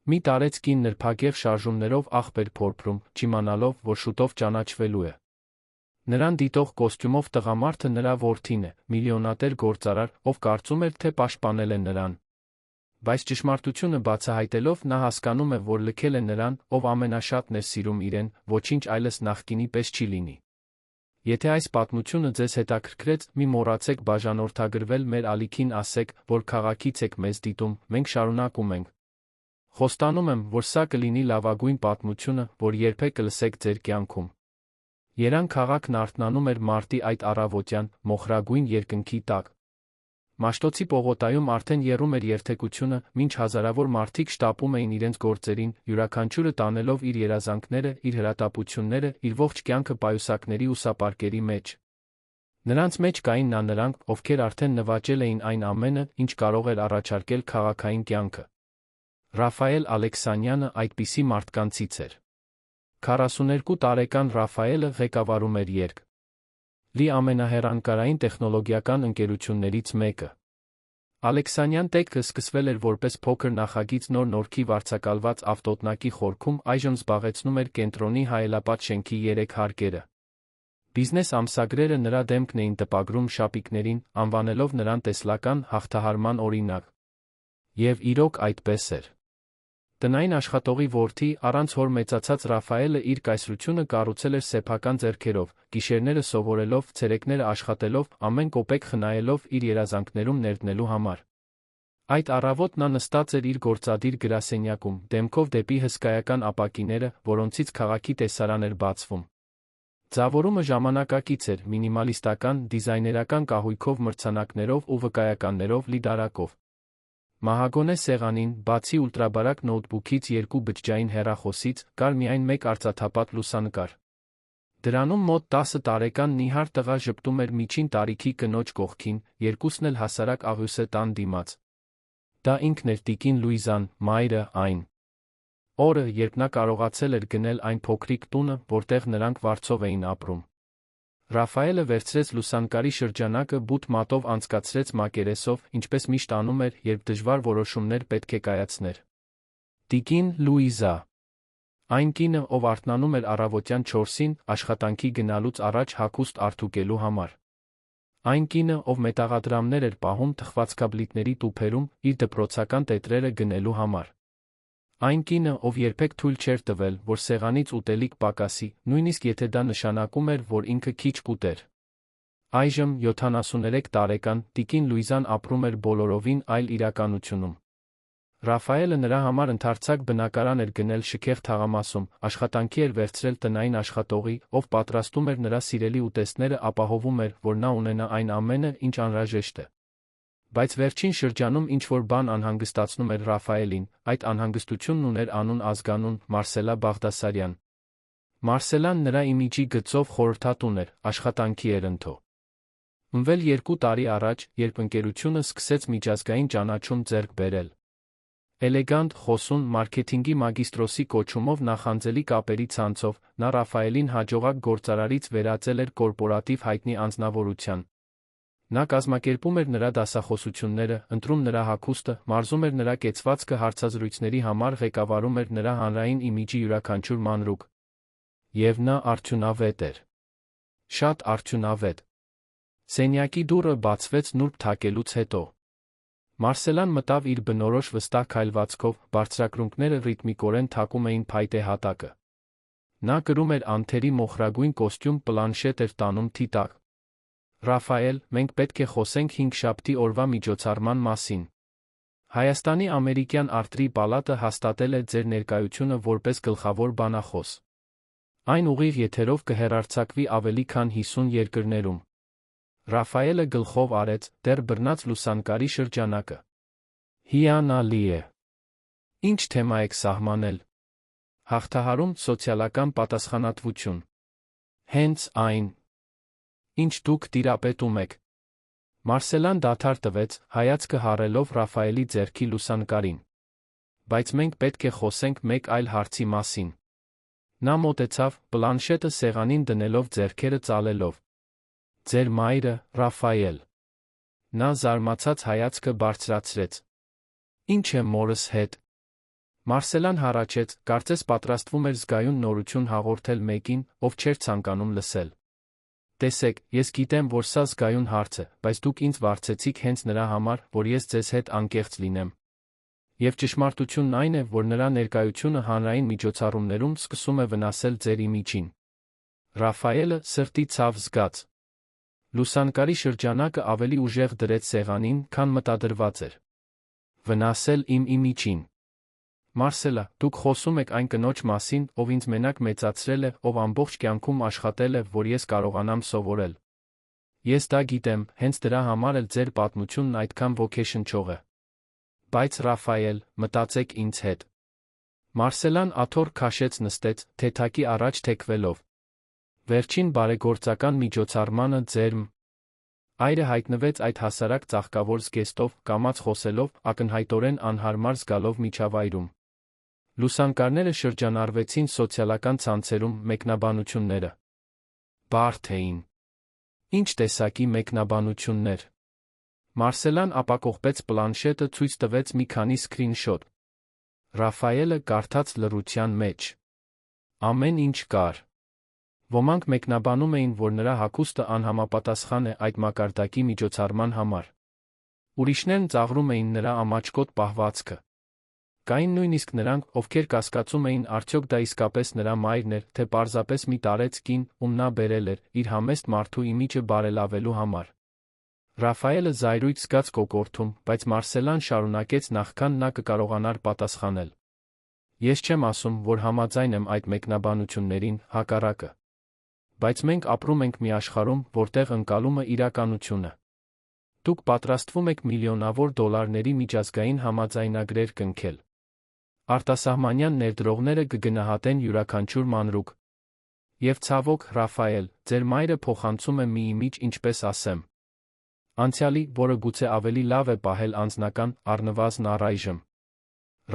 Մի տարեց կին նրբագեղ շարժումներով աղբեր փորփրում, չիմանալով, որ շուտով ճանաչվելու է։ Նրան դիտող կոստյումով տղամարդը նրա որդին է, միլիոնատեր գործարար, ով կարծում էր, թե պաշտպանել է նրան։ Բայց ճշմարտությունը բացահայտելով նա հասկանում է, որ լքել է նրան, ով ամենաշատն էր սիրում իրեն, ոչինչ այլս նախկինի պես չի լինի։ Եթե այս պատմությունը ձեզ հետաքրքրեց, մի մոռացեք բաժանորդագրվել մեր ալիքին, ասեք, որ քաղաքից եք մեզ դիտում, մենք շարունակում ենք։ Խոստանում եմ, որ սա կլինի լավագույն պատմությունը, որ երբեք կլսեք ձեր կյանքում։ Երան քաղաքն արթնանում էր մարտի այդ առավոտյան, մոխրագույն երկնքի տակ։ Մաշտոցի պողոտայում արդեն եռում էր երթեկությունը, մինչ հազարավոր մարդիկ շտապում էին իրենց գործերին, յուրաքանչյուրը տանելով իր երազանքները, իր հրատապությունները, իր ողջ կյանքը պայուսակների ու սապարկերի մեջ։ Նրանց մեջ կային նրանք, ովքեր արդեն նվաճել էին այն ամենը, ինչ կարող էր առաջարկել քաղաքային կյանքը։ Ռաֆայել Ալեքսանյանը այդպիսի մարդկանցից էր։ 42 տարեկան Ռաֆայելը ղեկավարում էր երկ. Լի ամենահեռանկարային տեխնոլոգիական ընկերություններից մեկը։ Ալեքսանյան Տեքը սկսվել էր որպես փոքր նախագիծ նոր Նորքի վարձակալված ավտոտնակի խորքում, այժմ զբաղեցնում էր կենտրոնի հայելապատ շենքի 3 հարկերը։ Բիզնես ամսագրերը նրա դեմքն էին տպագրում շապիկներին, անվանելով նրան տեսլական հաղթահարման օրինակ։ Եվ իրոք այդպես էր։ Տնային աշխատողի որդի, առանց հոր մեծացած Ռաֆայելը իր կայսրությունը կառուցել էր սեփական ձեռքերով, գիշերները սովորելով, ցերեկները աշխատելով, ամեն կոպեկ խնայելով իր երազանքներում ներդնելու համար։ Այդ առավոտ նա նստած էր իր գործադիր գրասենյակում, դեմքով դեպի հսկայական ապակիները, որոնցից քաղաքի տեսարան էր բացվում։ Ձավորումը ժամանակակից էր, մինիմալիստական, դիզայներական կահույքով, մրցանակներով ու վկայականներով լի դարակով։ Մահագոնե սեղանին, բացի ուլտրաբարակ նոութբուքից 2 բջջային հեռախոսից, կար միայն մեկ արծաթապատ լուսանկար։ Դրանում մոտ 10 տարեկան նիհար տղա ժպտում էր միջին տարիքի կնոջ կողքին, երկուսն էլ հասարակ աղյուսե տան դիմաց։ Դա ինքն էր տիկին Լուիզան, մայրը, այն օրը, երբ նա կարողացել էր գնել այն փոքրիկ տունը, որտեղ նրանք վարձով էին ապրում։ Ռաֆայելը վերցրեց լուսանկարի շրջանակը, բութ մատով անցկացրեց մակերեսով, ինչպես միշտ անում էր, երբ դժվար որոշումներ պետք է կայացներ։ Տիկին Լուիզա։ Այն կինը, ով արթնանում էր առավոտյան 4-ին, աշխատանքի գնալուց առաջ հագուստ արդուկելու համար։ Այն կինը, ով մետաղադրամներ էր պահում թխվածքաբլիթների տուփերում, իր դպրոցական տետրերը գնելու համար։ Այն կինը, ով երբեք թույլ չէր տվել, որ սեղանից ուտելիք պակասի, նույնիսկ եթե դա նշանակում էր, որ ինքը քիչ կուտեր։ Այժմ 73 տարեկան տիկին Լուիզան ապրում էր բոլորովին այլ իրականությունում։ Ռաֆայելը նրա համար ընդարձակ բնակարան էր գնել շքեղ թաղամասում, աշխատանքի էր վերցրել տնային աշխատողի, ով պատրաստում էր նրա սիրելի ուտեստները, ապահովում էր, որ նա ունենա այն ամենը, ինչ անհրաժեշտ է։ Բայց վերջին շրջանում ինչ-որ բան անհանգստացնում էր Ռաֆայելին, այդ անհանգստությունն ուներ անուն ազգանուն՝ Մարսելա Բաղդասարյան։ Մարսելան նրա իմիջի գծով խորհրդատուն էր, աշխատանքի էր ընթո։ Ընվել 2 տարի առաջ, երբ ընկերությունը սկսեց միջազգային ճանաչում ձեռք բերել։ Էլեգանտ, խոսուն, մարքեթինգի մագիստրոսի կոչումով նախանձելի կապերի ցանցով, նա Ռաֆայելին հաջողակ գործարարից վերածել էր կորպորատիվ հայտնի անձնավորության։ Նա կազմակերպում էր նրա դասախոսությունները, ընտրում նրա հագուստը, մարզում էր նրա կեցվածքը հարցազրույցների համար, ղեկավարում էր նրա հանրային իմիջի յուրաքանչյուր մանրուք։ Եվ նա արդյունավետ էր։ Շատ արդյունավետ։ Սենյակի դուռը բացվեց նուրբ թակելուց հետո։ Մարսելան մտավ իր բնորոշ վստահ քայլվածքով, բարձրակրունկները ռիթմիկորեն թակում էին փայտե հատակը։ Նա կրում էր անթերի մոխրագույն կոստյում, պլանշետ էր տանում թիտակ։ Ռաֆայել, մենք պետք է խոսենք հինգշաբթի օրվա միջոցառման մասին։ Հայաստանի ամերիկյան արտրի պալատը հաստատել է ձեր ներկայությունը որպես գլխավոր բանախոս։ Այն ուղիղ եթերով կհեռարձակվի ավելի քան 50 երկրներում։ Ռաֆայելը գլխով արեց, դեռ բռնած լուսանկարի շրջանակը։ Հիանալի է։ Ինչ թեմա եք սահմանել։ Հաղթահարում սոցիալական պատասխանատվություն։ Հենց այն, ինչ դուք տիրապետում եք։ Մարսելան դադար տվեց, հայացքը հառելով Ռաֆայելի ձեռքի լուսանկարին։ Բայց մենք պետք է խոսենք մեկ այլ հարցի մասին։ Նա մոտեցավ, պլանշետը սեղանին դնելով, ձեռքերը ծալելով։ Ձեր մայրը, Ռաֆայել։ Նա զարմացած հայացքը բարձրացրեց։ Ինչ է մորս հետ։ Մարսելան հառաչեց, կարծես պատրաստվում էր զգայուն նորություն հաղորդել մեկին, ով չէր ցանկանում լսել։ Տեսեք, ես գիտեմ, որ սա զգայուն հարց է, բայց դուք ինձ վարձեցիք հենց նրա համար, որ ես ձեզ հետ անկեղծ լինեմ։ Եվ ճշմարտությունն այն է, որ նրա ներկայությունը հանրային միջոցառումներում սկսում է վնասել ձեր իմիջին։ Ռաֆայելը սրտի ցավ զգաց։ Լուսանկարի շրջանակը ավելի ուժեղ դրեց սեղանին, քան մտադրված էր։ Վնասել իմ իմիջին։ Մարսելա, դուք խոսում եք այն կնոջ մասին, ով ինձ մենակ մեծացրել է, ով ամբողջ կյանքում աշխատել է, որ ես կարողանամ սովորել։ Ես դա գիտեմ, հենց դրա համար էլ ձեր պատմությունն այդքան ոգեշնչող է։ Բայց Ռաֆայել, մտածեք ինձ հետ։ Մարսելան աթոռ քաշեց նստեց, թեթակի առաջ թեքվելով։ Վերջին բարեգործական միջոցառմանը ձեր այրը հայտնվեց այդ հասարակ ծաղկավոր զգեստով, կամաց խոսելով, ակնհայտորեն անհարմար զգալով միջավայրում։ Լուսանկարները շրջանառվեցին սոցիալական ցանցերում, մեկնաբանությունները բարդ էին։ Ինչ տեսակի մեկնաբանություններ։ Մարսելան ապակողպեց պլանշետը, ցույց տվեց մի քանի սքրինշոտ։ Ռաֆայելը կարդաց լռության մեջ։ Ամեն ինչ կար։ Ոմանք մեկնաբանում էին, որ նրա հագուստը անհամապատասխան է այդ մակարդակի միջոցառման համար։ Ուրիշներն ծաղրում էին նրա ամաչկոտ պահվածքը։ Կային նույնիսկ նրանք, ովքեր կասկածում էին, արդյոք դա իսկապես նրա մայրն էր, թե պարզապես մի տարեց կին, ում նա բերել էր, իր համեստ մարդու իմիջը բարելավելու համար։ Ռաֆայելը զայրույթ զգաց կոկորդում, բայց Մարսելան շարունակեց նախքան նա կկարողանար պատասխանել։ Ես չեմ ասում, որ համաձայն եմ այդ մեկնաբանություններին, հակառակը։ Բայց մենք ապրում ենք մի աշխարհում, որտեղ ընկալումը իրականություն է։ Դուք պատրաստվում եք միլիոնավոր դոլարների միջազգային համաձայնագրեր կնքել։ Արտասահմանյան ներդրողները կգնահատեն յուրաքանչյուր մանրուք։ Եվ ցավոք, Ռաֆայել, ձեր մայրը փոխանցում է մի իմիջ, ինչպես ասեմ։ Անցյալի, որը գուցե ավելի լավ է պահել անձնական, առնվազն առայժմ։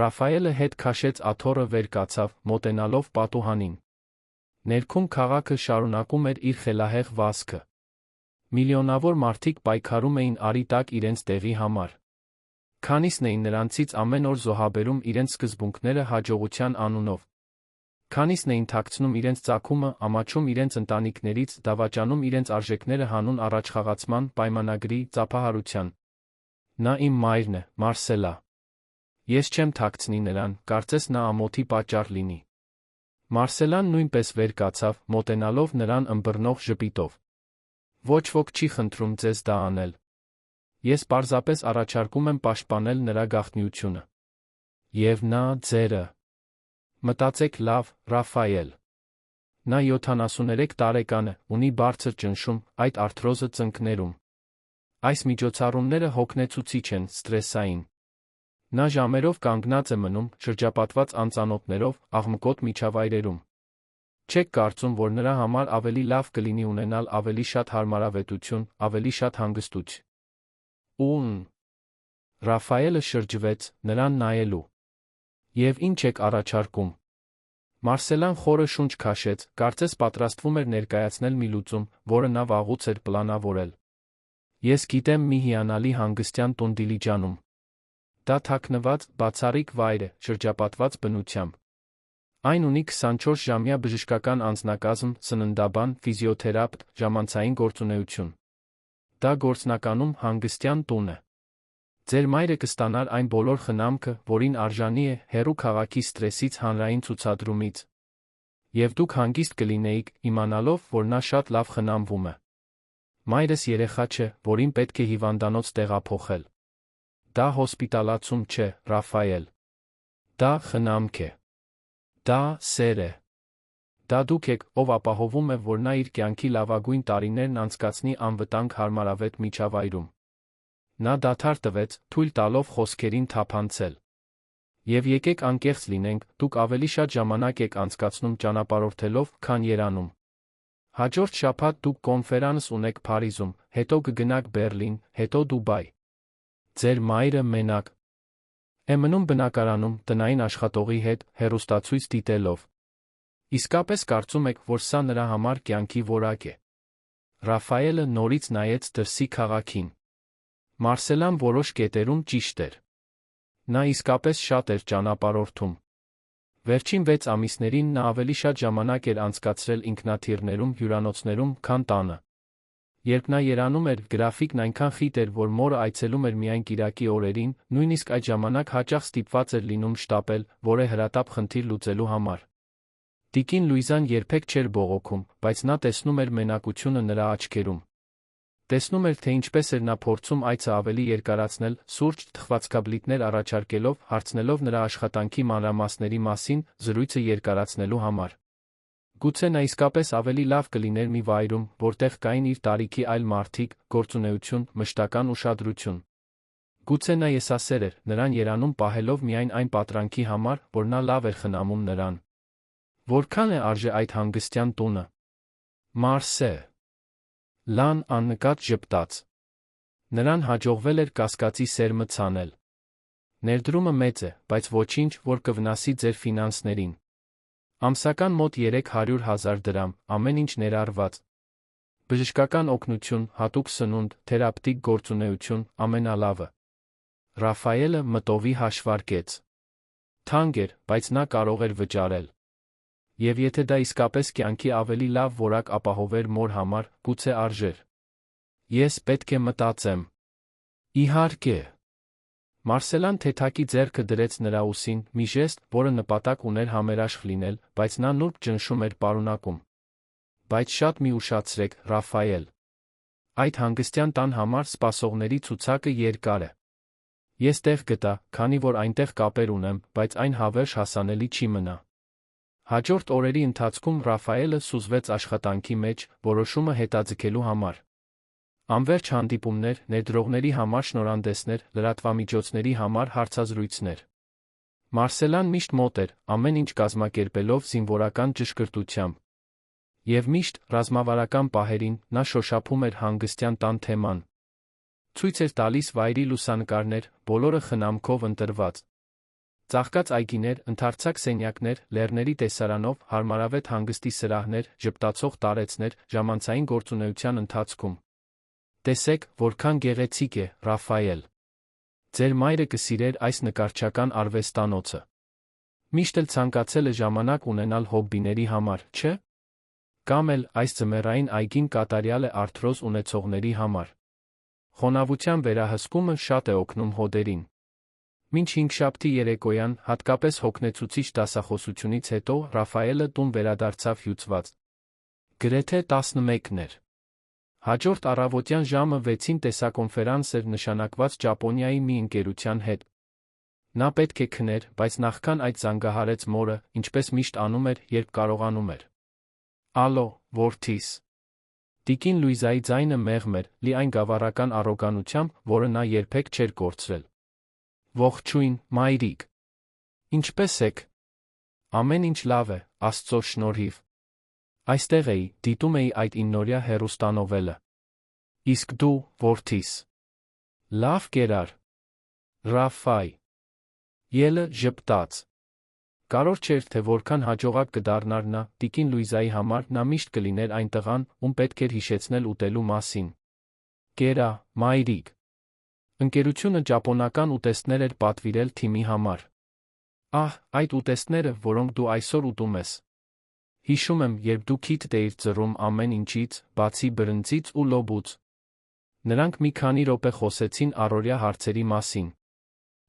Ռաֆայելը հետ քաշեց աթոռը, վեր կացավ, մոտենալով պատուհանին։ Ներքում քաղաքը շարունակում էր իր խելահեղ վազքը։ Միլիոնավոր մարդիկ պայքարում էին արի տակ իրենց տեղի համար։ Քանիսն էին նրանցից ամեն օր զոհաբերում իրենց սկզբունքները հաջողության անունով։ Քանիսն էին թաքցնում իրենց ծագումը, ամաչում իրենց ընտանիքներից, դավաճանում իրենց արժեքները հանուն առաջխաղացման, պայմանագրի, ծափահարության։ Նա իմ մայրն է, Մարսելա։ Ես չեմ թաքցնի նրան, կարծես նա ամոթի պատճառ լինի։ Մարսելան նույնպես վեր կացավ, մոտենալով նրան ըմբռնող ժպիտով։ Ոչ ոք չի խնդրում ձեզ դա անել։ Ես պարզապես առաջարկում եմ պաշտպանել նրա գաղտնիությունը։ Եվ նա ձերը։ Մտածեք լավ, Ռաֆայել։ Նա 73 տարեկան է, ունի բարձր ճնշում, այդ արթրոզը ծնկներում։ Այս միջոցառումները հոգնեցուցիչ են, սթրեսային։ Նա ժամերով կանգնած է մնում, շրջապատված անծանոթներով, աղմկոտ միջավայրերում։ Չեք կարծում, որ նրա համար ավելի լավ կլինի ունենալ ավելի շատ հարմարավետություն, ավելի շատ հանգստություն։ Ռաֆայելը շրջվեց, նրան նայելու։ Եվ ինչ եք առաջարկում։ Մարսելան խորը շունչ քաշեց, կարծես պատրաստվում էր ներկայացնել մի լուծում, որը նա վաղուց էր պլանավորել։ Ես գիտեմ մի հիանալի հանգստյան տուն Դիլիջանում։ Դա թաքնված, բացառիկ վայր է, շրջապատված բնությամբ։ Այն ունի 24-ժամյա բժշկական անձնակազմ, սննդաբան, ֆիզիոթերապևտ, ժամանցային գործունեություն։ Դա գործնականում հանգստյան տուն է։ Ձեր մայրը կստանար այն բոլոր խնամքը, որին արժանի է, հեռու քաղաքի սթրեսից, հանրային ցուցադրումից։ Եվ դուք հանգիստ կլինեիք, իմանալով, որ նա շատ լավ խնամվում է։ Մայրս երեխա չէ, որին պետք է հիվանդանոց տեղափոխել։ Դա հոսպիտալացում չէ, Ռաֆայել։ Դա խնամք է։ Դա սեր է։ Դա դուք եք, ով ապահովում է, որ նա իր կյանքի լավագույն տարիներն անցկացնի անվտանգ հարմարավետ միջավայրում։ Նա դադար տվեց, թույլ տալով խոսքերին թափանցել։ Եվ եկեք անկեղծ լինենք, դուք ավելի շատ ժամանակ եք անցկացնում ճանապարհորդելով, քան երանում։ Հաջորդ շաբաթ դուք կոնֆերանս ունեք Փարիզում, հետո կգնաք Բեռլին, հետո Դուբայ։ Ձեր մայրը մենակ է մնում բնակարանում, տնային աշխատողի հետ, հեռուստացույց դիտելով։ Իսկապես կարծում եք, որ սա նրա համար կյանքի որակ է։ Ռաֆայելը նորից նայեց դրսի քաղաքին։ Մարսելան որոշ կետերում ճիշտ էր։ Նա իսկապես շատ էր ճանապարհորդում։ Վերջին 6 ամիսներին նա ավելի շատ ժամանակ էր անցկացրել ինքնաթիռներում, հյուրանոցներում, քան տանը։ Երբ նա երանում էր, գրաֆիկն այնքան խիտ էր, որ մորը այցելում էր միայն կիրակի օրերին, նույնիսկ այդ ժամանակ հաճախ ստիպված էր լինում շտապել, որը հրատապ խնդիր լուծելու համար։ Տիկին Լուիզան երբեք չէր բողոքում, բայց նա տեսնում էր մենակությունը նրա աչքերում։ Տեսնում էր, թե ինչպես էր նա փորձում այցը ավելի երկարացնել, սուրճ, թխվածքաբլիթներ առաջարկելով, հարցնելով նրա աշխատանքի մանրամասների մասին, զրույցը երկարացնելու համար։ Գուցե նա իսկապես ավելի լավ կլիներ մի վայրում, որտեղ կային իր տարիքի այլ մարդիկ, գործունեություն, մշտական ուշադրություն։ Գուցե նա եսասեր էր, նրան երանում պահելով միայն այն պատրանքի համար, որ նա լավ էր խնամում նրան։ Որքան է արժե այդ հանգստյան տունը։ Մարսե։ Լան աննկատ ժպտաց։ Նրան հաջողվել էր կասկածի սերմը ցանել։ Ներդրումը մեծ է, բայց ոչինչ, որ կվնասի ձեր ֆինանսներին։ Ամսական մոտ 300,000 դրամ, ամեն ինչ ներառված։ Բժշկական օգնություն, հատուկ սնունդ, թերապևտիկ գործունեություն, ամենալավը։ Ռաֆայելը մտովի հաշվարկեց։ Թանկ էր, բայց նա կարող էր վճարել։ Եվ եթե դա իսկապես կյանքի ավելի լավ որակ ապահովեր մոր համար, գուցե արժեր։ Ես պետք է մտածեմ։ Իհարկե։ Մարսելան թեթակի ձեռքը դրեց նրա ուսին, մի ժեստ, որը նպատակ ուներ համերաշխ լինել, բայց նա նուրբ ճնշում էր պարունակում։ Բայց շատ մի ուշացրեք, Ռաֆայել։ Այդ հանգստյան տան համար սպասողների ցուցակը երկար է։ Ես տեղ գտա, քանի որ այնտեղ կապեր ունեմ, բայց այն հավերժ հասանելի չի մնա։ Հաջորդ օրերի ընթացքում Ռաֆայելը սուզվեց աշխատանքի մեջ, որոշումը հետաձգելու համար։ Անվերջ հանդիպումներ, ներդրողների համար շնորհանդեսներ, լրատվամիջոցների համար հարցազրույցներ։ Մարսելան միշտ մոտ էր, ամեն ինչ կազմակերպելով զինվորական ճշգրտությամբ։ Եվ միշտ, ռազմավարական պահերին, նա շոշափում էր հանգստյան տան թեման։ Ցույց էր տալիս վայրի լուսանկարներ, բոլորը խնամքով ընտրված։ Ծաղկած այգիներ, ընդարձակ սենյակներ, լեռների տեսարանով, հարմարավետ հանգստի սրահներ, ժպտացող տարեցներ, ժամանցային գործունեության ընթացքում։ Տեսեք, որքան գեղեցիկ է, Ռաֆայել։ Ձեր մայրը կսիրեր այս նկարչական արվեստանոցը։ Միշտ էլ ցանկացել է ժամանակ ունենալ հոբբիների համար, չէ՞։ Կամ էլ այս ձմեռային այգին կատարյալ է արթրոզ ունեցողների համար։ Խոնավության վերահսկումը շատ է օգնում հոդերին։ Մինչ հինգշաբթի երեկոյան, հատկապես հոգնեցուցիչ դասախոսությունից հետո, Ռաֆայելը տուն վերադարձավ հյուծված։ Գրեթե 11-ն էր։ Հաջորդ առավոտյան ժամը 6-ին տեսակոնֆերանս էր նշանակված Ճապոնիայի մի ընկերության հետ։ Նա պետք է քներ, բայց նախքան այդ զանգահարեց մորը, ինչպես միշտ անում էր, երբ կարողանում էր։ Ալո, որդիս։ Տիկին Լուիզայի ձայնը մեղմ էր, լի այն գավառական առոգանությամբ, որը նա երբեք չէր կորցրել։ Ողջույն, մայրիկ։ Ինչպե՞ս եք։ Ամեն ինչ լավ է, Աստծո շնորհիվ։ Այստեղ էի, դիտում էի այդ 9-օրյա հեռուստանովելը։ Իսկ դու, որդիս։ Լավ կերար։ Ռաֆայ։ Ելը ժպտաց։ Կարոր չէր, թե որքան հաջողակ կդառնար նա, տիկին Լուիզայի համար նա միշտ կլիներ այն տղան, ում պետք էր հիշեցնել ուտելու մասին։ Կերա, մայրիկ։ Ընկերությունը ճապոնական ուտեստներ էր պատվիրել թիմի համար։ Ահ, այդ ուտեստները, որոնք դու այսօր ուտում ես։ Հիշում եմ, երբ դու քիթ էիր ծռում ամեն ինչից, բացի բրնձից ու լոբուց։ Նրանք մի քանի րոպե խոսեցին առօրյա հարցերի մասին։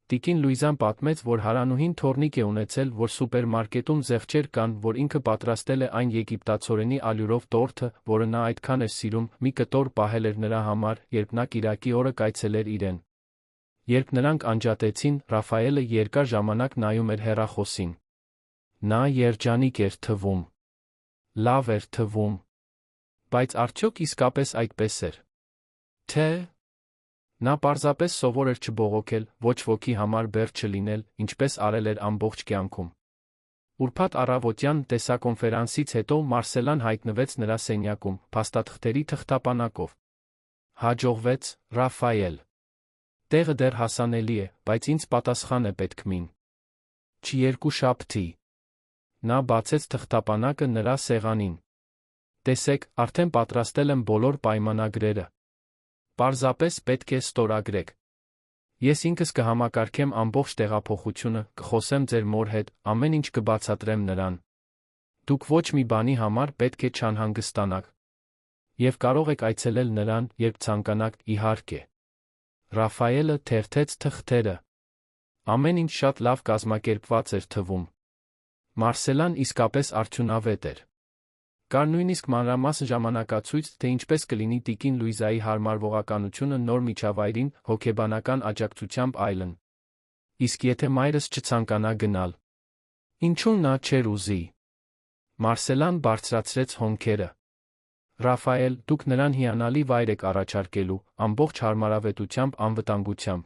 Տիկին Լուիզան պատմեց, որ հարանուհին թոռնիկ է ունեցել, որ սուպերմարկետում զեղչեր կան, որ ինքը պատրաստել է այն եգիպտացորենի ալյուրով տորթը, որը նա այդքան էր սիրում, մի կտոր պահել էր նրա համար, երբ նա կիրակի օրը կայցելեր իրեն։ Երբ նրանք անջատեցին, Ռաֆայելը երկար ժամանակ նայում էր հեռախոսին։ Նա երջանիկ էր թվում։ Լավ էր թվում։ Բայց արդյոք իսկապես այդպես էր։ Թե… Նա պարզապես սովոր էր չբողոքել, ոչ ոքի համար բեռ չլինել, ինչպես արել էր ամբողջ կյանքում։ Ուրբաթ առավոտյան տեսակոնֆերանսից հետո Մարսելան հայտնվեց նրա սենյակում, փաստաթղթերի թղթապանակով։ Հաջողվեց, Ռաֆայել։ Տեղը դեռ հասանելի է, բայց ինձ պատասխան է պետք մին։ Չերկուշաբթի։ Նա բացեց թղթապանակը նրա սեղանին։ Տեսեք, արդեն պատրաստել եմ բոլոր պայմանագրերը։ Պարզապես պետք է ստորագրեք։ Ես ինքս կհամակարգեմ ամբողջ տեղափոխությունը, կխոսեմ ձեր մոր հետ, ամեն ինչ կբացատրեմ նրան։ Դուք ոչ մի բանի համար պետք է չանհանգստանաք։ Եվ կարող եք այցելել նրան, երբ ցանկանաք, իհարկե։ Ռաֆայելը թերթեց թղթերը։ Ամեն ինչ շատ լավ կազմակերպված էր թվում։ Մարսելան իսկապես արդյունավետ էր։ Կար նույնիսկ մանրամասն ժամանակացույց, թե ինչպես կլինի տիկին Լուիզայի հարմարվողականությունը նոր միջավայրին, հոգեբանական աջակցությամբ այլն։ Իսկ եթե մայրս չցանկանա գնալ, ինչու նա չէր ուզի։ Մարսելան բարձրացրեց հոնքերը։ Ռաֆայել, դուք նրան հիանալի վայր եք առաջարկելու, ամբողջ հարմարավետությամբ, անվտանգությամբ։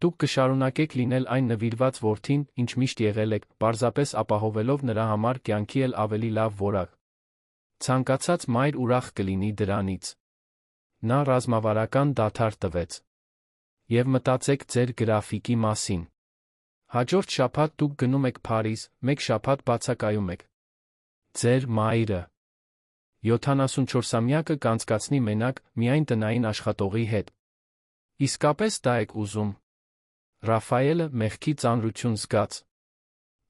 Դուք կշարունակեք լինել այն նվիրված որդին, ինչ միշտ եղել եք, պարզապես ապահովելով նրա համար կյանքի էլ ավելի լավ որակ։ Ցանկացած մայր ուրախ կլինի դրանից։ Նա ռազմավարական դադար տվեց։ Եվ մտածեք ձեր գրաֆիկի մասին։ Հաջորդ շաբաթ դուք գնում եք Փարիզ, մեկ շաբաթ բացակայում եք։ Ձեր մայրը 74-ամյակը կանցկացնի մենակ, միայն տնային աշխատողի հետ։ Իսկապես դա եք ուզում։ Ռաֆայելը մեղքի ծանրություն զգաց։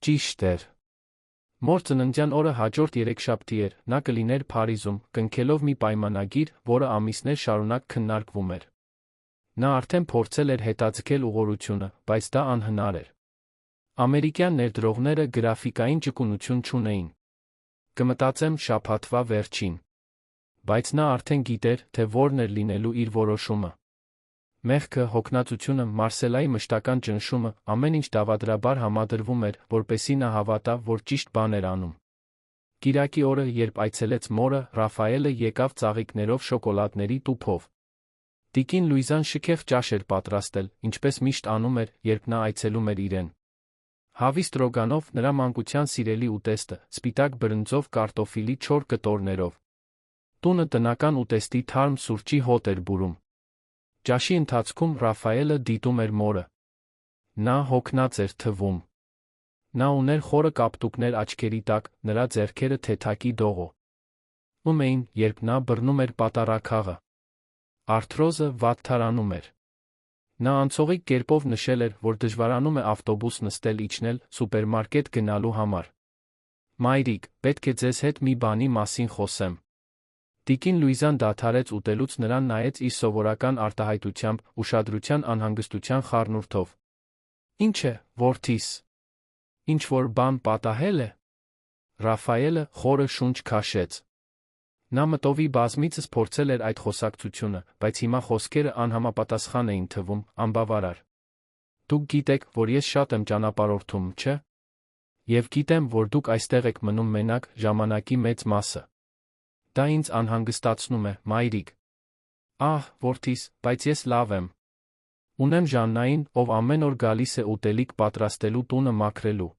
Ճիշտ էր։ Մոր ծննդյան օրը հաջորդ երեքշաբթի էր, նա կլիներ Փարիզում, կնքելով մի պայմանագիր, որը ամիսներ շարունակ քննարկվում էր։ Նա արդեն փորձել էր հետաձգել ուղղորությունը, բայց դա անհնար էր։ Ամերիկյան ներդրողները գրաֆիկային ճկունություն չունեին։ Կմտածեմ շաբաթվա վերջին։ Բայց նա արդեն գիտեր, թե որն էր լինելու իր որոշումը։ Մեղքը, հոգնածությունը, Մարսելայի մշտական ճնշումը, ամեն ինչ դավադրաբար համադրվում էր, որպեսզի նա հավատա, որ ճիշտ բան էր անում։ Կիրակի օրը, երբ այցելեց մորը, Ռաֆայելը եկավ ծաղիկներով շոկոլադների տուփով։ Տիկին Լուիզան շքեղ ճաշ էր պատրաստել, ինչպես միշտ անում էր, երբ նա այցելում էր իրեն։ Հավի ստրոգանով, նրա մանկության սիրելի ուտեստը, սպիտակ բրնձով կարտոֆիլի չոր կտորներով։ Տունը տնական ուտեստի թարմ սուրճի հոտ էր բուրում։ Ճաշի ընթացքում Ռաֆայելը դիտում էր մորը։ Նա հոգնած էր թվում։ Նա ուներ խորը կապտուկներ աչքերի տակ, նրա ձեռքերը թեթակի դողո։ Ում էին, երբ նա բռնում էր պատառաքաղը։ Արթրոզը վատթարանում էր։ Նա անցողիկ կերպով նշել էր, որ դժվարանում է ավտոբուս նստել իջնել, սուպերմարկետ գնալու համար։ Մայրիկ, պետք է ձեզ հետ մի բանի մասին խոսեմ։ Տիկին Լուիզան դադարեց ուտելուց նրան նայեց իր սովորական արտահայտությամբ, ուշադրության անհանգստության խառնուրդով։ Ինչ է, որդիս։ Ինչ-որ բան պատահել է։ Ռաֆայելը խորը շունչ քաշեց։ Նա մտովի բազմիցս փորձել էր այդ խոսակցությունը, բայց հիմա խոսքերը անհամապատասխան էին թվում, անբավարար։ Դուք գիտեք, որ ես շատ եմ ճանապարհորդում, չէ՞։ Եվ գիտեմ, որ դուք այստեղ եք մնում մենակ, ժամանակի մեծ մասը։ Դա ինձ անհանգստացնում է, մայրիկ։ Ահ, որդիս, բայց ես լավ եմ։ Ունեմ Ժաննային, ով ամեն օր գալիս է ուտելիք պատրաստելու տունը մաքրելու։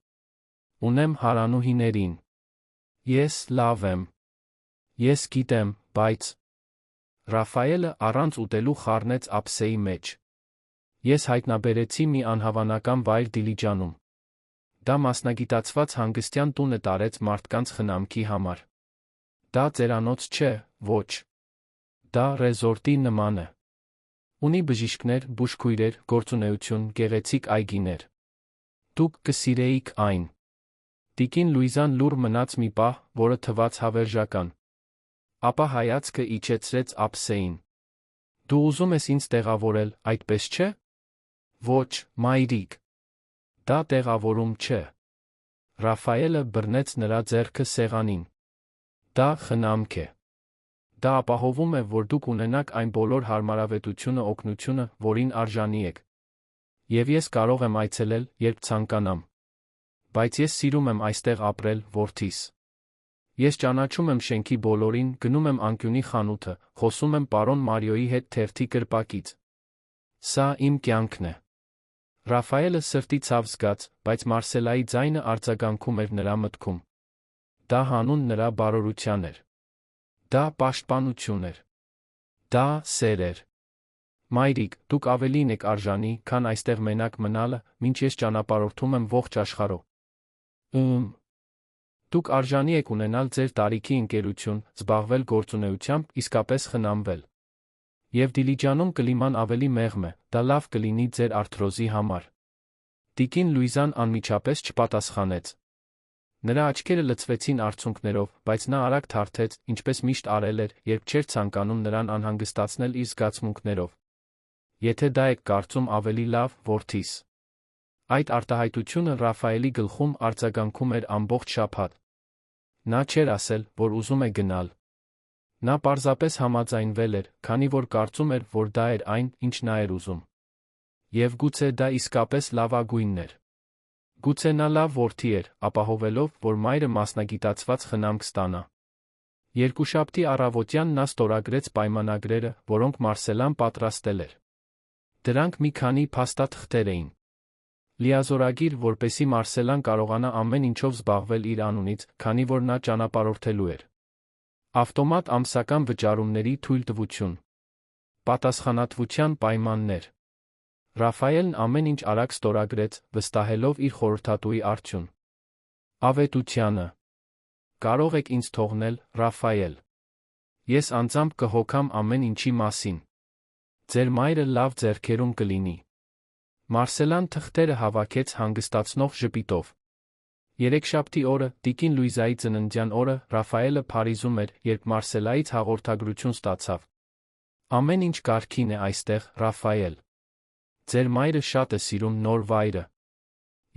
Ունեմ հարանուհիներին։ Ես լավ եմ։ Ես գիտեմ, բայց… Ռաֆայելը առանց ուտելու խառնեց ափսեի մեջ։ Ես հայտնաբերեցի մի անհավանական վայր Դիլիջանում։ Դա մասնագիտացված հանգստյան տուն է տարեց մարդկանց խնամքի համար։ Դա ծերանոց չէ, ոչ։ Դա ռեզորտի նման է։ Ունի բժիշկներ, բուժքույրեր, գործունեություն, գեղեցիկ այգիներ։ Դուք կսիրեիք այն։ Տիկին Լուիզան լուռ մնաց մի պահ, որը թվաց հավերժական։ Ապա հայացքը իջեցրեց ափսեին։ Դու ուզում ես ինձ տեղավորել, այդպես չէ։ Ոչ, մայրիկ։ Դա տեղավորում չէ։ Ռաֆայելը բռնեց նրա ձեռքը սեղանին։ Դա խնամք է։ Դա ապահովում է, որ դուք ունենաք այն բոլոր հարմարավետությունը, օգնությունը, որին արժանի եք։ Եվ ես կարող եմ այցելել, երբ ցանկանամ։ Բայց ես սիրում եմ այստեղ ապրել, որդիս։ Ես ճանաչում եմ շենքի բոլորին, գնում եմ անկյունի խանութը, խոսում եմ պարոն Մարիոյի հետ թերթի կրպակից։ Սա իմ կյանքն է։ Ռաֆայելը սրտի ցավ զգաց, բայց Մարսելայի ձայնը արձագանքում էր նրա մտքում։ Դա հանուն նրա բարօրության էր։ Դա պաշտպանություն էր։ Դա սեր էր։ Մայրիկ, դուք ավելին եք արժանի, քան այստեղ մենակ մնալը, մինչ ես ճանապարհորդում եմ ողջ աշխարհով։ Դուք արժանի եք ունենալ ձեր տարիքի ընկերություն, զբաղվել գործունեությամբ, իսկապես խնամվել։ Եվ Դիլիջանում կլիման ավելի մեղմ է, դա լավ կլինի ձեր արթրոզի համար։ Տիկին Լուիզան անմիջապես չպատասխանեց։ Նրա աչքերը լցվեցին արցունքներով, բայց նա արագ թարթեց, ինչպես միշտ արել էր, երբ չէր ցանկանում նրան անհանգստացնել իր զգացմունքներով։ Եթե դա եք կարծում ավելի լավ, որդիս։ Այդ արտահայտությունը Ռաֆայելի գլխում արձագանքում էր ամբողջ շաբաթ։ Նա չէր ասել, որ ուզում է գնալ։ Նա պարզապես համաձայնվել էր, քանի որ կարծում էր, որ դա էր այն, ինչ նա էր ուզում։ Եվ գուցե դա իսկապես լավագույնն էր։ Գուցե նա լավ որդի էր, ապահովելով, որ մայրը մասնագիտացված խնամք ստանա։ Երկուշաբթի առավոտյան նա ստորագրեց պայմանագրերը, որոնք Մարսելան պատրաստել էր։ Դրանք մի քանի փաստաթղթեր էին։ Լիազորագիր, որպեսզի Մարսելան կարողանա ամեն ինչով զբաղվել իր անունից, քանի որ նա ճանապարհորդելու էր։ Ավտոմատ ամսական վճարումների թույլտվություն։ Պատասխանատվության պայմաններ։ Ռաֆայելն ամեն ինչ արագ ստորագրեց, վստահելով իր խորհրդատուի արդյուն։ Ավետությանը։ Կարող եք ինձ թողնել, Ռաֆայել։ Ես անձամբ կհոգամ ամեն ինչի մասին։ Ձեր մայրը լավ ձեռքերում կլինի։ Մարսելան թղթերը հավաքեց հանգստացնող ժպիտով։ Երեքշաբթի օրը, տիկին Լուիզայի ծննդյան օրը, Ռաֆայելը Փարիզում էր, երբ Մարսելայից հաղորդագրություն ստացավ։ Ամեն ինչ կարգին է այստեղ, Ռաֆայել։ Ձեր մայրը շատ է սիրում նոր վայրը։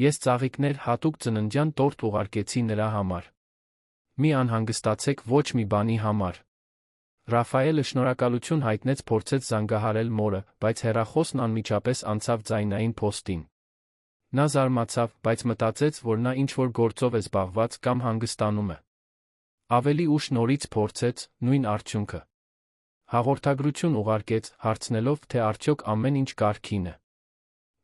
Ես ծաղիկներ հատուկ ծննդյան տորտ ուղարկեցի նրա համար։ Մի անհանգստացեք ոչ մի բանի համար։ Ռաֆայելը շնորհակալություն հայտնեց, փորձեց զանգահարել մորը, բայց հեռախոսն անմիջապես անցավ ձայնային փոստին։ Նա զարմացավ, բայց մտածեց, որ նա ինչ-որ գործով է զբաղված կամ հանգստանում է։ Ավելի ուշ նորից փորձեց, նույն արդյունքը։ Հաղորդագրություն ուղարկեց, հարցնելով, թե արդյոք ամեն ինչ կարգին է։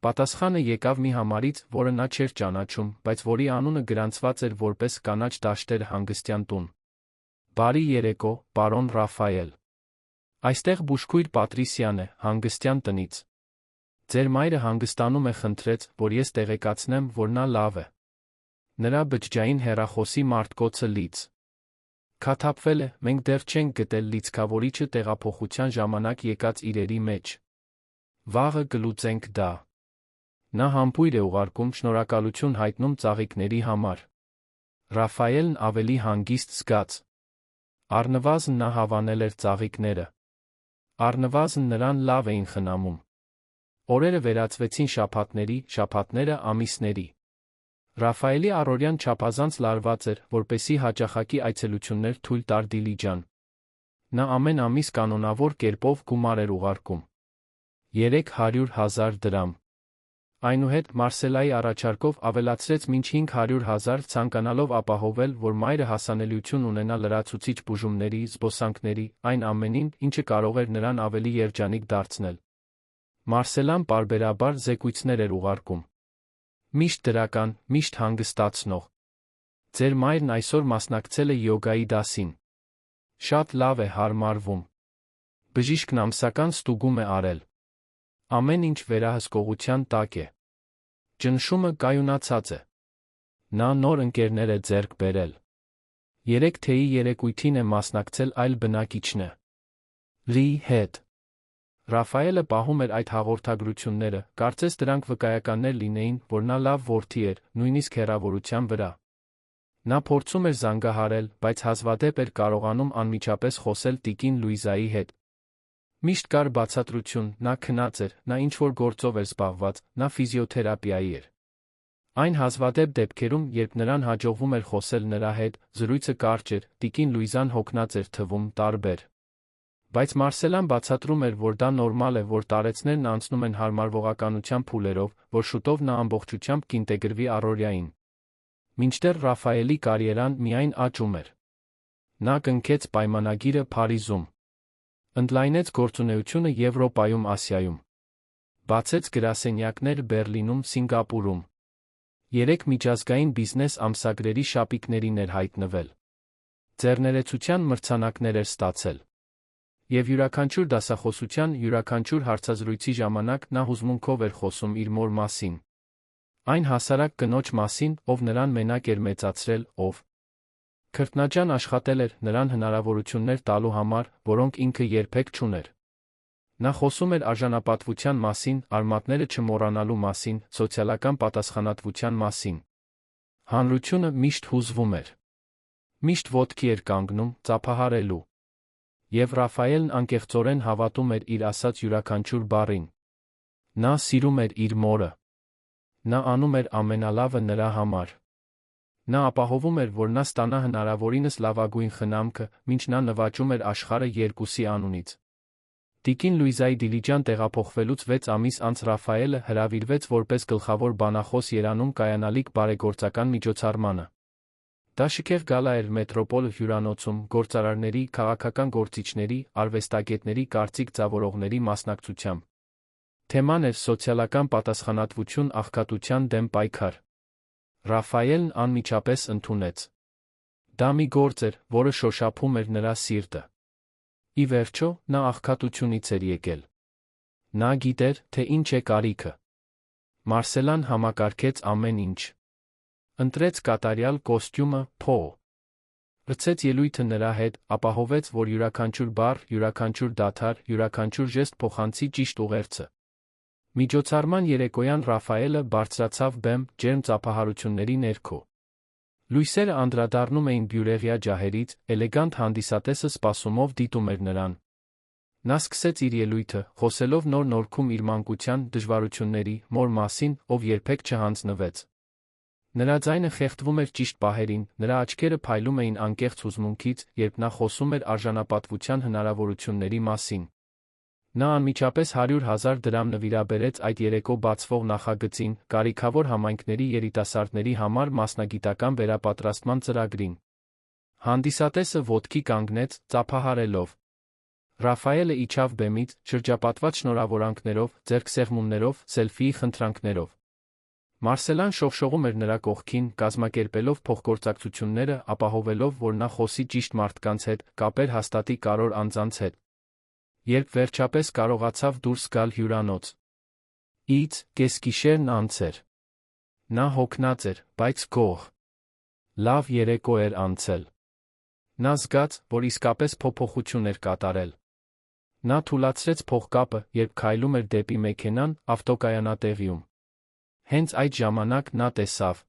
Պատասխանը եկավ մի համարից, որը նա չէր ճանաչում, բայց որի անունը գրանցված էր որպես կանաչ դաշտեր հանգստյան տուն։ Բարի երեկո, պարոն Ռաֆայել։ Այստեղ բուժքույր Պատրիսիան է, հանգստյան տնից։ Ձեր մայրը հանգստանում է, խնդրեց, որ ես տեղեկացնեմ, որ նա լավ է։ Նրա բջջային հեռախոսի մարտկոցը լից։ Քաթափվել է, մենք դեռ չենք գտել լիցքավորիչը տեղափոխության ժամանակ եկած իրերի մեջ։ Վաղը կլուծենք դա։ Նա համբույր է ուղարկում, շնորհակալություն հայտնում ծաղիկների համար։ Ռաֆայելն ավելի հանգիստ զգաց։ Առնվազն նա հավանել էր ծաղիկները։ Առնվազն նրան լավ էին խնամում։ Օրերը վերածվեցին շաբաթների, շաբաթները ամիսների։ Ռաֆայելի առօրյան չափազանց լարված էր, որպեսզի հաճախակի այցելություններ թույլ տար Դիլիջան։ Նա ամեն ամիս կանոնավոր կերպով գումար էր ուղարկում։ 300,000 դրամ։ Այնուհետ Մարսելայի առաջարկով ավելացրեց մինչ 500,000, ցանկանալով ապահովել, որ մայրը հասանելիություն ունենա լրացուցիչ բուժումների, զբոսանքների, այն ամենին, ինչը կարող էր նրան ավելի երջանիկ դարձնել։ Մարսելան պարբերաբար զեկույցներ էր ուղարկում։ Միշտ դրական, միշտ հանգստացնող։ Ձեր մայրն այսօր մասնակցել է յոգայի դասին։ Շատ լավ է հարմարվում։ Բժիշկն ամսական ստուգում է արել։ Ամեն ինչ վերահսկողության տակ է։ Ճնշումը կայունացած է։ Նա նոր ընկերներ է ձեռք բերել։ 3 թեյի երեկույթին է մասնակցել այլ բնակիչն է։ Լի հետ։ Ռաֆայելը պահում էր այդ հաղորդագրությունները, կարծես դրանք վկայականներ լինեին, որ նա լավ որդի էր, նույնիսկ հեռավորության վրա։ Նա փորձում էր զանգահարել, բայց հազվադեպ էր կարողանում անմիջապես խոսել տիկին Լուիզայի հետ։ Միշտ կար բացատրություն, նա քնած էր, նա ինչ-որ գործով էր զբաղված, նա ֆիզիոթերապիայի էր։ Այն հազվադեպ դեպքերում, երբ նրան հաջողվում էր խոսել նրա հետ, զրույցը կարճ էր, տիկին Լուիզան հոգնած էր թվում, տարբեր։ Բայց Մարսելան բացատրում էր, որ դա նորմալ է, որ տարեցներն անցնում են հարմարվողականության փուլերով, որ շուտով նա ամբողջությամբ կինտեգրվի առօրյային։ Մինչդեռ Ռաֆայելի կարիերան միայն աճում էր։ Նա կնքեց պայմանագիրը Փարիզում։ Ընդլայնեց գործունեությունը Եվրոպայում, Ասիայում։ Բացեց գրասենյակներ Բեռլինում, Սինգապուրում։ 3 միջազգային բիզնես ամսագրերի շապիկներին էր հայտնվել։ Ձեռներեցության մրցանակներ էր ստացել։ Եվ յուրաքանչյուր դասախոսության, յուրաքանչյուր հարցազրույցի ժամանակ նա հուզմունքով էր խոսում իր մոր մասին։ Այն հասարակ կնոջ մասին, ով նրան մենակ էր մեծացրել, ով քրտնաջան աշխատել էր նրան հնարավորություններ տալու համար, որոնք ինքը երբեք չուներ։ Նա խոսում էր արժանապատվության մասին, արմատները չմոռանալու մասին, սոցիալական պատասխանատվության մասին։ Հանրությունը միշտ հուզվում էր։ Միշտ ոտքի էր կանգնում, ծափահարելու։ Եվ Ռաֆայելն անկեղծորեն հավատում էր իր ասած յուրաքանչյուր բառին։ Նա սիրում էր իր մորը։ Նա անում էր ամենալավը նրա համար։ Նա ապահովում էր, որ նա ստանա հնարավորինս լավագույն խնամքը, մինչ նա նվաճում էր աշխարհը երկուսի անունից։ Տիկին Լուիզայի դիլիջան տեղափոխվելուց 6 ամիս անց Ռաֆայելը հրավիրվեց որպես գլխավոր բանախոս Երանում կայանալիք բարեգործական միջոցառմանը։ Դա շքեղ գալա էր մետրոպոլ հյուրանոցում, գործարարների, քաղաքական գործիչների, արվեստագետների կարծիք ձավորողների մասնակցությամբ։ Թեման էր սոցիալական պատասխանատվություն աղքատության դեմ պայքար։ Ռաֆայելն անմիջապես ընդունեց։ Դա մի գործ էր, որը շոշափում էր նրա սիրտը։ Ի վերջո, նա աղքատությունից էր եկել։ Նա գիտեր, թե ինչ է կարիքը։ Մարսելան համակարգեց ամեն ինչ։ Ընտրեց կատարյալ կոստյումը, փող։ Լցեց ելույթը նրա հետ, ապահովեց, որ յուրաքանչյուր բառ, յուրաքանչյուր դադար, յուրաքանչյուր ժեստ փոխանցի ճիշտ ուղերձը։ Միջոցառման երեկոյան Ռաֆայելը բարձրացավ բեմ, ջերմ ծափահարությունների ներքո։ Լույսերը անդրադառնում էին բյուրեղյա ջահերից, էլեգանտ հանդիսատեսը սպասումով դիտում էր նրան։ Նա սկսեց իր ելույթը, խոսելով նոր նորքում իր մանկության դժվարությունների, մոր մասին, ով երբեք չհանձնվեց։ Նրա ձայնը խեղդվում էր ճիշտ պահերին, նրա աչքերը փայլում էին անկեղծ հուզմունքից, երբ նա խոսում էր արժանապատվության հնարավորությունների մասին։ Նա անմիջապես 100,000 դրամ նվիրաբերեց այդ երեկո բացվող նախագծին, կարիքավոր համայնքների երիտասարդների համար մասնագիտական վերապատրաստման ծրագրին։ Հանդիսատեսը ոտքի կանգնեց, ծափահարելով։ Ռաֆայելը իջավ բեմից, շրջապատված շնորհավորանքներով, ձեռքսեղմումներով, սելֆիի խնդրանքներով։ Մարսելան շողշողում էր նրա կողքին, կազմակերպելով փոխգործակցությունները, ապահովելով, որ նա խոսի ճիշտ մարդկանց հետ, կապեր հաստատի կարևոր անձանց հետ։ Երբ վերջապես կարողացավ դուրս գալ հյուրանոց։ Ից կեսգիշերն անց էր։ Նա հոգնած էր, բայց գոհ։ Լավ երեկո էր անցել։ Նա զգաց, որ իսկապես փոփոխություն էր կատարել։ Նա թուլացրեց փողկապը, երբ քայլում էր դեպի մեքենան, ավտոկայանատեղիում։ Հենց այդ ժամանակ նա տեսավ։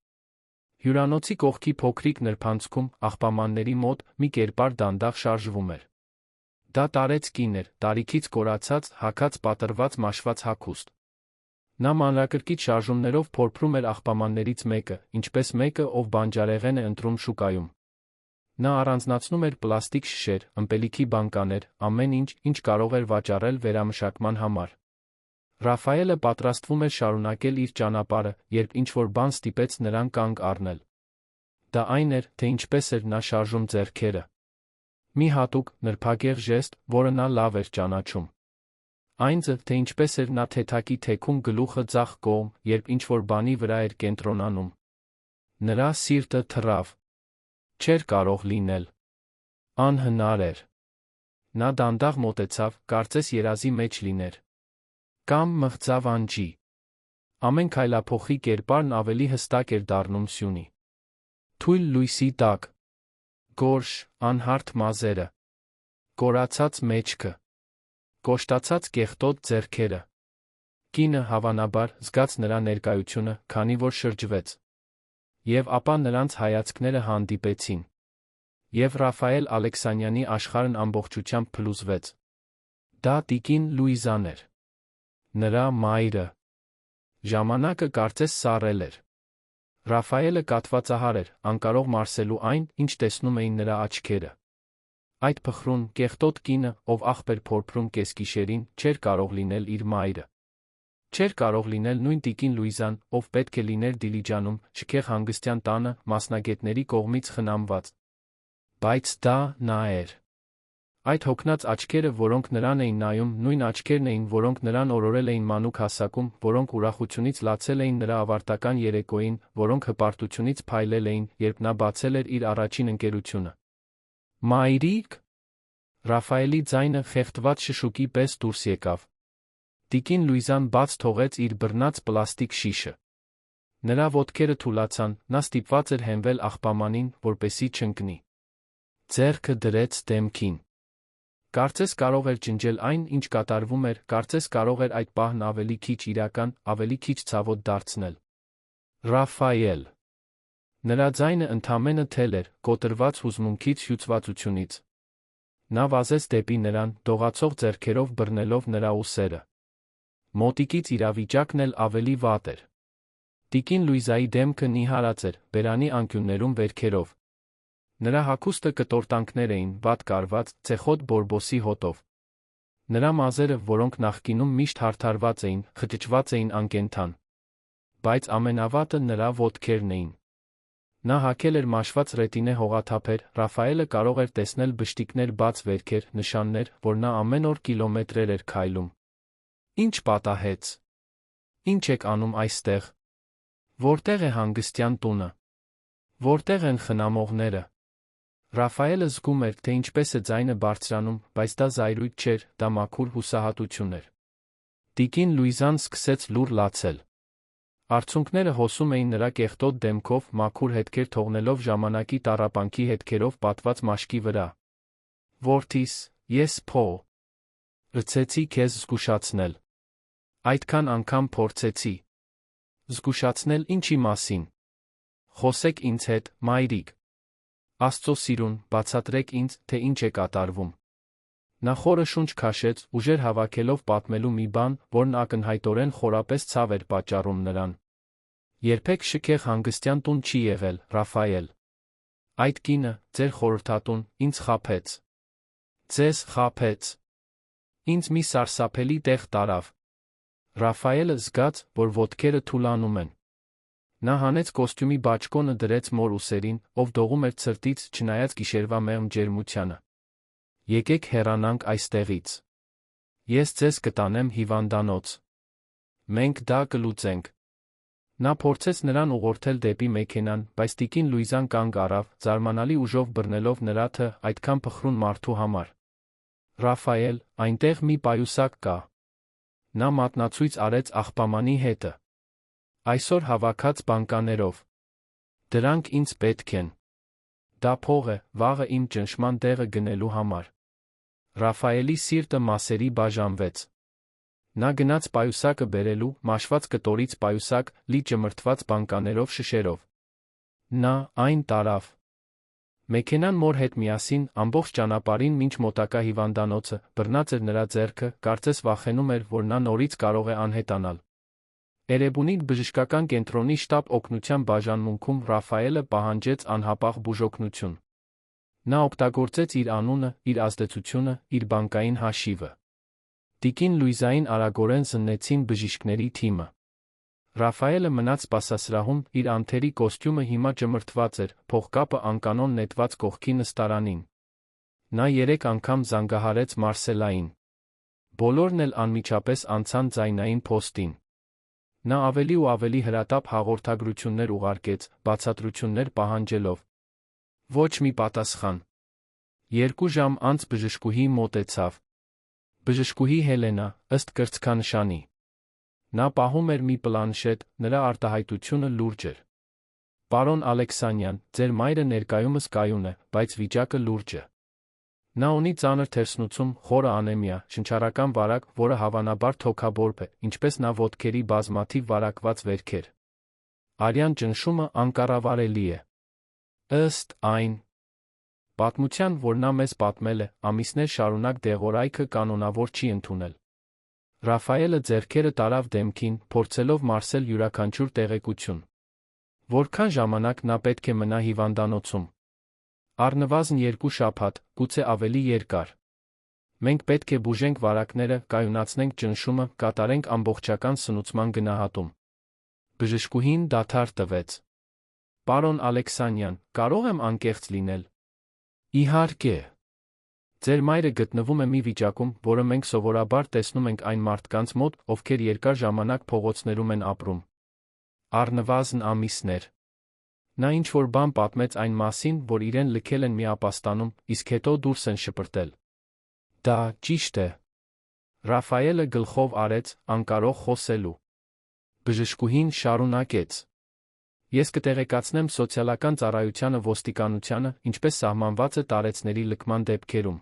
Հյուրանոցի կողքի փոքրիկ նրբանցքում, աղբամանների մոտ, մի կերպար դանդաղ շարժվում էր։ Դա տարեց կին էր, տարիքից կորացած, հագած պատռված մաշված հագուստ։ Նա մանրակրկիտ շարժումներով փորփրում էր աղբամաններից մեկը, ինչպես մեկը, ով բանջարեղեն է ընտրում շուկայում։ Նա առանձնացնում էր պլաստիկ շշեր, ըմպելիքի բանկաներ, ամեն ինչ, ինչ կարող էր վաճառել վերամշակման համար։ Ռաֆայելը պատրաստվում էր շարունակել իր ճանապարհը, երբ ինչ-որ բան ստիպեց նրան կանգ առնել։ Դա այն էր, թե ինչպես էր նա շարժում ձեռքերը։ Մի հատուկ, նրբագեղ ժեստ, որը նա լավ էր ճանաչում։ Այն ձ, թե ինչպես էր նա թեթակի թեքում գլուխը ձախ կողմ, երբ ինչ-որ բանի վրա էր կենտրոնանում։ Նրա սիրտը թռավ։ Չէր կարող լինել։ Անհնար էր։ Նա դանդաղ մոտեցավ, կարծես երազի մեջ լիներ։ Կամ մղձավ անջի։ Ամեն քայլափոխի կերպարն ավելի հստակ էր դառնում սյունի։ Թույլ լույսի տակ։ Գորշ, անհարթ մազերը։ Կորացած մեջքը։ Կոշտացած կեղտոտ ձեռքերը։ Կինը, հավանաբար, զգաց նրա ներկայությունը, քանի որ շրջվեց։ Եվ ապա նրանց հայացքները հանդիպեցին։ Եվ Ռաֆայել Ալեքսանյանի աշխարհն ամբողջությամբ փլուզվեց։ Դա տիկին Լուիզան էր։ Նրա մայրը։ Ժամանակը կարծես սառել էր։ Ռաֆայելը կաթվածահար էր, անկարող մարսելու այն, ինչ տեսնում էին նրա աչքերը։ Այդ փխրուն, կեղտոտ կինը, ով աղբ էր փորփրում կեսգիշերին, չէր կարող լինել իր մայրը։ Չէր կարող լինել նույն տիկին Լուիզան, ով պետք է լիներ Դիլիջանում, շքեղ հանգստյան տանը, մասնագետների կողմից խնամված։ Բայց դա նա էր։ Այդ հոգնած աչքերը, որոնք նրան էին նայում, նույն աչքերն էին, որոնք նրան օրորել էին մանուկ հասակում, որոնք ուրախությունից լացել էին նրա ավարտական երեկոյին, որոնք հպարտությունից փայլել էին, երբ նա բացել էր իր առաջին ընկերությունը։ Մայրիկ։ Ռաֆայելի ձայնը խեղդված շշուկի պես դուրս եկավ։ Տիկին Լուիզան բաց թողեց իր բռնած պլաստիկ շիշը։ Նրա ոտքերը թուլացան, նա ստիպված էր հենվել աղբամանին, որպեսզի չընկնի։ Ձեռքը դրեց դեմքին։ Կարծես կարող էր ջնջել այն, ինչ կատարվում էր, կարծես կարող էր այդ պահն ավելի քիչ իրական, ավելի քիչ ցավոտ դարձնել։ Ռաֆայել։ Նրա ձայնը ընդամենը թել էր, կոտրված հուզմունքից, հյուծվածությունից։ Նա վազեց դեպի նրան, դողացող ձեռքերով բռնելով նրա ուսերը։ Մոտիկից իրավիճակն էլ ավելի վատ էր։ Տիկին Լուիզայի դեմքը նիհարած էր, բերանի անկյուններում վերքերով։ Նրա հագուստը կտորտանքներ էին, վատ կարված, ցեխոտ բորբոսի հոտով։ Նրա մազերը, որոնք նախկինում միշտ հարթարված էին, խճճված էին անկենդան։ Բայց ամենավատը նրա ոտքերն էին։ Նա հագել էր մաշված ռետինե հողաթափեր, Ռաֆայելը կարող էր տեսնել բշտիկներ, բաց վերքեր, նշաններ, որ նա ամեն օր կիլոմետրեր էր քայլում։ Ինչ պատահեց։ Ինչ եք անում այստեղ։ Որտեղ է հանգստյան տունը։ Որտեղ են խնամողները։ Ռաֆայելը զգում էր, թե ինչպես է ձայնը բարձրանում, բայց դա զայրույթ չէր, դա մաքուր հուսահատություն էր։ Տիկին Լուիզան սկսեց լուր լացել։ Արցունքները հոսում էին նրա կեղտոտ դեմքով, մաքուր հետքեր թողնելով ժամանակի տառապանքի հետքերով պատված մաշկի վրա։ Որդիս, ես փո։ Լցեցի քեզ զգուշացնել։ Այդքան անգամ փորձեցի։ Զգուշացնել ինչի մասին։ Խոսեք ինձ հետ, մայրիկ։ Աստծո սիրուն, բացատրեք ինձ, թե ինչ է կատարվում։ Նա խորը շունչ քաշեց, ուժեր հավաքելով պատմելու մի բան, որն ակնհայտորեն խորապես ցավ էր պատճառում նրան։ Երբեք շքեղ հանգստյան տուն չի եղել, Ռաֆայել։ Այդ կինը, ձեր խորհրդատուն, ինձ խաբեց։ Ձեզ խաբեց։ Ինձ մի սարսափելի տեղ տարավ։ Ռաֆայելը զգաց, որ ոտքերը թուլանում են։ Նա հանեց կոստյումի բաճկոնը դրեց մոր ուսերին, ով դողում էր ցրտից, չնայած գիշերվա մեղմ ջերմությանը։ Եկեք հեռանանք այստեղից։ Ես ձեզ կտանեմ հիվանդանոց։ Մենք դա կլուծենք։ Նա փորձեց նրան ուղղորդել դեպի մեքենան, բայց տիկին Լուիզան կանգ առավ, զարմանալի ուժով բռնելով նրա թը, այդքան փխրուն մարդու համար։ Ռաֆայել, այնտեղ մի պայուսակ կա։ Նա մատնացույց արեց աղբամանի հետը։ Այսօր հավաքած բանկաներով։ Դրանք ինձ պետք են։ Դա փող է, վաղը իմ ճնշման տեղը գնելու համար։ Ռաֆայելի սիրտը մասերի բաժանվեց։ Նա գնաց պայուսակը բերելու, մաշված կտորից պայուսակ, լի ճմրթված բանկաներով շշերով։ Նա այն տարավ։ Մեքենան մոր հետ միասին, ամբողջ ճանապարհին մինչ մոտակա հիվանդանոցը, բռնած էր նրա ձեռքը, կարծես վախենում էր, որ նա նորից կարող է անհետանալ։ Էրեբունի բժշկական կենտրոնի շտաբ օգնության բաժանմունքում Ռաֆայելը պահանջեց անհապաղ բուժօգնություն։ Նա օգտագործեց իր անունը, իր ազդեցությունը, իր բանկային հաշիվը։ Տիկին Լուիզային արագորեն զննեցին բժիշկների թիմը։ Ռաֆայելը մնաց սպասասրահում, իր անթերի կոստյումը հիմա ճմրթված էր, փողկապը անկանոն նետված կողքի նստարանին։ Նա 3 անգամ զանգահարեց Մարսելային։ Բոլորն էլ անմիջապես անցան ձայնային փոստին։ Նա ավելի ու ավելի հրատապ հաղորդագրություններ ուղարկեց, բացատրություններ պահանջելով։ Ոչ մի պատասխան։ 2 ժամ անց բժշկուհի մոտեցավ։ Բժշկուհի Հելենա, ըստ կրծքանշանի։ Նա պահում էր մի պլանշետ, նրա արտահայտությունը լուրջ էր։ Պարոն Ալեքսանյան, ձեր մայրը ներկայումս կայուն է, բայց վիճակը լուրջ է։ Նա ունի ծանր թերսնուցում, խորը անեմիա, շնչառական վարակ, որը հավանաբար թոքաբորբ է, ինչպես նա ոտքերի բազմաթիվ վարակված վերքեր։ Արյան ճնշումը անկառավարելի է։ Ըստ այն պատմության, որ նա մեզ պատմել է, ամիսներ շարունակ դեղորայքը կանոնավոր չի ընդունել։ Ռաֆայելը ձեռքերը տարավ դեմքին, փորձելով մարսել յուրաքանչյուր տեղեկություն։ Որքան ժամանակ նա պետք է մնա հիվանդանոցում։ Առնվազն 2 շաբաթ, գուցե ավելի երկար։ Մենք պետք է բուժենք վարակները, կայունացնենք ճնշումը, կատարենք ամբողջական սնուցման գնահատում։ Բժշկուհին դադար տվեց։ Պարոն Ալեքսանյան, կարող եմ անկեղծ լինել։ Իհարկե։ Ձեր մայրը գտնվում է մի վիճակում, որը մենք սովորաբար տեսնում ենք այն մարդկանց մոտ, ովքեր երկար ժամանակ փողոցներում են ապրում։ Առնվազն ամիսներ։ Նա ինչ-որ բան պատմեց այն մասին, որ իրեն լքել են մի ապաստանում, իսկ հետո դուրս են շպրտել։ Դա ճիշտ է։ Ռաֆայելը գլխով արեց, անկարող խոսելու։ Բժշկուհին շարունակեց. Ես կտեղեկացնեմ սոցիալական ծառայությանը ոստիկանությանը, ինչպես սահմանված է տարեցների լքման դեպքերում։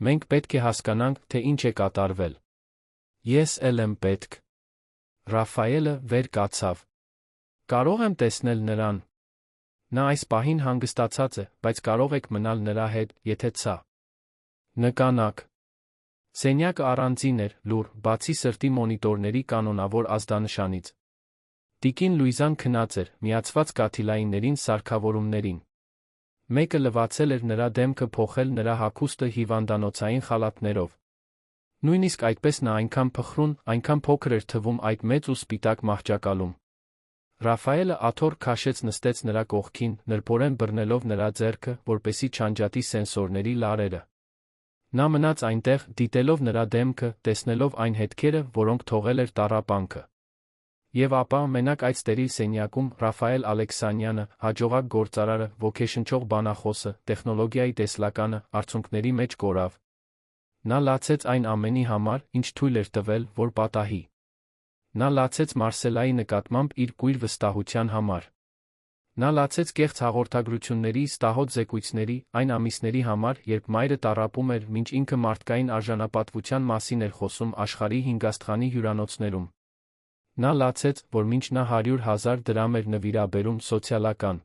Մենք պետք է հասկանանք, թե ինչ է կատարվել։ Ես էլ եմ պետք։ Ռաֆայելը վեր կացավ։ Կարող եմ տեսնել նրան։ Նա այս պահին հանգստացած է, բայց կարող եք մնալ նրա հետ, եթե ցա։ Նկանակ։ Սենյակը առանձին էր, լուռ, բացի սրտի մոնիտորների կանոնավոր ազդանշանից։ Տիկին Լուիզան քնած էր, միացված կաթիլայիններին սարքավորումներին։ Մեկը լվացել էր նրա դեմքը, փոխել նրա հագուստը հիվանդանոցային խալաթներով։ Նույնիսկ այդպես նա այնքան փխրուն, այնքան փոքր էր թվում այդ մեծ ու սպիտակ մահճակալում։ Ռաֆայելը աթոռ քաշեց նստեց նրա կողքին, նրբորեն բռնելով նրա ձեռքը, որպեսզի չանջատի սենսորների լարերը։ Նա մնաց այնտեղ, դիտելով նրա դեմքը, տեսնելով այն հետքերը, որոնք թողել էր տառապանքը։ Եվ ապա, մենակ այդ ստերիլ սենյակում, Ռաֆայել Ալեքսանյանը, հաջողակ գործարարը, ոգեշնչող բանախոսը, տեխնոլոգիայի տեսլականը, արցունքների մեջ կորավ։ Նա լացեց այն ամենի համար, ինչ թույլ էր տվել, որ պատահի։ Նա լացեց Մարսելայի նկատմամբ իր կույր վստահության համար։ Նա լացեց կեղծ հաղորդագրությունների, ստահոդ զեկույցների, այն ամիսների համար, երբ մայրը տառապում էր, մինչ ինքը մարդկային արժանապատվության մասին էր խոսում աշխարհի հինգաստղանի հյուրանոցներում։ Նա լացեց, որ մինչ նա 100,000 դրամ էր նվիրաբերում սոցիալական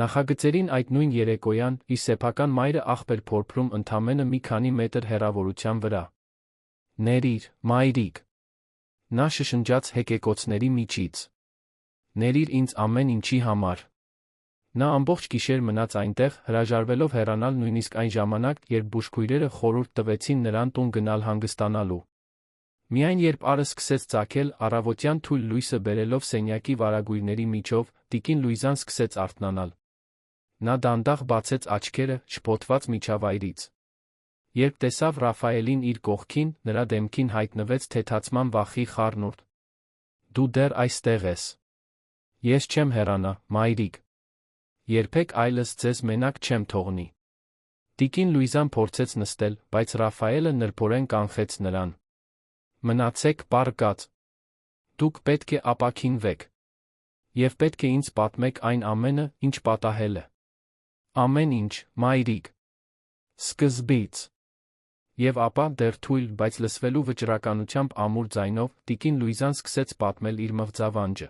նախագծերին այդ նույն երեկոյան, իր սեփական մայրը աղբ էր փորփրում ընդամենը մի քանի մետր հեռավորության վրա։ Ներիր, մայրիկ։ Նա շշնջաց հեկեկոցների միջից։ Ներիր ինձ ամեն ինչի համար։ Նա ամբողջ գիշեր մնաց այնտեղ, հրաժարվելով հեռանալ նույնիսկ այն ժամանակ, երբ բուժքույրերը խորհուրդ տվեցին նրան տուն գնալ հանգստանալու։ Միայն երբ առը սկսեց ծագել, առավոտյան թույլ լույսը բերելով սենյակի վարագույրների միջով, տիկին Լուիզան սկսեց արթնանալ։ Նա դանդաղ բացեց աչքերը, շփոթված միջավայրից։ Երբ տեսավ Ռաֆայելին իր կողքին, նրա դեմքին հայտնվեց թեթացման վախի խառնուրդ։ Դու դեռ այստեղ ես։ Ես չեմ հեռանա, մայրիկ։ Երբեք այլս ձեզ մենակ չեմ թողնի։ Տիկին Լուիզան փորձեց նստել, բայց Ռաֆայելը նրբորեն կանխեց նրան։ Մնացեք պառկած։ Դուք պետք է ապաքինվեք։ Եվ պետք է ինձ պատմեք այն ամենը, ինչ պատահել է։ Ամեն ինչ, մայրիկ։ Սկզբից։ Եվ ապա, դեռ թույլ, բայց լսվելու վճռականությամբ ամուր ձայնով, տիկին Լուիզան սկսեց պատմել իր մղձավանջը։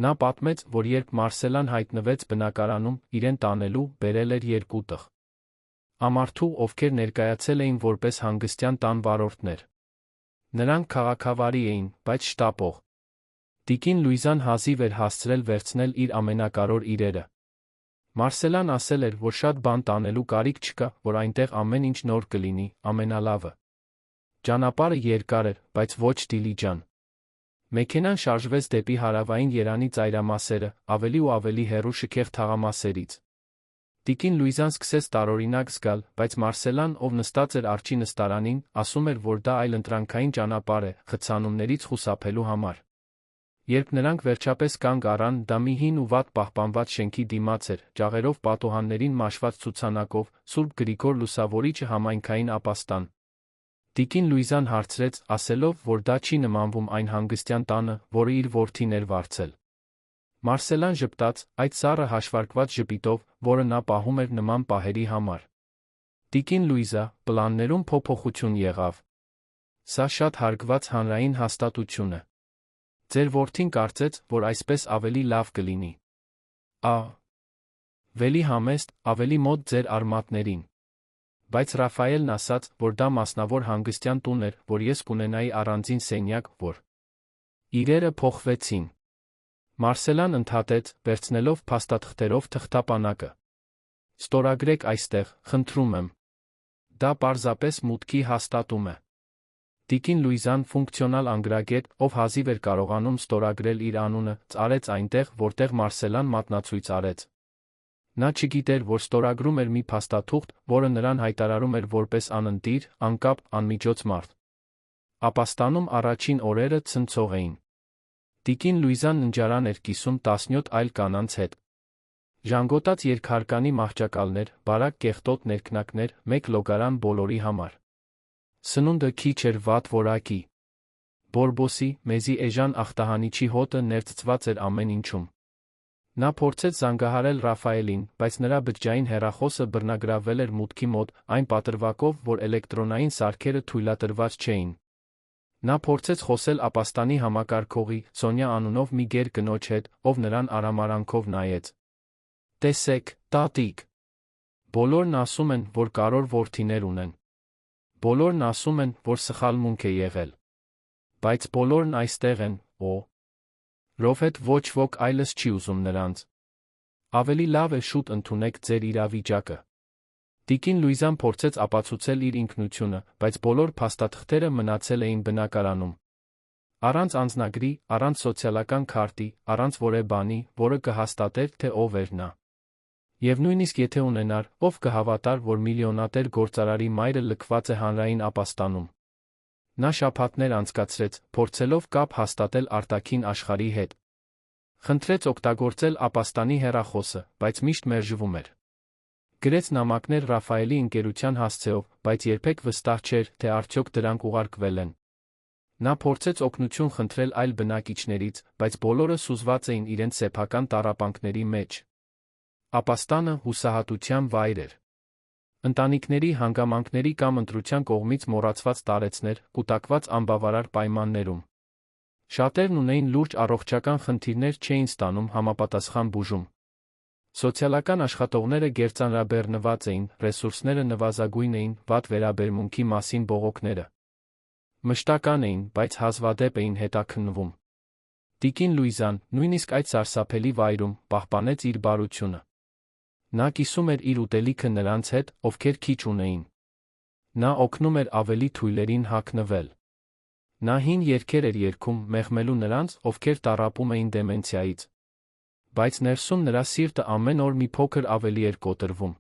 Նա պատմեց, որ երբ Մարսելան հայտնվեց բնակարանում, իրեն տանելու, բերել էր 2 տղ։ Ամարդու, ովքեր ներկայացել էին որպես հանգստյան տան վարորդներ։ Նրանք քաղաքավարի էին, բայց շտապող։ Տիկին Լուիզան հազիվ էր հասցրել վերցնել իր ամենակարևոր իրերը։ Մարսելան ասել էր, որ շատ բան տանելու կարիք չկա, որ այնտեղ ամեն ինչ նոր կլինի, ամենալավը։ Ճանապարհը երկար էր, բայց ոչ դիլիջան։ Մեքենան շարժվեց դեպի հարավային Երանի ծայրամասերը, ավելի ու ավելի հեռու շքեղ թաղամասերից։ Տիկին Լուիզան սկսեց տարօրինակ զգալ, բայց Մարսելան, ով նստած էր արջի նստարանին, ասում էր, որ դա այլընտրանքային ճանապարհ է, խցանումներից խուսափելու համար։ Երբ նրանք վերջապես կանգ առան, դա մի հին ու վատ պահպանված շենքի դիմաց էր, ճաղերով պատուհաններին մաշված ցուցանակով, Սուրբ Գրիգոր Լուսավորիչը համայնքային ապաստան։ Տիկին Լուիզան հարցրեց, ասելով, որ դա չի նմանվում այն հանգստյան տանը, որը իր որդին էր վարձել։ Մարսելան ժպտաց, այդ սառը հաշվարկված ժպիտով, որը նա պահում էր նման պահերի համար։ Տիկին Լուիզա, պլաններում փոփոխություն եղավ։ Սա շատ հարգված հանրային հաստատություն է։ Ձեր որդին կարծեց, որ այսպես ավելի լավ կլինի։ Ավելի համեստ, ավելի մոտ ձեր արմատներին։ Բայց Ռաֆայելն ասաց, որ դա մասնավոր հանգստյան տուն էր, որ ես կունենայի առանձին սենյակ, որ իրերը փոխվեցին։ Մարսելան ընդհատեց, վերցնելով փաստաթղթերով թղթապանակը։ Ստորագրեք այստեղ, խնդրում եմ։ Դա պարզապես մուտքի հաստատում է։ Տիկին Լուիզան, ֆունկցիոնալ անգրագետ, ով հազիվ էր կարողանում ստորագրել իր անունը, արեց այնտեղ, որտեղ Մարսելան մատնացույց արեց։ Նա չգիտեր, որ ստորագրում էր մի փաստաթուղթ, որը նրան հայտարարում էր որպես անընտիր, անկապ, անմիջոց մարդ։ Ապաստանում առաջին օրերը ցնցող էին։ Տիկին Լուիզան ննջարան էր կիսում 17 այլ կանանց հետ։ Ժանգոտած երկհարկանի մահճակալներ, բարակ կեղտոտ ներքնակներ, մեկ լոգարան բոլորի համար։ Սնունդը քիչ էր վատ որակի։ Բորբոսի, մեզի էժան ախտահանիչի հոտը ներծծված էր ամեն ինչում։ Նա փորձեց զանգահարել Ռաֆայելին, բայց նրա բջջային հեռախոսը բռնագրավվել էր մուտքի մոտ, այն պատրվակով, որ էլեկտրոնային սարքերը թույլատրված չէին։ Նա փորձեց խոսել ապաստանի համակարգողի, Սոնյա անունով մի գեր կնոջ հետ, ով նրան արամարանքով նայեց։ «Տեսեք, տատիկ։ Բոլորն ասում են, որ կարոր որդիներ ունեն։ Բոլորն ասում են, որ սխալմունք է եղել։ Բայց բոլորն այստեղ են, ով հետ ոչ ոք այլս չի ուզում նրանց։ Ավելի լավ է շուտ ընդունեք ձեր իրավիճակը»։ Տիկին Լուիզան փորձեց ապացուցել իր ինքնությունը, բայց բոլոր փաստաթղթերը մնացել էին բնակարանում։ Առանց անձնագրի, առանց սոցիալական քարտի, առանց որևէ բանի, որը կհաստատեր, թե ով էր նա։ Եվ նույնիսկ եթե ունենար, ով կհավատար, որ միլիոնատեր գործարարի մայրը լքված է հանրային ապաստանում։ Նա շաբաթներ անցկացրեց, փորձելով կապ հաստատել արտաքին աշխարհի հետ։ Խնդրեց օգտագործել ապաստանի հեռախոսը, բայց միշտ մերժվում էր։ Գրեց նամակներ Ռաֆայելի ընկերության հասցեով, բայց երբեք վստահ չէր, թե արդյոք դրանք ուղարկվել են։ Նա փորձեց օգնություն խնդրել այլ բնակիչներից, բայց բոլորը սուզված էին իրենց սեփական տառապանքների մեջ։ Ապաստանը հուսահատության վայր էր։ Ընտանիքների հանգամանքների կամ ընտրության կողմից մոռացված տարեցներ, կուտակված անբավարար պայմաններում։ Շատերն ունեին լուրջ առողջական խնդիրներ, չէին ստանում համապատասխան բուժում։ Սոցիալական աշխատողները գերծանրաբեռնված էին, ռեսուրսները նվազագույն էին, վատ վերաբերմունքի մասին բողոքները մշտական էին, բայց հազվադեպ էին հետաքննվում։ Տիկին Լուիզան, նույնիսկ այդ սարսափելի վայրում, պահպանեց իր բարությունը։ Նա կիսում էր իր ուտելիքը նրանց հետ, ովքեր քիչ ունեին։ Նա օգնում էր ավելի թույլերին հագնվել։ Նա հին երգեր էր երգում, մեղմելու նրանց, ովքեր տառապում էին դեմենցիայից։ Բայց ներսում նրա սիրտը ամեն օր մի փոքր ավելի էր կոտրվում։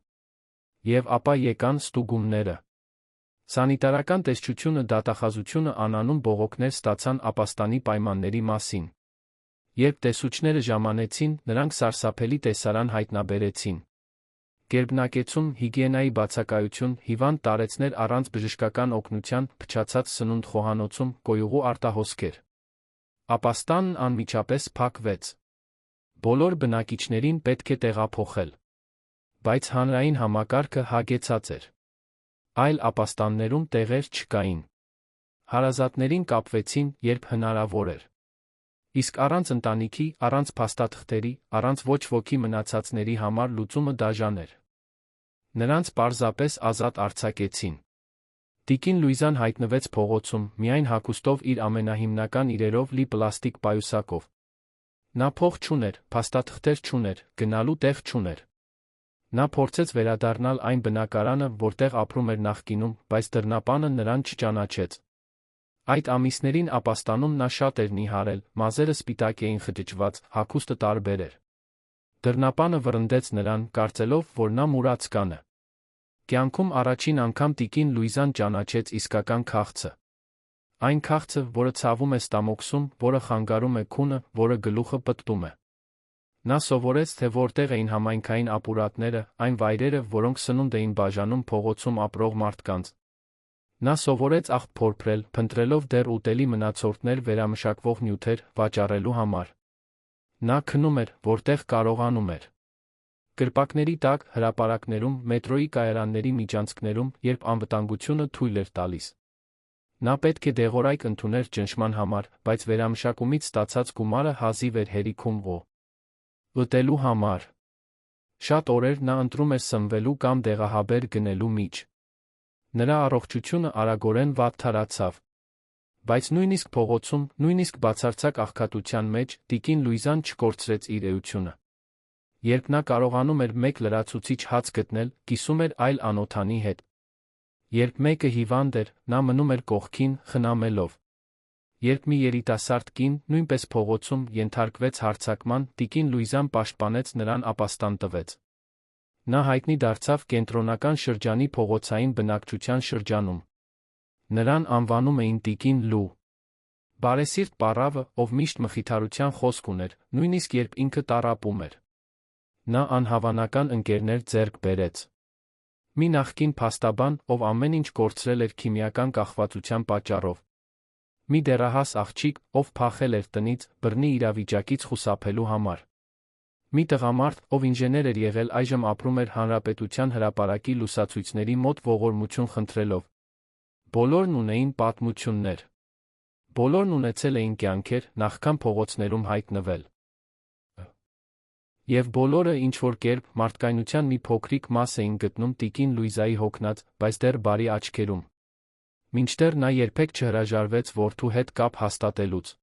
Եվ ապա եկան ստուգումները։ Սանիտարական տեսչությունը դատախազությունը անանուն բողոքներ ստացան ապաստանի պայմանների մասին։ Երբ տեսուչները ժամանեցին, նրանք սարսափելի տեսարան հայտնաբերեցին։ Գերբնակեցում, հիգիենայի բացակայություն, հիվանդ տարեցներ առանց բժշկական օգնության, փչացած սնունդ խոհանոցում, կոյուղու արտահոսքեր։ Ապաստանն անմիջապես փակվեց։ Բոլոր բնակիչներին պետք է տեղափոխել։ Բայց հանրային համակարգը հագեցած էր։ Այլ ապաստաններում տեղեր չկային։ Հարազատներին կապվեցին, երբ հնարավոր էր։ Իսկ առանց ընտանիքի, առանց փաստաթղթերի, առանց ոչ ոքի մնացածների համար լուծումը դաժան էր։ Նրանց պարզապես ազատ արձակեցին։ Տիկին Լուիզան հայտնվեց փողոցում, միայն հագուստով իր ամենահիմնական իրերով լի պլաստիկ պայուսակով։ Նա փող չուներ, փաստաթղթեր չուներ, գնալու տեղ չուներ։ Նա փորձեց վերադառնալ այն բնակարանը, որտեղ ապրում էր նախկինում, բայց դռնապանը նրան չճանաչեց։ Այդ ամիսներին ապաստանում նա շատ էր նիհարել, մազերը սպիտակ էին խճճված, հագուստը տարբեր էր։ Դռնապանը վռնդեց նրան, կարծելով, որ նա մուրացկան է։ Կյանքում առաջին անգամ տիկին Լուիզան ճանաչեց իսկական քաղցը։ Այն քաղցը, որը ցավում է ստամոքսում, որը խանգարում է քունը, որը գլուխը պտտում է։ Նա սովորեց, թե որտեղ էին համայնքային ապուրատները, այն վայրերը, որոնք սնունդ էին բաժանում փողոցում ապրող մարդկանց։ Նա սովորեց աղբ փորփրել, փնտրելով դեռ ուտելի մնացորդներ վերամշակվող նյութեր վաճառելու համար։ Նա քնում էր, որտեղ կարողանում էր։ Կրպակների տակ, հրապարակներում, մետրոյի կայարանների միջանցքներում, երբ անվտանգությունը թույլ էր տալիս։ Նա պետք է դեղորայք ընդուներ ճնշման համար, բայց վերամշակումից ստացած գումարը հազիվ էր հերիքում ուտելու համար։ Շատ օրեր նա ընտրում էր սնվելու կամ դեղահաբեր գնելու միջ։ Նրա առողջությունը արագորեն վատթարացավ։ Բայց նույնիսկ փողոցում, նույնիսկ բացարձակ աղքատության մեջ, տիկին Լուիզան չկորցրեց իր էությունը։ Երբ նա կարողանում էր մեկ լրացուցիչ հաց գտնել, կիսում էր այլ անօթանի հետ։ Երբ մեկը հիվանդ էր, նա մնում էր կողքին, խնամելով։ Երբ մի երիտասարդ կին, նույնպես փողոցում, ենթարկվեց հարձակման, տիկին Լուիզան պաշտպանեց նրան ապաստան տվեց։ Նա հայտնի դարձավ կենտրոնական շրջանի փողոցային բնակչության շրջանում։ Նրան անվանում էին տիկին Լու։ Բարեսիրտ պառավը, ով միշտ մխիթարության խոսք ուներ, նույնիսկ երբ ինքը տառապում էր։ Նա անհավանական ընկերներ ձեռք բերեց։ Մի նախկին փաստաբան, ով ամեն ինչ կորցրել էր քիմիական կախվածության պատճառով։ Մի դեռահաս աղջիկ, ով փախել էր տնից, բռնի իրավիճակից խուսափելու համար։ Մի տղամարդ, ով ինժեներ էր եղել, այժմ ապրում էր Հանրապետության հրապարակի լուսացույցների մոտ ողորմություն խնդրելով։ Բոլորն ունեին պատմություններ։ Բոլորն ունեցել էին կյանքեր, նախքան փողոցներում հայտնվել։ Եվ բոլորը ինչ-որ կերպ մարդկայնության մի փոքրիկ մաս էին գտնում տիկին Լուիզայի հոգնած, բայց դեռ բարի աչքերում։ Մինչդեռ նա երբեք չհրաժարվեց որդու հետ կապ հաստատելուց։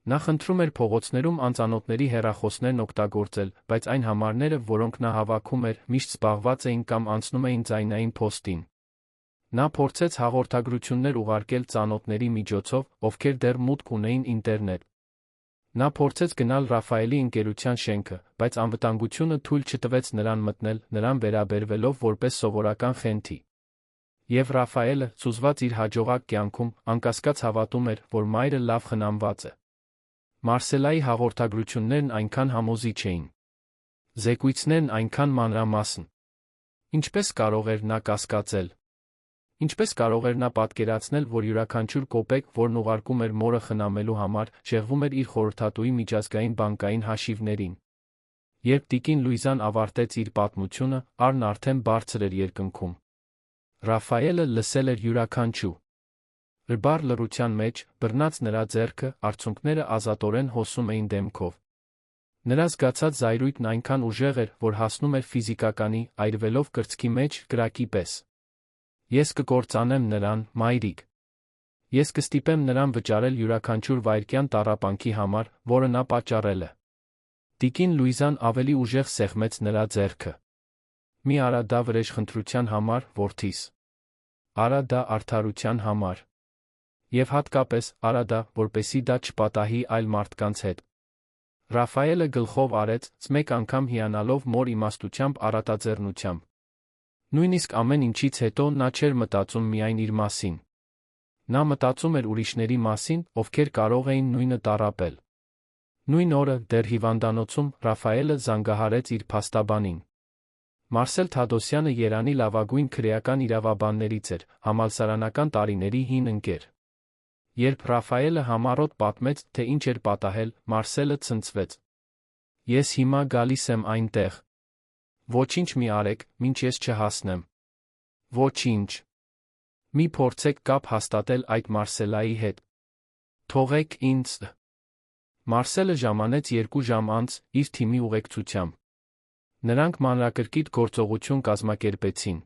Նա խնդրում էր փողոցներում անծանոթների հեռախոսներն օգտագործել, բայց այն համարները, որոնք նա հավաքում էր, միշտ զբաղված էին կամ անցնում էին ձայնային փոստին։ Նա փորձեց հաղորդագրություններ ուղարկել ծանոթների միջոցով, ովքեր դեռ մուտք ունեին ինտերնետ։ Նա փորձեց գնալ Ռաֆայելի ընկերության շենքը, բայց անվտանգությունը թույլ չտվեց նրան մտնել, նրան վերաբերվելով որպես սովորական խենթի։ Եվ Ռաֆայելը, սուզված իր հաջողակ կյանքում, անկասկած հավատում էր, որ մայրը լավ խնամված է։ Մարսելայի հաղորդագրություններն այնքան համոզիչ էին։ Զեկույցներն այնքան մանրամասն։ Ինչպես կարող էր նա կասկածել։ Ինչպես կարող էր նա պատկերացնել, որ յուրաքանչյուր կոպեկ, որն ուղարկում էր մորը խնամելու համար, շեղվում էր իր խորհրդատուի միջազգային բանկային հաշիվներին։ Երբ տիկին Լուիզան ավարտեց իր պատմությունը, առն արդեն բարձր էր երկնքում։ Ռաֆայելը լսել էր յուրաքանչյուր բառ լռության մեջ, բռնած նրա ձեռքը, արցունքները ազատորեն հոսում էին դեմքով։ Նրա զգացած զայրույթն այնքան ուժեղ էր, որ հասնում էր ֆիզիկականի, այրվելով կրծքի մեջ, կրակի պես։ Ես կկործանեմ նրան, մայրիկ։ Ես կստիպեմ նրան վճարել յուրաքանչյուր վայրկյան տառապանքի համար, որը նա պատճառել է։ Տիկին Լուիզան ավելի ուժեղ սեղմեց նրա ձեռքը։ Մի արա դա վրեժխնդրության համար, որդիս։ Արա դա արդարության համար։ Եվ հատկապես, արա դա, որպեսզի դա չպատահի այլ մարդկանց հետ։ Ռաֆայելը գլխով արեց, մեկ անգամ հիանալով մոր իմաստությամբ առատաձեռնությամբ։ Նույնիսկ ամեն ինչից հետո նա չէր մտածում միայն իր մասին։ Նա մտածում էր ուրիշների մասին, ովքեր կարող էին նույնը տառապել։ Նույն օրը, դեռ հիվանդանոցում, Ռաֆայելը զանգահարեց իր փաստաբանին։ Մարսել Թադոսյանը Երանի լավագույն քրեական իրավաբաններից էր, համալսարանական տարիների հին ընկեր։ Երբ Ռաֆայելը համառոտ պատմեց, թե ինչ էր պատահել, Մարսելը ցնցվեց։ Ես հիմա գալիս եմ այնտեղ։ Ոչինչ մի արեք, մինչ ես չհասնեմ։ Ոչինչ։ Մի փորձեք կապ հաստատել այդ Մարսելայի հետ։ Թողեք ինձ։ Մարսելը ժամանեց 2 ժամ անց, իր թիմի ուղեկցությամբ։ Նրանք մանրակրկիտ գործողություն կազմակերպեցին։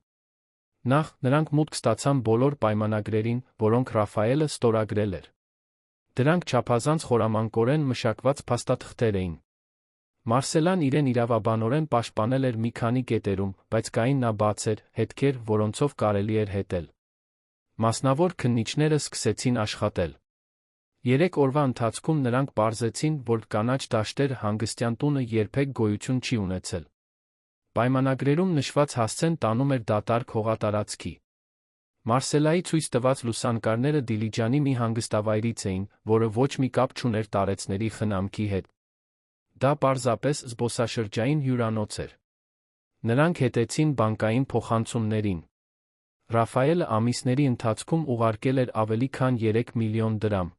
Նախ, նրանք մուտք ստացան բոլոր պայմանագրերին, որոնք Ռաֆայելը ստորագրել էր։ Դրանք չափազանց խորամանկորեն մշակված փաստաթղթեր էին։ Մարսելան իրեն իրավաբանորեն պաշտպանել էր մի քանի կետերում, բայց կային նա բացեր, հետքեր, որոնցով կարելի էր հետել։ Մասնավոր քննիչները սկսեցին աշխատել։ 3 օրվա ընթացքում նրանք պարզեցին, որ կանաչ դաշտեր հանգստյան տունը երբեք գոյություն չի ունեցել։ Պայմանագրերում նշված հասցեն տանում էր դատարկ հողատարածքի։ Մարսելայի ցույց տված լուսանկարները Դիլիջանի մի հանգստավայրից էին, որը ոչ մի կապ չուներ տարեցների խնամքի հետ։ Դա պարզապես զբոսաշրջային հյուրանոց էր։ Նրանք հետեցին բանկային փոխանցումներին։ Ռաֆայելը ամիսների ընթացքում ուղարկել էր ավելի քան 3 միլիոն դրամ։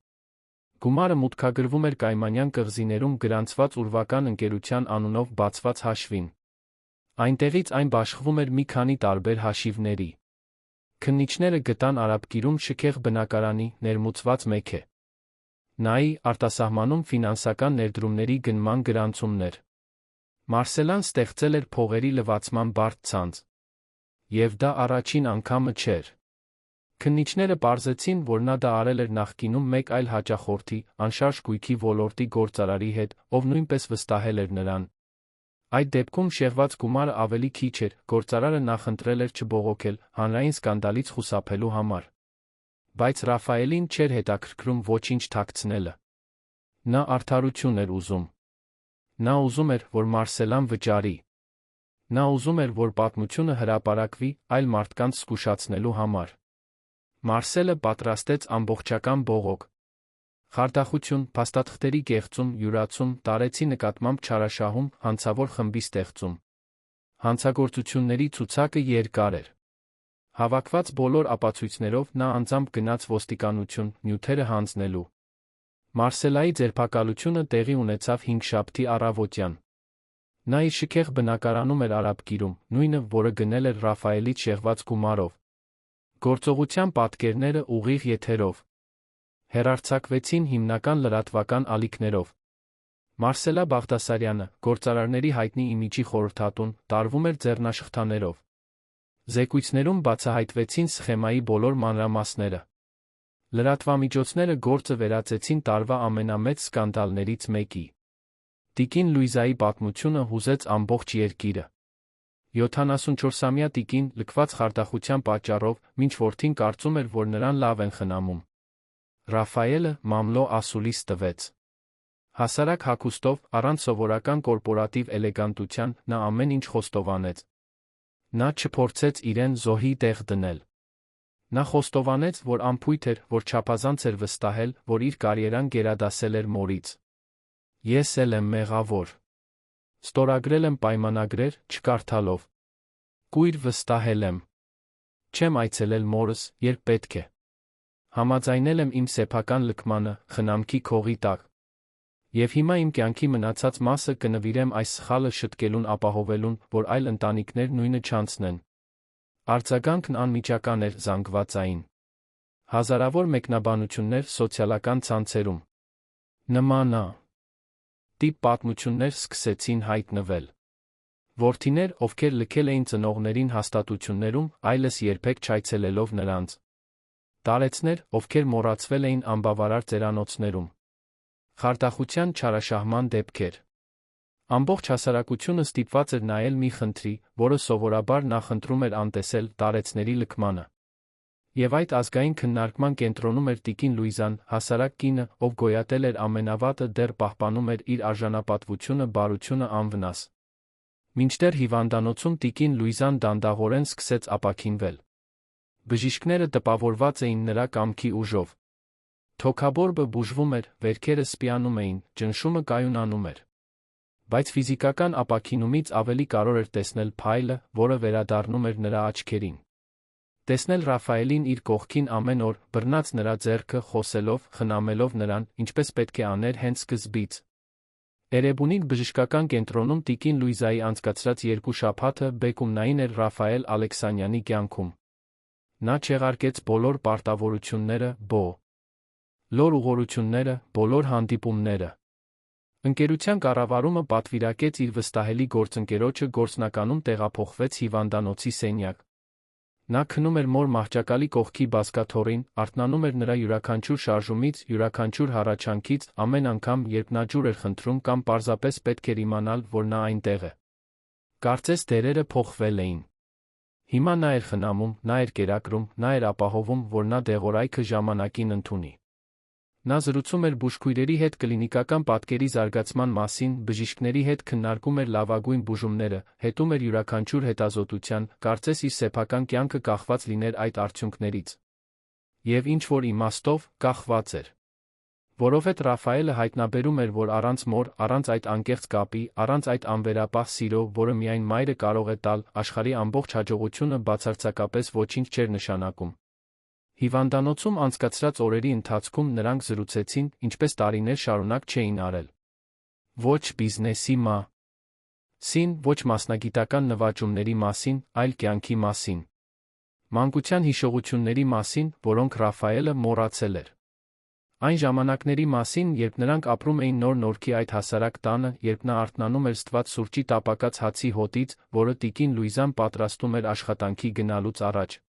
Գումարը մուտքագրվում էր Կայմանյան կղզիներում գրանցված ուրվական ընկերության անունով բացված հաշվին։ Այնտեղից այն բաշխվում էր մի քանի տարբեր հաշիվների։ Քննիչները գտան Արաբկիրում շքեղ բնակարանի ներմուծված մեքե։ Նայի արտասահմանում ֆինանսական ներդրումների գնման գրանցումներ։ Մարսելան ստեղծել էր փողերի լվացման բարդ ցանց։ Եվ դա առաջին անգամը չէր։ Քննիչները պարզեցին, որ նա դա արել էր նախկինում մեկ այլ հաճախորդի, անշարժ գույքի ոլորտի գործարարի հետ, ով նույնպես վստահել էր նրան։ Այդ դեպքում շեղված գումարը ավելի քիչ էր, գործարարը նախընտրել էր չբողոքել, հանրային սկանդալից խուսափելու համար։ Բայց Ռաֆայելին չէր հետաքրքրում ոչինչ թաքցնելը։ Նա արդարություն էր ուզում։ Նա ուզում էր, որ Մարսելան վճարի։ Նա ուզում էր, որ պատմությունը հրապարակվի այլ մարդկանց զգուշացնելու համար։ Մարսելը պատրաստեց ամբողջական բողոք։ Խարդախություն, փաստաթղթերի կեղծում, յուրացում, տարեցի նկատմամբ չարաշահում, հանցավոր խմբի ստեղծում։ Հանցագործությունների ցուցակը երկար էր։ Հավաքված բոլոր ապացույցներով նա անձամբ գնաց ոստիկանություն, նյութերը հանձնելու։ Մարսելայի ձերբակալությունը տեղի ունեցավ հինգշաբթի առավոտյան։ Նա իր շքեղ բնակարանում էր Արաբկիրում, նույնը, որը գնել էր Ռաֆայելից շեղված գումարով։ Գործողության պատկերները ուղիղ եթերով հեռարձակվեցին հիմնական լրատվական ալիքներով։ Մարսելա Բաղդասարյանը, գործարարների հայտնի իմիջի խորհրդատուն, տարվում էր ձեռնաշխտաներով։ Զեկույցներում բացահայտվեցին սխեմայի բոլոր մանրամասները։ Լրատվամիջոցները գործը վերածեցին տարվա ամենամեծ սկանդալներից մեկի։ Տիկին Լուիզայի պատմությունը հուզեց ամբողջ երկիրը։ 74-ամյա տիկին, լքված խարդախության պատճառով, մինչ որդին կարծում էր, որ նրան լավ են խնամում, Ռաֆայելը մամլո ասուլիս տվեց։ Հասարակ հագուստով, առանց սովորական կորպորատիվ էլեգանտության, նա ամեն ինչ խոստովանեց։ Նա չփորձեց իրեն զոհի տեղ դնել։ Նա խոստովանեց, որ անփույթ էր, որ չափազանց էր վստահել, որ իր կարիերան գերադասել էր մորից։ Ես էլ եմ մեղավոր։ Ստորագրել եմ պայմանագրեր, չկարդալով։ Կույր վստահել եմ։ Չեմ այցելել մորս, երբ պետք է։ Համաձայնել եմ իմ սեփական լքմանը, խնամքի քողի տակ։ Եվ հիմա իմ կյանքի մնացած մասը կնվիրեմ այս սխալը շտկելուն ապահովելուն, որ այլ ընտանիքներ նույնը չանցնեն։ Արձագանքն անմիջական էր, զանգվածային։ Հազարավոր մեկնաբանություններ սոցիալական ցանցերում։ Նմանա տիպ պատմություններ սկսեցին հայտնվել։ Որդիներ, ովքեր լքել էին ծնողներին հաստատություններում, այլս երբեք չայցելելով նրանց։ Տարեցներ, ովքեր մոռացվել էին անբավարար ծերանոցներում։ Խարդախության չարաշահման դեպքեր։ Ամբողջ հասարակությունը ստիպված էր նայել մի խնդրի, որը սովորաբար նախընտրում էր անտեսել, տարեցների լքմանը։ Եվ այդ ազգային քննարկման կենտրոնում էր տիկին Լուիզան, հասարակ կինը, ով գոյատել էր ամենավատը, դեռ պահպանում էր իր արժանապատվությունը, բարությունը անվնաս։ Մինչդեռ հիվանդանոցում տիկին Լուիզան դանդաղորեն սկսեց ապաքինվել։ Բժիշկները տպավորված էին նրա կամքի ուժով։ Թոքաբորբը բուժվում էր, վերքերը սպիանում էին, ճնշումը կայունանում էր։ Բայց ֆիզիկական ապաքինումից ավելի կարևոր էր տեսնել փայլը, որը վերադառնում էր նրա աչքերին։ Տեսնել Ռաֆայելին իր կողքին ամեն օր, բռնած նրա ձեռքը, խոսելով, խնամելով նրան, ինչպես պետք է աներ հենց սկզբից։ Էրեբունի բժշկական կենտրոնում տիկին Լուիզայի անցկացրած 2 շաբաթը բեկումնային էր Ռաֆայել Ալեքսանյանի կյանքում։ Նա չեղարկեց բոլոր պարտավորությունները, բոլոր ուղղությունները, բոլոր հանդիպումները։ Ընկերության կառավարումը պատվիրակեց իր վստահելի գործընկերոջը գործնականում տեղափոխվեց հիվանդանոցի սենյակ։ Նա քնում էր մոր մահճակալի կողքի բազկաթոռին, արթնանում էր նրա յուրաքանչյուր շարժումից, յուրաքանչյուր հառաչանքից, ամեն անգամ, երբ նա ջուր էր խնդրում կամ պարզապես պետք էր իմանալ, որ նա այնտեղ է։ Կարծես դերերը փոխվել էին։ Հիմա նա էր խնամում, նա էր կերակրում, նա էր ապահովում, որ նա դեղորայքը ժամանակին ընդունի։ Նա զրուցում էր բուժքույրերի հետ կլինիկական պատկերի զարգացման մասին, բժիշկների հետ քննարկում էր լավագույն բուժումները, հետում էր յուրաքանչյուր հետազոտության, կարծես իր սեփական կյանքը կախված լիներ այդ արդյունքներից։ Եվ ինչ-որ իմաստով, կախված էր։ Որովհետև Ռաֆայելը հայտնաբերում էր, որ առանց մոր, առանց այդ անկեղծ կապի, առանց այդ անվերապահ սիրո, որը միայն մայրը կարող է տալ, աշխարհի ամբողջ հաջողությունը բացարձակապես ոչինչ չէր նշանակում։ Հիվանդանոցում անցկացրած օրերի ընթացքում նրանք զրուցեցին, ինչպես տարիներ շարունակ չէին արել։ Ոչ բիզնեսի մասին, ոչ մասնագիտական նվաճումների մասին, այլ կյանքի մասին։ Մանկության հիշողությունների մասին, որոնք Ռաֆայելը մոռացել էր։ Այն ժամանակների մասին, երբ նրանք ապրում էին նոր-նորքի այդ հասարակ տանը, երբ նա արթնանում էր ստված սուրճի տապակած հացի հոտից, որը տիկին Լուիզան պատրաստում էր աշխատանքի գնալուց առաջ։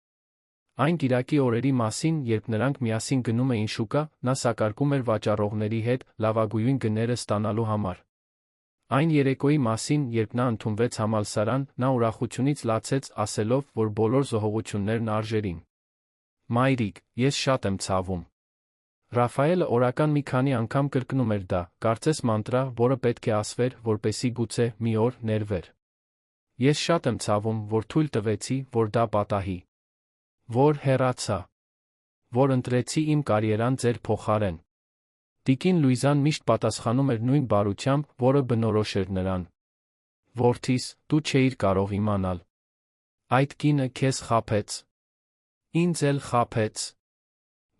Այն կիրակի օրերի մասին, երբ նրանք միասին գնում էին շուկա, նա սակարկում էր վաճառողների հետ, լավագույն գները ստանալու համար։ Այն երեկոյի մասին, երբ նա ընդունվեց համալսարան, նա ուրախությունից լացեց, ասելով, որ բոլոր զոհողություններն արժերին։ Մայրիկ, ես շատ եմ ցավում։ Ռաֆայելը օրական մի քանի անգամ կրկնում էր դա, կարծես մանտրա, որը պետք է ասվեր, որպեսզի գուցե մի օր ներվեր։ Ես շատ եմ ցավում, որ թույլ տվեցի, որ դա պատահի։ Որ հեռացա։ Որ ընտրեցի իմ կարիերան ձեր փոխարեն։ Տիկին Լուիզան միշտ պատասխանում էր նույն բարությամբ, որը բնորոշ էր նրան։ Որդիս, դու չէիր կարող իմանալ։ Այդ կինը քեզ խաբեց։ Ինձ էլ խաբեց։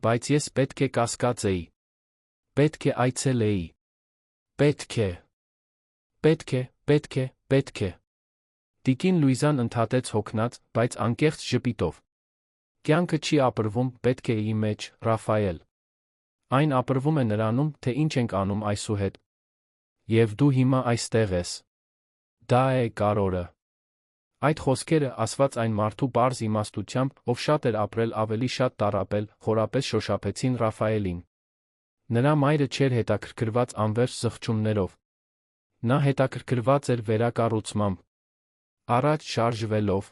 Բայց ես պետք է կասկածեի։ Պետք է այցելեի։ Պետք է։ Պետք է։ Տիկին Լուիզան ընդհատեց հոգնած, բայց անկեղծ ժպիտով։ Կյանքը չի ապրվում պետք է ի մեջ, Ռաֆայել։ Այն ապրվում է նրանում, թե ինչ ենք անում այսուհետ։ Եվ դու հիմա այստեղ ես։ Դա է կարևորը։ Այդ խոսքերը ասված այն մարդու պարզ իմաստությամբ, ով շատ էր ապրել ավելի շատ տառապել, խորապես շոշափեցին Ռաֆայելին։ Նրա մայրը չէր հետաքրքրված անվերջ զղջումներով։ Նա հետաքրքրված էր վերակառուցմամբ։ Առաջ շարժվելով։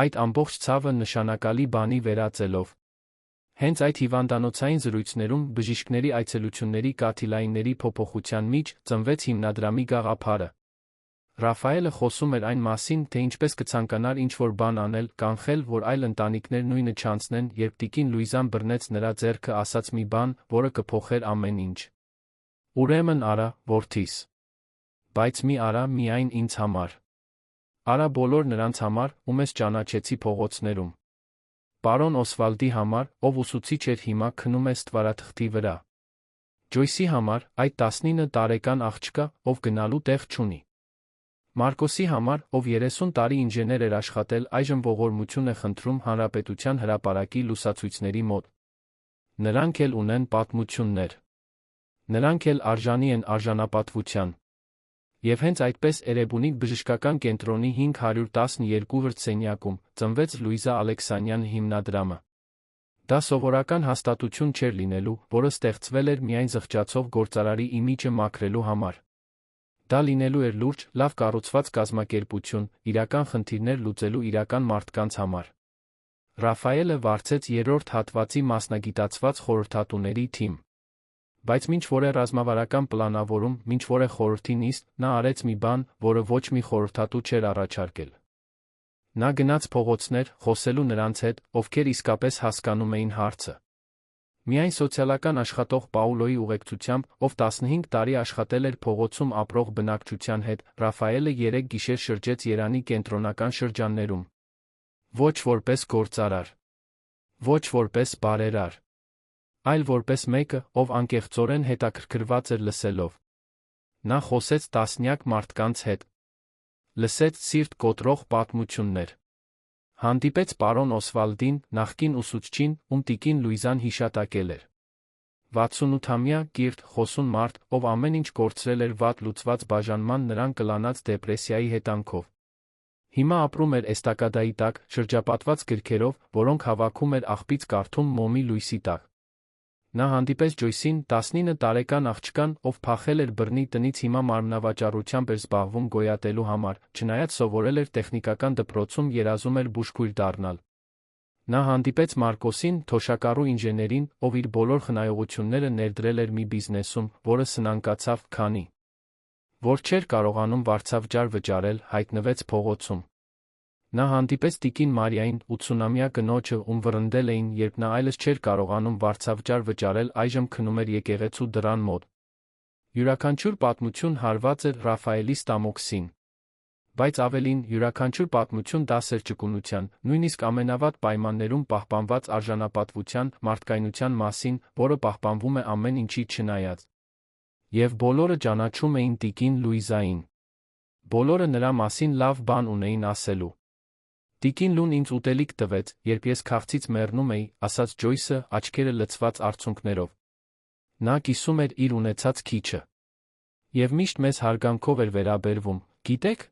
Այդ ամբողջ ցավը նշանակալի բանի վերածելով։ Հենց այդ հիվանդանոցային զրույցներում բժիշկների այցելությունների կաթիլայինների փոփոխության միջ ծնվեց հիմնադրամի գաղափարը։ Ռաֆայելը խոսում էր այն մասին, թե ինչպես կցանկանար ինչ-որ բան անել, կանխել, որ այլ ընտանիքներ նույնը չանցնեն, երբ տիկին Լուիզան բռնեց նրա ձեռքը ասաց մի բան, որը կփոխեր ամեն ինչ։ Ուրեմն արա, որդիս։ Բայց մի արա միայն ինձ համար։ Արա բոլոր նրանց համար, ում ես ճանաչեցի փողոցներում։ Պարոն Օսվալդի համար, ով ուսուցիչ էր հիմա քնում է ստվարաթղթի վրա։ Ջոյսի համար, այդ 19 տարեկան աղջկա, ով գնալու տեղ չունի։ Մարկոսի համար, ով 30 տարի ինժեներ էր աշխատել, այժմ ողորմություն է խնդրում հանրապետության հրապարակի լուսացույցների մոտ։ Նրանք էլ ունեն պատմություններ։ Նրանք էլ արժանի են արժանապատվության։ Եվ հենց այդպես Էրեբունի բժշկական կենտրոնի 512 վրտսենյակում ծնվեց Լուիզա Ալեքսանյան հիմնադրամը։ Դա սովորական հաստատություն չէր լինելու, որը ստեղծվել էր միայն զղջացող գործարարի իմիջը մաքրելու համար։ Դա լինելու էր լուրջ, լավ կառուցված կազմակերպություն, իրական խնդիրներ լուծելու իրական մարդկանց համար։ Ռաֆայելը վարձեց 3-րդ հատվածի մասնագիտացված խորհրդատուների թիմ։ Բայց մինչ որ է ռազմավարական պլանավորում, մինչ որ է խորհրդի նիստ, նա արեց մի բան, որը ոչ մի խորհրդատու չէր առաջարկել։ Նա գնաց փողոցներ, խոսելու նրանց հետ, ովքեր իսկապես հասկանում էին հարցը։ Միայն սոցիալական աշխատող Պաուլոյի ուղեկցությամբ, ով 15 տարի աշխատել էր փողոցում ապրող բնակչության հետ, Ռաֆայելը 3 գիշեր շրջեց Երանի կենտրոնական շրջաններում։ Ոչ որպես գործարար, ոչ որպես բարերար, այլ որպես մեկը, ով անկեղծորեն հետաքրքրված էր լսելով։ Նա խոսեց տասնյակ մարդկանց հետ։ Լսեց սիրտ կոտրող պատմություններ։ Հանդիպեց պարոն Օսվալդին, նախկին ուսուցչին, ում տիկին Լուիզան հիշատակել էր։ 68-ամյա, կիրթ, խոսուն մարդ, ով ամեն ինչ կորցրել էր վատ լուծված բաժանման նրան կլանած դեպրեսիայի հետանքով։ Հիմա ապրում էր էստակադայի տակ, շրջապատված գրքերով, որոնք հավաքում էր աղբից կարդում մոմի լույսի տակ։ Նա հանդիպեց Ջոյսին, 19 տարեկան աղջկան, ով փախել էր բռնի տնից, հիմա մարմնավաճառությամբ էր զբաղվում գոյատելու համար, չնայած սովորել էր տեխնիկական դպրոցում, երազում էր բուժքույր դառնալ։ Նա հանդիպեց Մարկոսին, թոշակառու ինժեներին, ով իր բոլոր խնայողությունները ներդրել էր մի բիզնեսում, որը սնանկացավ, քանի որ չէր կարողանում վարձավճար վճարել, հայտնվեց փողոցում։ Նա հանդիպեց տիկին Մարիային, 80-ամյա կնոջը, ում վռնդել էին, երբ նա այլևս չէր կարողանում վարձավճար վճարել, այժմ քնում էր եկեղեցու դռան մոտ։ Յուրաքանչյուր պատմություն հարված էր Ռաֆայելի ստամոքսին։ Բայց ավելին, յուրաքանչյուր պատմություն դաս էր ճկունության, նույնիսկ ամենավատ պայմաններում պահպանված արժանապատվության, մարդկայնության մասին, որը պահպանվում է ամեն ինչի չնայած։ Եվ բոլորը ճանաչում էին տիկին Լուիզային։ Բոլորը նրա մասին լավ բան ունեին ասելու։ Տիկին Լուն ինձ ուտելիք տվեց, երբ ես քաղցից մեռնում էի, ասաց Ջոյսը, աչքերը լցված արցունքներով։ Նա կիսում էր իր ունեցած քիչը։ Եվ միշտ մեզ հարգանքով էր վերաբերվում, գիտեք։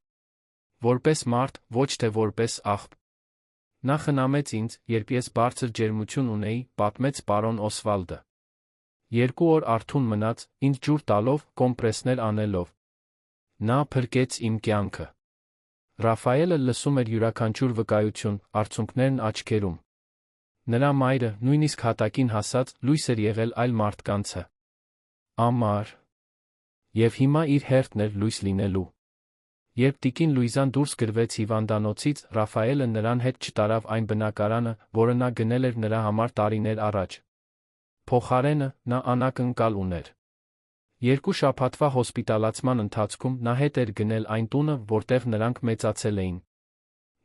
Որպես մարդ, ոչ թե որպես աղբ։ Նա խնամեց ինձ, երբ ես բարձր ջերմություն ունեի, պատմեց պարոն Օսվալդը։ 2 օր արթուն մնաց, ինձ ջուր տալով, կոմպրեսներ անելով։ Նա փրկեց իմ կյանքը։ Ռաֆայելը լսում էր յուրաքանչյուր վկայություն, արցունքներն աչքերում։ Նրա մայրը, նույնիսկ հատակին հասած, լույս էր եղել այլ մարդկանցը համար։ Եվ հիմա իր հերթն էր լույս լինելու։ Երբ տիկին Լուիզան դուրս գրվեց հիվանդանոցից, Ռաֆայելը նրան հետ չտարավ այն բնակարանը, որը նա գնել էր նրա համար տարիներ առաջ։ Փոխարենը, նա անակնկալ ուներ։ 2 շաբաթվա հոսպիտալացման ընթացքում նա հետ էր գնել այն տունը, որտեղ նրանք մեծացել էին։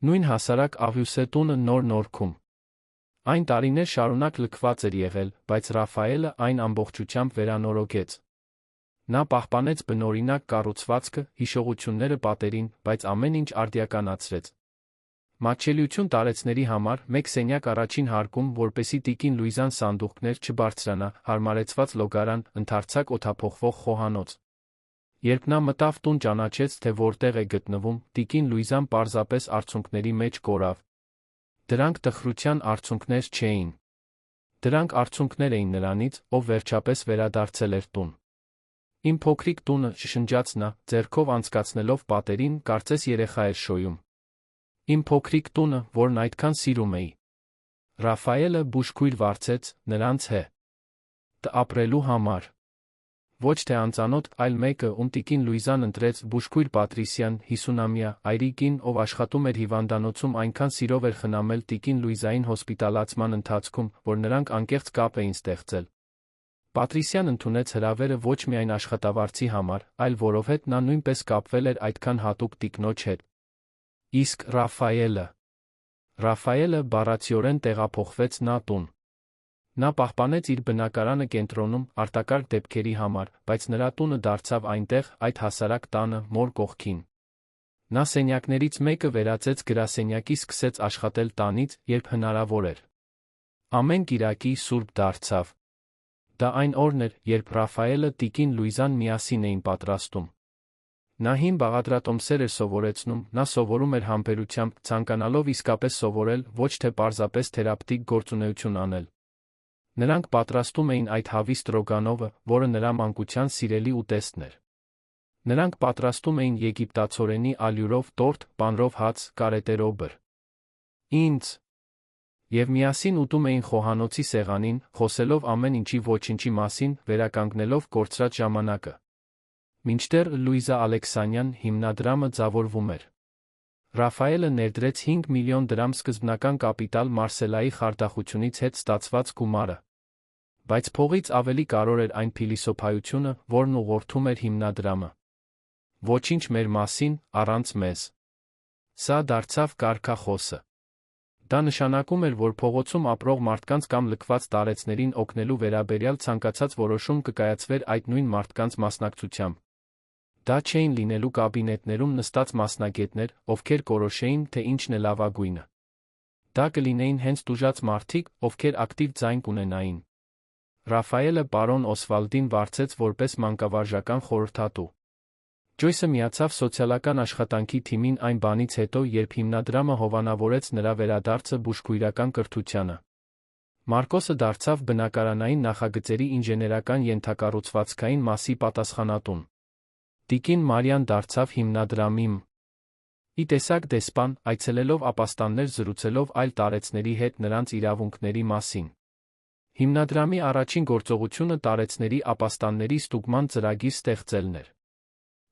Նույն հասարակ Ավյուսե տունը Նոր Նորքում։ Այն տարիներ շարունակ լքված էր եղել, բայց Ռաֆայելը այն ամբողջությամբ վերանորոգեց։ Նա պահպանեց բնօրինակ կառուցվածքը, հիշողությունները պատերին, բայց ամեն ինչ արդիականացրեց։ Մատչելիություն տարեցների համար մեկ սենյակ առաջին հարկում, որպեսզի տիկին Լուիզան սանդուղքներ չբարձրանա, հարմարեցված լոգարան, ընդարձակ օդափոխվող խոհանոց։ Երբ նա մտավ տուն, ճանաչեց, թե որտեղ է գտնվում, տիկին Լուիզան պարզապես արցունքների մեջ կորավ։ Դրանք տխրության արցունքներ չէին։ Դրանք արցունքներ էին նրանից, ով վերջապես վերադարձել էր տուն։ Իմ փոքրիկ տունը, շշնջաց նա, ձեռքով անցկացնելով պատերին, կարծես երեխա էր շոյում։ Իմ փոքրիկ տունը, որն այդքան սիրում էի։ Ռաֆայելը բուժքույր վարձեց նրանց ապրելու համար։ Ոչ թե անծանոթ, այլ մեկը, ում տիկին Լուիզան ընտրեց, բուժքույր Պատրիսիան, 50-ամյա, այրիկին, ով աշխատում էր հիվանդանոցում, այնքան սիրով էր խնամել տիկին Լուիզային հոսպիտալացման ընթացքում, որ նրանք անկեղծ կապ էին ստեղծել։ Պատրիսիան ընդունեց հրավերը ոչ միայն աշխատավարձի համար, այլ որովհետև նա նույնպես կապվել էր այդքան հատուկ տիկնոջ հետ։ Իսկ Ռաֆայելը բառացիորեն տեղափոխվեց նա տուն։ Նա պահպանեց իր բնակարանը կենտրոնում, արտակարգ դեպքերի համար, բայց նրա տունը դարձավ այնտեղ, այդ հասարակ տանը, մոր կողքին։ Նա սենյակներից մեկը վերածեց գրասենյակի, սկսեց աշխատել տանից, երբ հնարավոր էր։ Ամեն կիրակի սուրբ դարձավ։ Դա այն օրն էր, երբ Ռաֆայելը տիկին Լուիզան միասին էին պատրաստում։ Նա հին բաղադրատոմսեր էր սովորեցնում, նա սովորում էր համբերությամբ, ցանկանալով իսկապես սովորել, ոչ թե պարզապես թերապևտիկ գործունեություն անել։ Նրանք պատրաստում էին այդ հավի ստրոգանովը, որը նրա մանկության սիրելի ուտեստն էր։ Նրանք պատրաստում էին եգիպտացորենի ալյուրով տորտ, պանրով հաց, կարետերով բր։ Եվ միասին ուտում էին խոհանոցի սեղանին, խոսելով ամեն ինչի ոչինչի մասին, վերականգնելով կորցրած ժամանակը։ Մինչդեռ Լուիզա Ալեքսանյան հիմնադրամը ձևավորվում էր։ Ռաֆայելը ներդրեց 5 միլիոն դրամ սկզբնական կապիտալ Մարսելայի խարդախությունից հետ ստացված գումարը։ Բայց փողից ավելի կարևոր էր այն փիլիսոփայությունը, որն ուղղորդում էր հիմնադրամը։ Ոչինչ մեր մասին, առանց մեզ։ Սա դարձավ կարգախոսը։ Դա նշանակում էր, որ փողոցում ապրող մարդկանց կամ լքված տարեցներին օգնելու վերաբերյալ ցանկացած որոշում կկայացվեր այդ նույն մարդկանց մասնակցությամբ։ Դա չէին լինելու կաբինետներում նստած մասնագետներ, ովքեր կորոշեին, թե ինչն է լավագույնը։ Դա կլինեին հենց տուժած մարդիկ, ովքեր ակտիվ ձայն կունենային։ Ռաֆայելը պարոն Օսվալդին վարձեց որպես մանկավարժական խորհրդատու։ Ջոյսը միացավ սոցիալական աշխատանքի թիմին այն բանից հետո, երբ հիմնադրամը հովանավորեց նրա վերադարձը բուժքույրական կրթությանը։ Մարկոսը դարձավ բնակարանային նախագծերի ինժեներական ենթակառուցվածքային մասի պատասխանատուն։ Տիկին Մարիան դարձավ հիմնադրամի ի տեսակ դեսպան, այցելելով ապաստաններ, զրուցելով այլ տարեցների հետ նրանց իրավունքների մասին։ Հիմնադրամի առաջին գործողությունը տարեցների ապաստանների ստուգման ծրագիր ստեղծելն էր։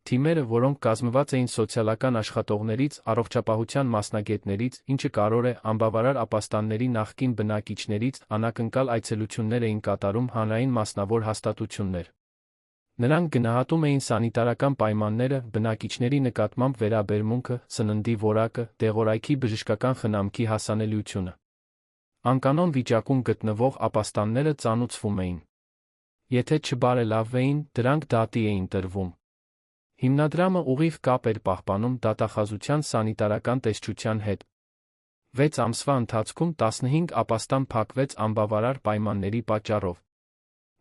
Թիմերը, որոնք կազմված էին սոցիալական աշխատողներից, առողջապահության մասնագետներից, ինչը կարող է անբավարար ապաստանների նախկին բնակիչներից, անակնկալ այցելություններ էին կատարում հանրային մասնավոր հաստատություններ։ Նրանք գնահատում էին սանիտարական պայմանները, բնակիչների նկատմամբ վերաբերմունքը, սննդի որակը, դեղորայքի բժշկական խնամքի հասանելիությունը։ Անկանոն վիճակում գտնվող ապաստանները ծանուցվում էին։ Եթե չբարելավվեին, դրանք դատի էին տրվում։ Հիմնադրամը ուղիղ կապ էր պահպանում դատախազության սանիտարական տեսչության հետ։ 6 ամսվա ընթացքում 15 ապաստան փակվեց անբավարար պայմանների պատճառով։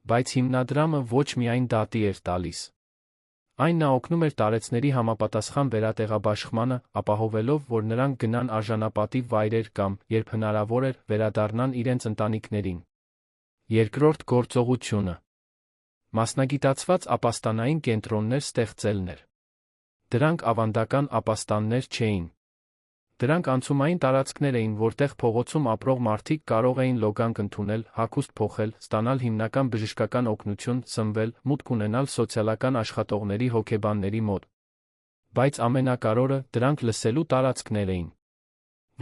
Բայց հիմնադրամը ոչ միայն դատի էր տալիս։ Այն նա օգնում էր տարեցների համապատասխան վերատեղաբաշխմանը, ապահովելով, որ նրանք գնան արժանապատիվ վայրեր կամ, երբ հնարավոր էր, վերադառնան իրենց ընտանիքներին։ Երկրորդ գործողությունը մասնագիտացված ապաստանային կենտրոններ ստեղծելն էր։ Դրանք ավանդական ապաստաններ չէին։ Դրանք անցումային տարածքներ էին, որտեղ փողոցում ապրող մարդիկ կարող էին լոգանք ընդունել, հագուստ փոխել, ստանալ հիմնական բժշկական օգնություն, սնվել, մուտք ունենալ սոցիալական աշխատողների հոգեբանների մոտ։ Բայց ամենակարևորը, դրանք լսելու տարածքներ էին,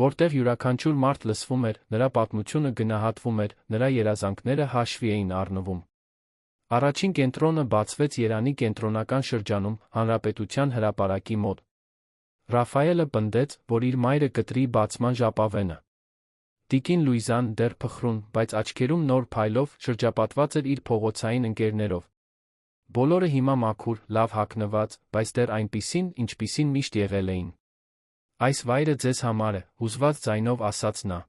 որտեղ յուրաքանչյուր մարդ լսվում էր, նրա պատմությունը գնահատվում էր, նրա երազանքները հաշվի էին առնվում։ Առաջին կենտրոնը բացվեց Երանի կենտրոնական շրջանում, Հանրապետության հրապարակի մոտ։ Ռաֆայելը պնդեց, որ իր մայրը կտրի բացման ժապավենը։ Տիկին Լուիզան, դեռ փխրուն, բայց աչքերում նոր փայլով, շրջապատված էր իր փողոցային ընկերներով։ Բոլորը հիմա մաքուր, լավ հագնված, բայց դեռ այնպիսին, ինչպիսին միշտ եղել էին։ Այս վայրը ձեզ համար է, հուզված ձայնով ասաց նա։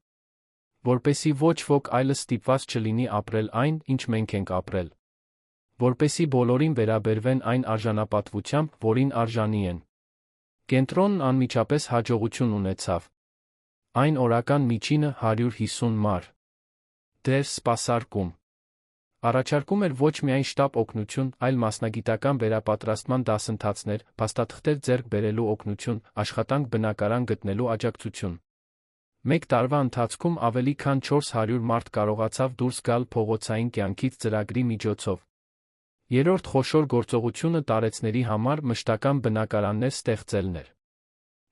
Որպեսզի ոչ ոք այլս ստիպված չլինի ապրել այն, ինչ մենք ենք ապրել։ Որպեսզի բոլորին վերաբերվեն այն արժանապատվությամբ, որին արժանի են։ Կենտրոնն անմիջապես հաջողություն ունեցավ։ Այն օրական միջինը 150 մար. դեր սպասարկում։ Առաջարկում էր ոչ միայն շտապ օգնություն, այլ մասնագիտական վերապատրաստման դասընթացներ, փաստաթղթեր ձեռք բերելու օգնություն, աշխատանք բնակարան գտնելու աջակցություն։ Մեկ տարվա ընթացքում ավելի քան 400 մարդ կարողացավ դուրս գալ փողոցային կյանքից ծրագրի միջոցով։ Երրորդ խոշոր գործողությունը տարեցների համար մշտական բնակարաններ ստեղծելն էր։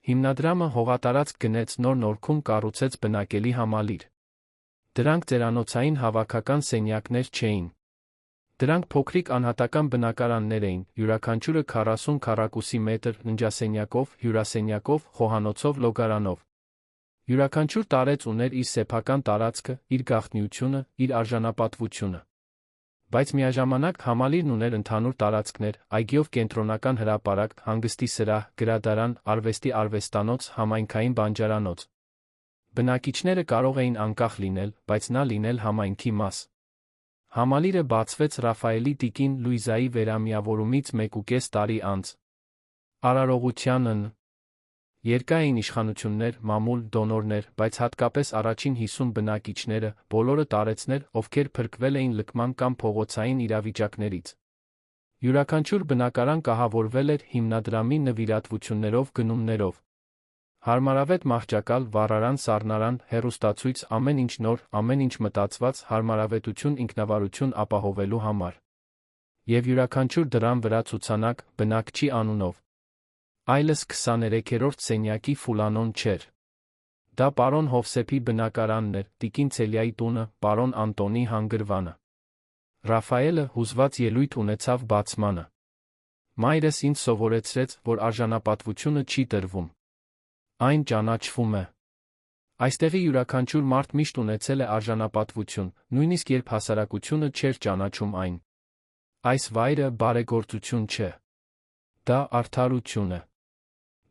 Հիմնադրամը հողատարածք գնեց նոր Նորքում կառուցեց բնակելի համալիր։ Դրանք ծերանոցային հավաքական սենյակներ չէին։ Դրանք փոքրիկ անհատական բնակարաններ էին, յուրաքանչյուրը 40 քառակուսի մետր, ննջասենյակով, հյուրասենյակով, խոհանոցով, լոգարանով։ Յուրաքանչյուր տարեց ուներ իր սեփական տարածքը, իր գաղտնիությունը, իր արժանապատվությունը։ Բայց միաժամանակ համալիրն ուներ ընդհանուր տարածքներ, այգիով կենտրոնական հրապարակ, հանգստի սրահ, գրադարան, արվեստի արվեստանոց, համայնքային բանջարանոց։ Բնակիչները կարող էին անկախ լինել, բայց նա լինել համայնքի մաս։ Համալիրը բացվեց Ռաֆայելի տիկին Լուիզայի վերամիավորումից 1.5 տարի անց։ Արարողությանն երկար էին իշխանություններ, մամուլ, դոնորներ, բայց հատկապես առաջին 50 բնակիչները, բոլորը տարեցներ, ովքեր փրկվել էին լքման կամ փողոցային իրավիճակներից։ Յուրաքանչյուր բնակարան կահավորվել էր հիմնադրամի նվիրատվություններով, գնումներով։ Հարմարավետ մահճակալ, վառարան, սառնարան, հեռուստացույց, ամեն ինչ նոր, ամեն ինչ մտածված, հարմարավետություն, ինքնավարություն ապահովելու համար։ Եվ յուրաքանչյուր դռան վրա ցուցանակ, բնակչի անունով։ Այլս 23-րդ սենյակի Ֆուլանոն չէր։ Դա պարոն Հովսեփի բնակարանն էր, տիկին Ցելիայի տունը, պարոն Անտոնի հանգրվանը։ Ռաֆայելը հուզված ելույթ ունեցավ բացմանը։ Մայրս ինձ սովորեցրեց, որ արժանապատվությունը չի տրվում։ Այն ճանաչվում է։ Այստեղի յուրաքանչյուր մարդ միշտ ունեցել է արժանապատվություն, նույնիսկ երբ հասարակությունը չէր ճանաչում այն։ Այս վայրը բարեգործություն չէ։ Դա արդարություն է։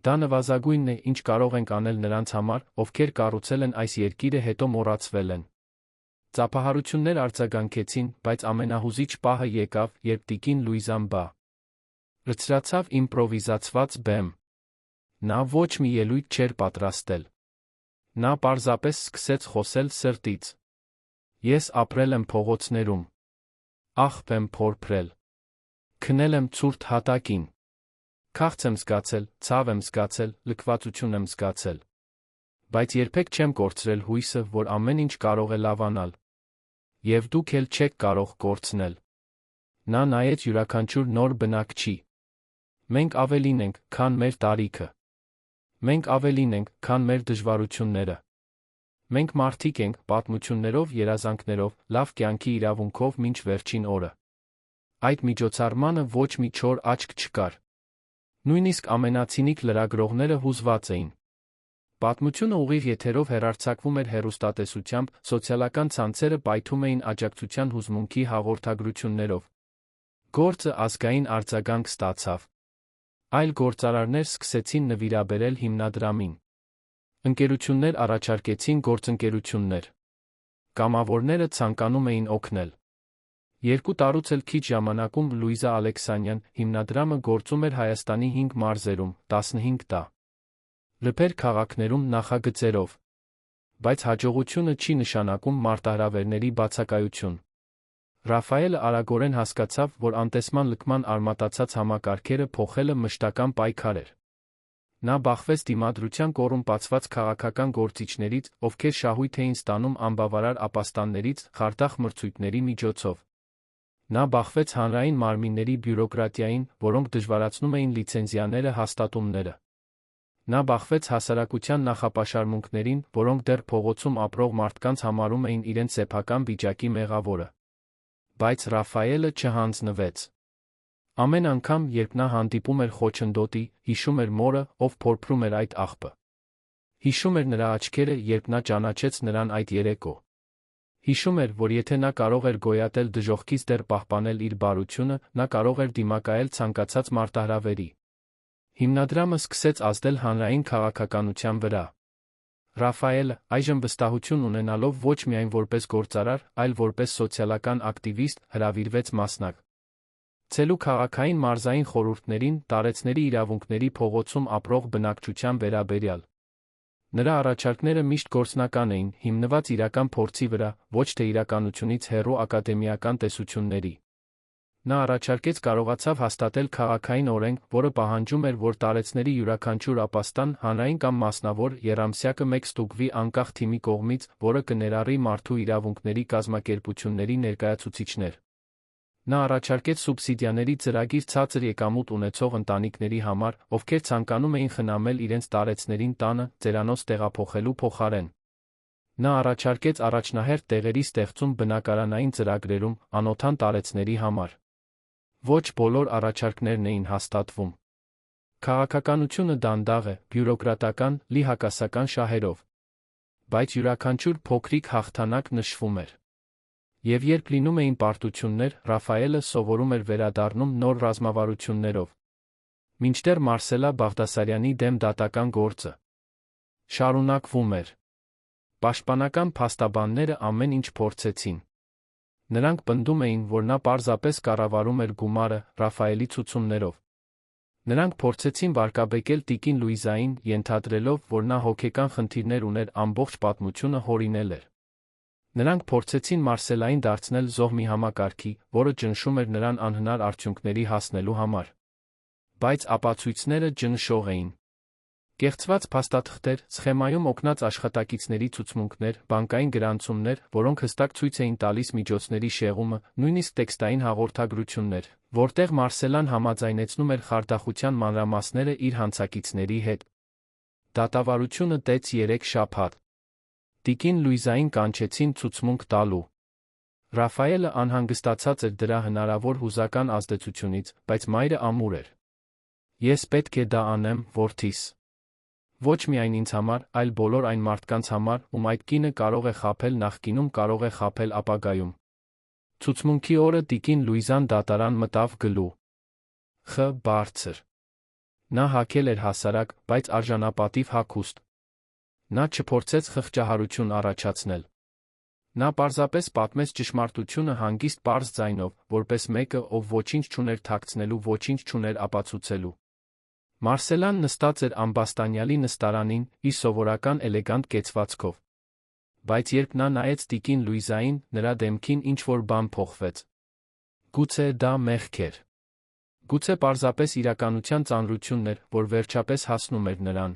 Դա նվազագույնն է, ինչ կարող ենք անել նրանց համար, ովքեր կառուցել են այս երկիրը, հետո մոռացվել են։ Ծափահարություններ արձագանքեցին, բայց ամենահուզիչ պահը եկավ, երբ տիկին Լուիզան բարձրացավ իմպրովիզացված բեմ։ Նա ոչ մի ելույթ չէր պատրաստել։ Նա պարզապես սկսեց խոսել սրտից։ Ես ապրել եմ փողոցներում։ Աղբ եմ փորփրել։ Քնել եմ ցուրտ հատակին։ Քաղց եմ զգացել, ցավ եմ զգացել, լքվածություն եմ զգացել։ Բայց երբեք չեմ կորցրել հույսը, որ ամեն ինչ կարող է լավանալ։ Եվ դուք էլ չեք կարող կորցնել։ Նա նայեց յուրաքանչյուր նոր բնակչի։ Մենք ավելին ենք, քան մեր տարիքը։ Մենք ավելին ենք, քան մեր դժվարությունները։ Մենք մարդիկ ենք, պատմություններով, երազանքներով, լավ կյանքի իրավունքով մինչ վերջին օրը։ Այդ միջոցառմանը ոչ մի չոր աչք չկար։ Նույնիսկ ամենացինիկ լրագրողները հուզված էին։ Պատմությունը ուղիղ եթերով հեռարձակվում էր հեռուստատեսությամբ, սոցիալական ցանցերը պայթում էին աջակցության հուզմունքի հաղորդագրություններով։ Գործը ազգային արձագանք ստացավ։ Այլ գործարարներ սկսեցին նվիրաբերել հիմնադրամին։ Ընկերություններ առաջարկեցին գործընկերություններ։ Կամավորները ցանկանում էին օգնել։ 2 տարուց էլ քիչ ժամանակում Լուիզա Ալեքսանյան հիմնադրամը գործում էր Հայաստանի 5 մարզերում, 15 տա. լփեր քաղաքներում նախագծերով։ Բայց հաջողությունը չի նշանակում մարտահրավերների բացակայություն։ Ռաֆայելը արագորեն հասկացավ, որ անտեսման լքման արմատացած համակարգերը փոխելը մշտական պայքար էր։ Նա բախվեց դիմադրության կոռումպացված քաղաքական գործիչներից, ովքեր շահույթ էին ստանում անբավարար ապաստաններից, խարդախ մրցույթների միջոցով։ Նա բախվեց հանրային մարմինների բյուրոկրատիային, որոնք դժվարացնում էին լիցենզիաները, հաստատումները։ Նա բախվեց հասարակության նախապաշարմունքներին, որոնք դեռ փողոցում ապրող մարդկանց համարում էին իրենց սեփական վիճակի մեղավորը։ Բայց Ռաֆայելը չհանձնվեց։ Ամեն անգամ, երբ նա հանդիպում էր խոչընդոտի, հիշում էր մորը, ով փորփրում էր այդ աղբը։ Հիշում էր նրա աչքերը, երբ նա ճանաչեց նրան այդ երեկո։ Հիշում էր, որ եթե նա կարող էր գոյատել դժոխքից դեռ պահպանել իր բարությունը, նա կարող էր դիմակայել ցանկացած մարտահրավերի։ Հիմնադրամը սկսեց ազդել հանրային քաղաքականության վրա։ Ռաֆայելը, այժմ վստահություն ունենալով ոչ միայն որպես գործարար, այլ որպես սոցիալական ակտիվիստ, հրավիրվեց մասնակցելու քաղաքային մարզային խորհուրդներին տարեցների իրավունքների փողոցում ապրող բնակչության վերաբերյալ։ Նրա առաջարկները միշտ գործնական էին, հիմնված իրական փորձի վրա, ոչ թե իրականությունից հեռու ակադեմիական տեսությունների։ Նա առաջարկեց կարողացավ հաստատել քաղաքային օրենք, որը պահանջում էր, որ տարեցների յուրաքանչյուր ապաստան, հանրային կամ մասնավոր, եռամսյակը մեկ ստուգվի անկախ թիմի կողմից, որը կներառի մարդու իրավունքների կազմակերպությունների ներկայացուցիչներ։ Նա առաջարկեց սուբսիդիաների ծրագիր ցածր եկամուտ ունեցող ընտանիքների համար, ովքեր ցանկանում էին խնամել իրենց տարեցներին տանը, ծերանոց տեղափոխելու փոխարեն։ Նա առաջարկեց առաջնահերթ տեղերի ստեղծում բնակարանային ծրագրերում, անօթան տարեցների համար։ Ոչ բոլոր առաջարկներն էին հաստատվում։ Քաղաքականությունը դանդաղ է, բյուրոկրատական, լի հակասական շահերով։ Բայց յուրաքանչյուր փոքրիկ հաղթանակ նշվում էր։ Եվ երբ լինում էին պարտություններ, Ռաֆայելը սովորում էր վերադառնում նոր ռազմավարություններով։ Մինչդեռ Մարսելա Բաղդասարյանի դեմ դատական գործը շարունակվում էր։ Պաշտպանական փաստաբանները ամեն ինչ փորձեցին։ Նրանք պնդում էին, որ նա պարզապես կառավարում էր գումարը, Ռաֆայելի ցուցումներով։ Նրանք փորձեցին վարկաբեկել տիկին Լուիզային, ենթադրելով, որ նա հոգեկան խնդիրներ ուներ, ամբողջ պատմությունը հորինել էր։ Նրանք փորձեցին Մարսելային դարձնել զոհ մի համակարգի, որը ճնշում էր նրան անհնար արդյունքների հասնելու համար։ Բայց ապացույցները ջնշող էին։ Կեղծված փաստաթղթեր, սխեմայում օգնած աշխատակիցների ցուցմունքներ, բանկային գրանցումներ, որոնք հստակ ցույց էին տալիս միջոցների շեղումը, նույնիսկ տեքստային հաղորդագրություններ, որտեղ Մարսելան համաձայնեցնում էր խարդախության մանրամասները իր հանցակիցների հետ։ Դատավարությունը տեց 3 շաբաթ։ Տիկին Լուիզային կանչեցին ցուցմունք տալու։ Ռաֆայելը անհանգստացած էր դրա հնարավոր հուզական ազդեցությունից, բայց մայրը ամուր էր։ Ես պետք է դա անեմ, որդիս։ Ոչ միայն ինձ համար, այլ բոլոր այն մարդկանց համար, ում այդ կինը կարող է խաբել նախկինում, կարող է խաբել ապագայում։ Ցուցմունքի օրը տիկին Լուիզան դատարան մտավ գլու։ Բարձր։ Նա հագել էր հասարակ, բայց արժանապատիվ հագուստ։ Նա չփորձեց խղճահարություն առաջացնել։ Նա պարզապես պատմեց ճշմարտությունը հանգիստ պարզ ձայնով, որպես մեկը, ով ոչինչ չուներ թաքցնելու, ոչինչ չուներ ապացուցելու։ Մարսելան նստած էր ամբաստանյալի նստարանին, իր սովորական էլեգանտ կեցվածքով։ Բայց երբ նա նայեց տիկին Լուիզային, նրա դեմքին ինչ-որ բան փոխվեց։ Գուցե դա մեղք էր։ Գուցե պարզապես իրականության ծանրությունն էր, որ վերջապես հասնում էր նրան։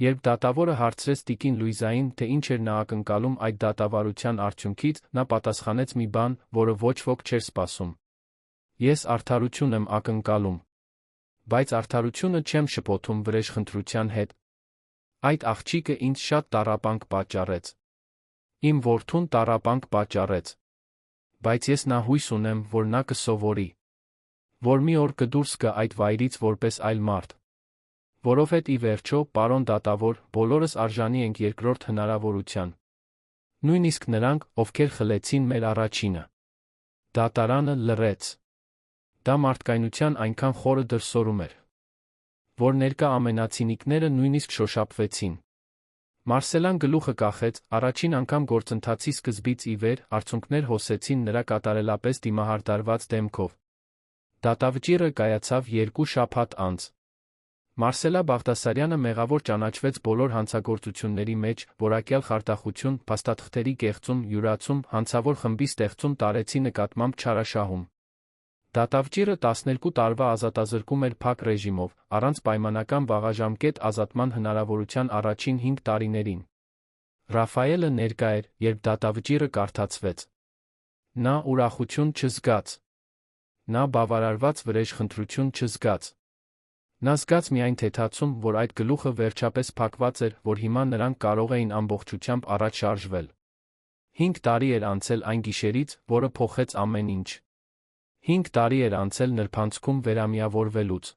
Երբ դատավորը հարցրեց տիկին Լուիզային, թե ինչ էր նա ակնկալում այդ դատավարության արդյունքից, նա պատասխանեց մի բան, որը ոչ ոք չէր սպասում։ Ես արդարություն եմ ակնկալում։ Բայց արդարությունը չեմ շփոթում վրեժխնդրության հետ։ Այդ աղջիկը ինձ շատ տառապանք պատճառեց։ Իմ որդուն տառապանք պատճառեց։ Բայց ես նա հույս ունեմ, որ նա կսովորի։ Որ մի օր կդուրս գա այդ վայրից որպես այլ մարդ։ Որովհետև ի վերջո, պարոն դատավոր, բոլորս արժանի ենք երկրորդ հնարավորության։ Նույնիսկ նրանք, ովքեր խլեցին մեր առաջինը։ Դատարանը լռեց։ Դա մարդկայնության այնքան խորը դրսորում էր, որ ներկա ամենացինիկները նույնիսկ շոշափվեցին։ Մարսելան գլուխը կախեց, առաջին անգամ գործընթացի սկզբից ի վեր, արցունքներ հոսեցին նրա կատարելապես դիմահարդարված դեմքով։ Դատավճիռը կայացավ 2 շաբաթ անց։ Մարսելա Բաղդասարյանը մեղավոր ճանաչվեց բոլոր հանցագործությունների մեջ, որակյալ խարդախություն, փաստաթղթերի կեղծում, յուրացում, հանցավոր խմբի ստեղծում տարեցի նկատմամբ չարաշահում։ Դատավճիռը 12 տարվա ազատազրկում էր փակ ռեժիմով, առանց պայմանական վաղաժամկետ ազատման հնարավորության առաջին 5 տարիներին։ Ռաֆայելը ներկա էր, երբ դատավճիռը կարդացվեց։ Նա ուրախություն չզգաց։ Նա բավարարված վրեժխնդրություն չզգաց։ Նա զգաց միայն թեթացում, որ այդ գլուխը վերջապես փակված էր, որ հիմա նրանք կարող էին ամբողջությամբ առաջ շարժվել։ 5 տարի էր անցել այն գիշերից, որը փոխեց ամեն ինչ։ 5 տարի էր անցել նրբանցքում վերամիավորվելուց։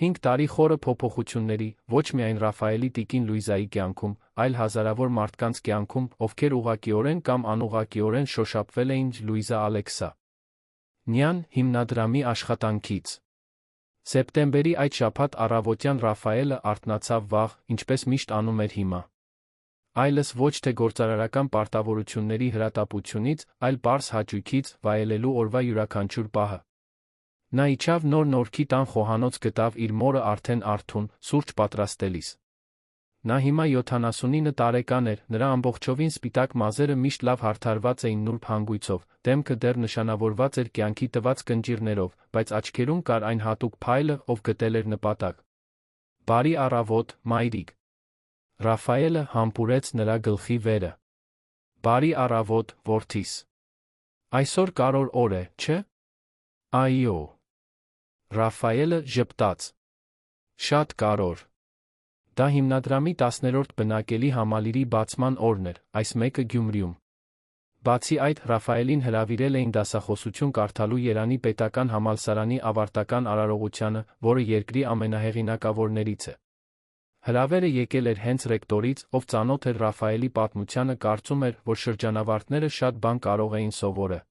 5 տարի խորը փոփոխությունների, ոչ միայն Ռաֆայելի տիկին Լուիզայի կյանքում, այլ հազարավոր մարդկանց կյանքում, ովքեր ուղղակիորեն կամ անուղղակիորեն շոշափվել էին Լուիզա Ալեքսա նյան հիմնադրամի աշխատանքից։ Սեպտեմբերի այդ շաբաթ առավոտյան Ռաֆայելը արթնացավ վաղ, ինչպես միշտ անում էր հիմա։ Այլս ոչ թե գործարարական պարտավորությունների հրատապությունից, այլ պարզ հաճույքից, վայելելու օրվա յուրաքանչյուր պահը։ Նա իջավ նոր Նորքի տան խոհանոց գտավ իր մորը արդեն արթուն, սուրճ պատրաստելիս։ Նա հիմա 79 տարեկան էր, նրա ամբողջովին սպիտակ մազերը միշտ լավ հարդարված էին նուրբ հանգույցով, դեմքը դեռ նշանավորված էր կյանքի տված կնճիռներով, բայց աչքերում կար այն հատուկ փայլը, ով գտել էր նպատակ։ Բարի առավոտ, մայրիկ։ Ռաֆայելը համբուրեց նրա գլխի վերը։ Բարի առավոտ, որդիս։ Այսօր կարոր օր է, չէ՞։ Այո։ Ռաֆայելը ժպտաց։ Շատ կարոր։ Դա հիմնադրամի 10-րդ բնակելի համալիրի բացման օրն էր, այս մեկը Գյումրիում։ Բացի այդ, Ռաֆայելին հրավիրել էին դասախոսություն կարդալու Երանի պետական համալսարանի ավարտական արարողությանը, որը երկրի ամենահեղինակավորներից է։ Հրավերը եկել էր հենց ռեկտորից, ով ծանոթ էր Ռաֆայելի պատմությանը, կարծում էր, որ շրջանավարտները շատ բան կարող էին սովորել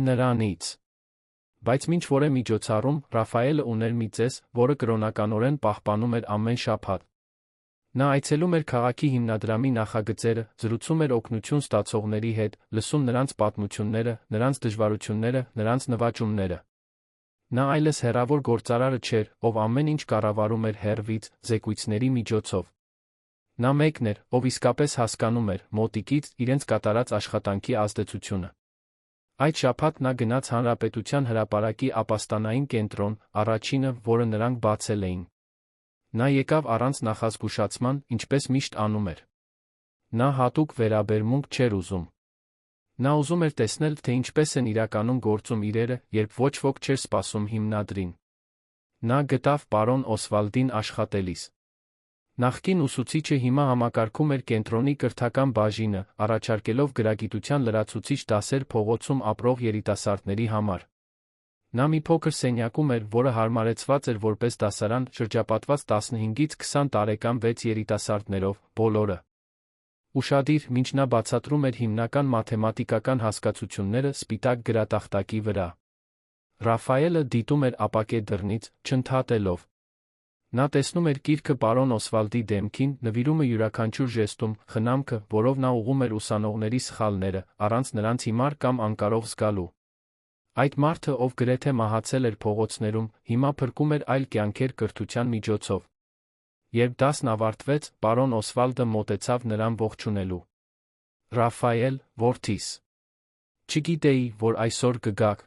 նրանից։ Բայց մինչ որե միջոցառում, Ռաֆայելը ուներ մի ծես, որը կրոնականորեն պահպանում էր ամեն շաբաթ։ Նա այցելում էր քաղաքի հիմնադրամի նախագծերը, զրուցում էր օգնություն ստացողների հետ, լսում նրանց պատմությունները, նրանց դժվարությունները, նրանց նվաճումները։ Նա այլս հեռավոր գործարարը չէր, ով ամեն ինչ կառավարում էր հեռվից, զեկույցների միջոցով։ Նա մեկն էր, ով իսկապես հասկանում էր, մոտիկից, իրենց կատարած աշխատանքի ազդեցությունը։ Այդ շաբաթ նա գնաց Հանրապետության հրապարակի ապաստանային կենտրոն, առաջինը, որը նրանք բացել էին։ Նա եկավ առանց նախազգուշացման, ինչպես միշտ անում էր։ Նա հատուկ վերաբերմունք չէր ուզում։ Նա ուզում էր տեսնել, թե ինչպես են իրականում գործում իրերը, երբ ոչ ոք չէր սպասում հիմնադրին։ Նա գտավ պարոն Օսվալդին աշխատելիս։ Նախկին ուսուցիչը հիմա համակարգում էր կենտրոնի կրթական բաժինը, առաջարկելով գրագիտության լրացուցիչ դասեր փողոցում ապրող երիտասարդների համար։ Նա մի փոքր սենյակում էր, որը հարմարեցված էր որպես դասարան, շրջապատված 15-ից 20 տարեկան 6 երիտասարդներով, բոլորը ուշադիր, մինչ նա բացատրում էր հիմնական մաթեմատիկական հասկացությունները սպիտակ գրատախտակի վրա։ Ռաֆայելը դիտում էր ապակե դռնից, չընդհատելով։ Նա տեսնում էր կիրքը պարոն Օսվալդի դեմքին, նվիրումը յուրաքանչյուր ժեստում, խնամքը, որով նա ուղղում էր ուսանողների սխալները, առանց նրանց հիմար կամ անկարող զգալու։ Այդ մարդը, ով գրեթե մահացել էր փողոցներում, հիմա փրկում էր այլ կյանքեր կրթության միջոցով։ Երբ դասն ավարտվեց, պարոն Օսվալդը մոտեցավ նրան ողջունելու։ Ռաֆայել, որդիս։ Չգիտեի, որ այսօր կգաք։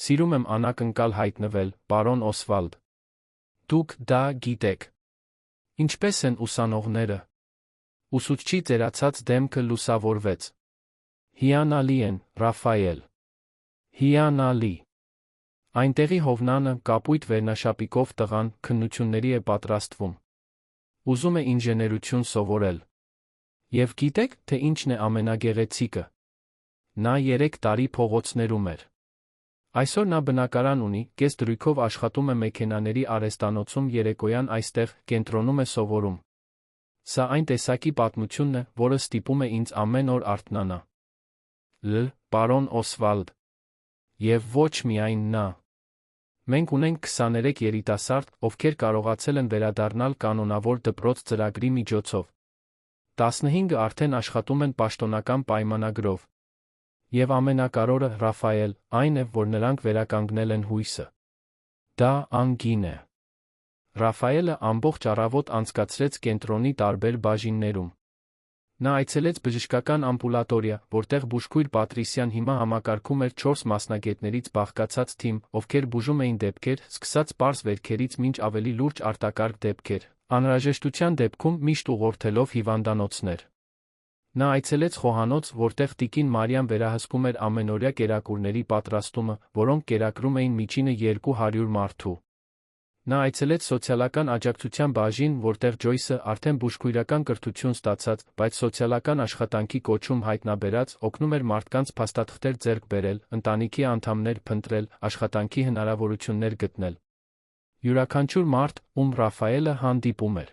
Սիրում եմ անակնկալ հայտնվել, պարոն Օսվալդ։ Դուք դա գիտեք։ Ինչպես են ուսանողները։ Ուսուցչի ծերացած դեմքը լուսավորվեց։ Հիանալի են, Ռաֆայել։ Հիանալի։ Այնտեղի հովնանը, կապույտ վերնաշապիկով տղան, քննությունների է պատրաստվում։ Ուզում է ինժեներություն սովորել։ Եվ գիտեք, թե ինչն է ամենագեղեցիկը։ Նա 3 տարի փողոցներում էր։ Այսօր նա բնակարան ունի, կես դրույքով աշխատում է մեքենաների արհեստանոցում, երեկոյան այստեղ, կենտրոնում է սովորում։ Սա այն տեսակի պատմությունն է, որը ստիպում է ինձ ամեն օր արթնանա։ Պարոն Օսվալդ։ Եվ ոչ միայն նա։ Մենք ունենք 23 երիտասարդ, ովքեր կարողացել են վերադառնալ կանոնավոր դպրոց ծրագրի միջոցով։ 15-ը արդեն աշխատում են պաշտոնական պայմանագրով։ Եվ ամենակարևորը, Ռաֆայել, այն է, որ նրանք վերականգնել են հույսը։ Դա անգին է։ Ռաֆայելը ամբողջ առավոտ անցկացրեց կենտրոնի տարբեր բաժիններում։ Նա այցելեց բժշկական ամբուլատորիա, որտեղ բուժքույր Պատրիսյան հիմա համակարգում էր 4 մասնագետներից բաղկացած թիմ, ովքեր բուժում էին դեպքեր, սկսած պարզ վերքերից մինչ ավելի լուրջ արտակարգ դեպքեր, անհրաժեշտության դեպքում միշտ ուղղորդելով հիվանդանոցներ։ Նա այցելեց խոհանոց, որտեղ տիկին Մարիամ վերահսկում էր ամենօրյա կերակուրների պատրաստումը, որոնք կերակրում էին միջինը 200 մարդու։ Նա այցելեց սոցիալական աջակցության բաժին, որտեղ Ջոյսը, արդեն բուժքույրական կրթություն ստացած, բայց սոցիալական աշխատանքի կոչում հայտնաբերած, օգնում էր մարդկանց փաստաթղթեր ձեռք բերել, ընտանիքի անդամներ փնտրել, աշխատանքի հնարավորություններ գտնել։ Յուրաքանչյուր մարդ, ում Ռաֆայելը հանդիպում էր,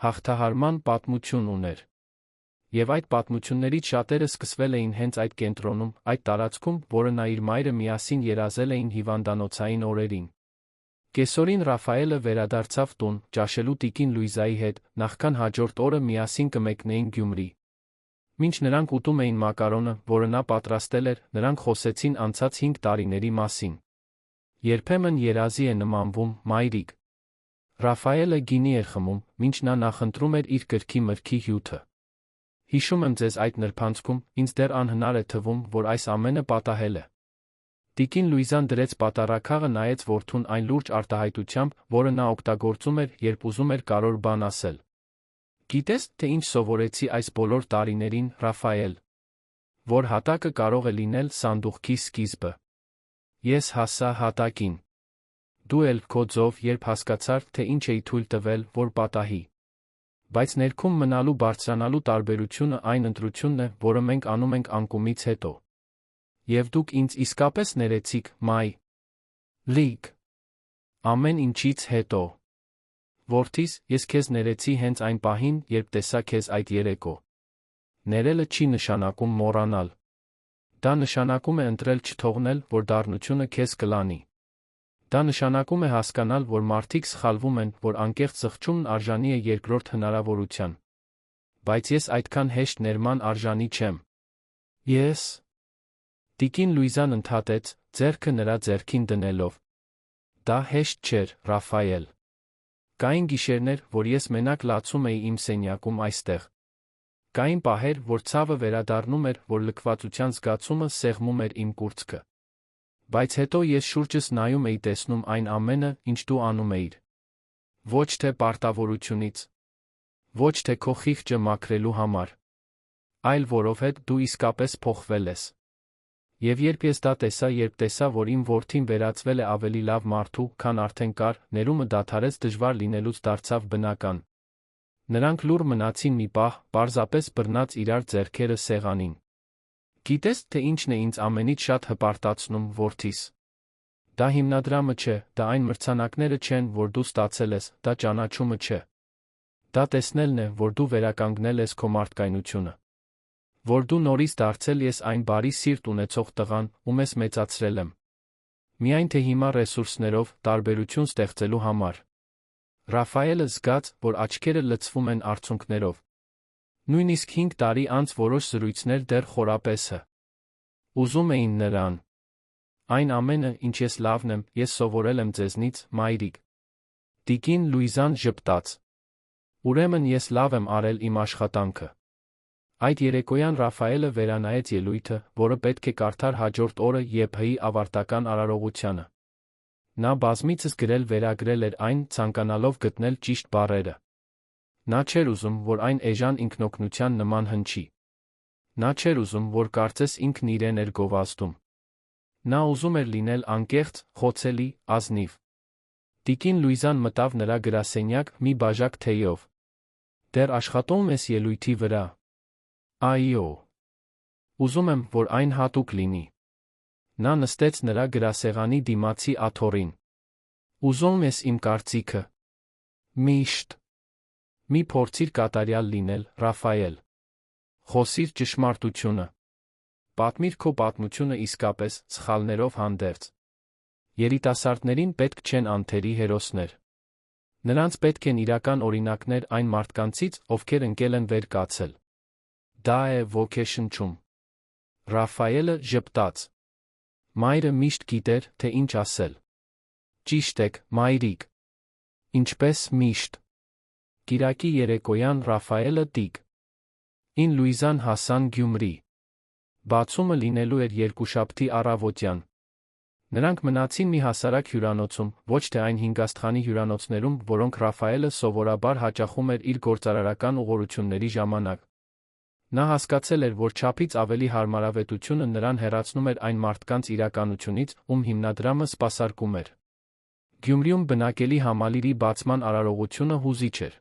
հաղթահարման պատմություն ուներ։ Եվ այդ պատմություններից շատերը սկսվել էին հենց այդ կենտրոնում, այդ տարածքում, որը նա իր մայրը միասին երազել էին հիվանդանոցային օրերին։ Կեսօրին Ռաֆայելը վերադարձավ տուն, ճաշելու տիկին Լուիզայի հետ, նախքան հաջորդ օրը միասին կմեկնեին Գյումրի։ Մինչ նրանք ուտում էին մակարոնը, որը նա պատրաստել էր, նրանք խոսեցին անցած 5 տարիների մասին։ Երբեմն երազի է նմանվում, մայրիկ։ Ռաֆայելը գինի էր խմում, մինչ նա նախընտրում էր իր գրքի մրգի հյութը։ Հիշում եմ ձեզ այդ նրբանցքում, ինձ դեռ անհնար է թվում, որ այս ամենը պատահել է։ Տիկին Լուիզան դրեց պատառաքաղը, նայեց որդուն այն լուրջ արտահայտությամբ, որը նա օգտագործում էր, երբ ուզում էր կարևոր բան ասել։ Գիտես, թե ինչ սովորեցի այս բոլոր տարիներին, Ռաֆայել։ Որ հատակը կարող է լինել սանդուղքի սկիզբը։ Ես հասա հատակին։ Դու էլ քո ձով, երբ հասկացար, թե ինչ էի թույլ տվել, որ պատահի։ Բայց ներքում մնալու բարձրանալու տարբերությունը այն ընտրությունն է, որը մենք անում ենք անկումից հետո։ Եվ դուք ինձ իսկապես ներեցիք, մայ. լիկ։ Ամեն ինչից հետո։ Որդիս, ես քեզ ներեցի հենց այն պահին, երբ տեսա քեզ այդ երեկո։ Ներելը չի նշանակում մոռանալ։ Դա նշանակում է ընտրել չթողնել, որ դառնությունը քեզ կլանի։ Դա նշանակում է հասկանալ, որ մարդիկ սխալվում են, որ անկեղծ զղջումն արժանի է երկրորդ հնարավորության։ Բայց ես այդքան հեշտ ներման արժանի չեմ։ Ես… Տիկին Լուիզան ընդհատեց, ձեռքը նրա ձեռքին դնելով։ Դա հեշտ չէր, Ռաֆայել։ Կային գիշերներ, որ ես մենակ լացում էի իմ սենյակում այստեղ։ Կային պահեր, որ ցավը վերադառնում էր, որ լքվածության զգացումը սեղմում էր իմ կուրծքը։ Բայց հետո ես շուրջս նայում էի, տեսնում այն ամենը, ինչ դու անում էիր։ Ոչ թե պարտավորությունից, ոչ թե քո խիղճը մաքրելու համար, այլ որովհետև դու իսկապես փոխվել ես։ Եվ երբ ես դա տեսա, երբ տեսա, որ իմ որդին վերածվել է ավելի լավ մարդու, քան արդեն կար, ներումը դադարեց դժվար լինելուց դարձավ բնական։ Նրանք լուռ մնացին մի պահ, պարզապես բռնած իրար ձեռքերը սեղանին։ Գիտես, թե ինչն է ինձ ամենից շատ հպարտացնում, որդիս։ Դա հիմնադրամը չէ, դա այն մրցանակները չեն, որ դու ստացել ես, դա ճանաչումը չէ։ Դա տեսնելն է, որ դու վերականգնել ես քո մարդկայնությունը։ Որ դու նորից դարձել ես այն բարի սիրտ ունեցող տղան, ում ես մեծացրել եմ։ Միայն թե հիմա ռեսուրսներով, տարբերություն ստեղծելու համար։ Ռաֆայելը զգաց, որ աչքերը լցվում են արցունքներով։ Նույնիսկ 5 տարի անց որոշ զրույցներ դեռ խորապես ուզում էին նրան։ Այն ամենը, ինչ ես լավն եմ, ես սովորել եմ ձեզնից, մայրիկ։ Տիկին Լուիզան ժպտաց։ Ուրեմն ես լավ եմ արել իմ աշխատանքը։ Այդ երեկոյան Ռաֆայելը վերանայեց ելույթը, որը պետք է կարդար հաջորդ օրը ԵՓՀ-ի ավարտական արարողությանը։ Նա բազմիցս վերագրել էր այն, ցանկանալով գտնել ճիշտ բառերը։ Նա չէր ուզում, որ այն էժան ինքնօգնության նման հնչի։ Նա չէր ուզում, որ կարծես ինքն իրեն էր գովազդում։ Նա ուզում էր լինել անկեղծ, խոցելի, ազնիվ։ Տիկին Լուիզան մտավ նրա գրասենյակ մի բաժակ թեյով։ Դեռ աշխատում ես ելույթի վրա։ Այո։ Ուզում եմ, որ այն հատուկ լինի։ Նա նստեց նրա գրասեղանի դիմացի աթոռին։ Ուզում ես իմ կարծիքը։ Միշտ։ Մի փորձիր կատարյալ լինել, Ռաֆայել։ Խոսիր ճշմարտությունը։ Պատմիր քո պատմությունը իսկապես, սխալներով հանդերձ։ Երիտասարդներին պետք չեն անթերի հերոսներ։ Նրանց պետք են իրական օրինակներ այն մարդկանցից, ովքեր ընկել են վեր կացել։ Դա է ոգեշնչում։ Ռաֆայելը ժպտաց։ Մայրը միշտ գիտեր, թե ինչ ասել։ Ճիշտ եք, մայրիկ։ Ինչպես միշտ։ Կիրակի երեկոյան Ռաֆայելը տիկ.ին Լուիզան հասան Գյումրի։ Բացումը լինելու էր երկուշաբթի առավոտյան։ Նրանք մնացին մի հասարակ հյուրանոցում, ոչ թե այն հինգաստղանի հյուրանոցներում, որոնք Ռաֆայելը սովորաբար հաճախում էր իր գործարարական ուղղությունների ժամանակ։ Նա հասկացել էր, որ չափից ավելի հարմարավետությունը նրան հեռացնում էր այն մարդկանց իրականությունից, ում հիմնադրամը սպասարկում էր։ Գյումրիում բնակելի համալիրի բացման արարողությունը հուզիչ էր։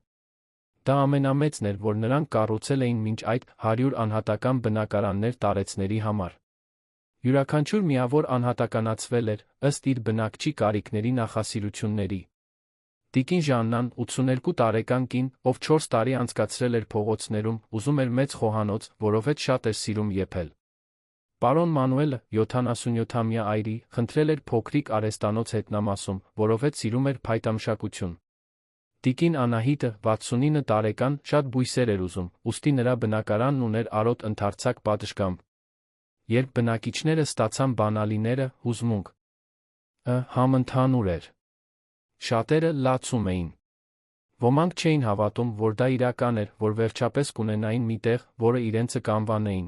Դա ամենամեծն էր, որ նրանք կառուցել էին մինչ այդ 100 անհատական բնակարաններ տարեցների համար։ Յուրաքանչյուր միավոր անհատականացվել էր ըստ իր բնակչի կարիքների նախասիրությունների։ Տիկին Ժաննան 82 տարեկան կին, ով 4 տարի անցկացրել էր փողոցներում, ուզում էր մեծ խոհանոց, որովհետև շատ էր սիրում եփել։ Պարոն Մանուելը 77-ամյա այրի խնդրել էր փոքրիկ արհեստանոց հետնամասում, որովհետև սիրում էր փայտամշակություն։ Տիկին Անահիտը 69 տարեկան շատ բույսեր էր ուզում, ուստի նրա բնակարանն ուներ արոտ ընդարձակ պատշգամբ։ Երբ բնակիչները ստացան բանալիները, հուզմունքը համընդհանուր էր։ Շատերը լացում էին։ Ոմանք չէին հավատում, որ դա իրական էր, որ վերջապես կունենային մի տեղ, որը իրենցը կանվանեին։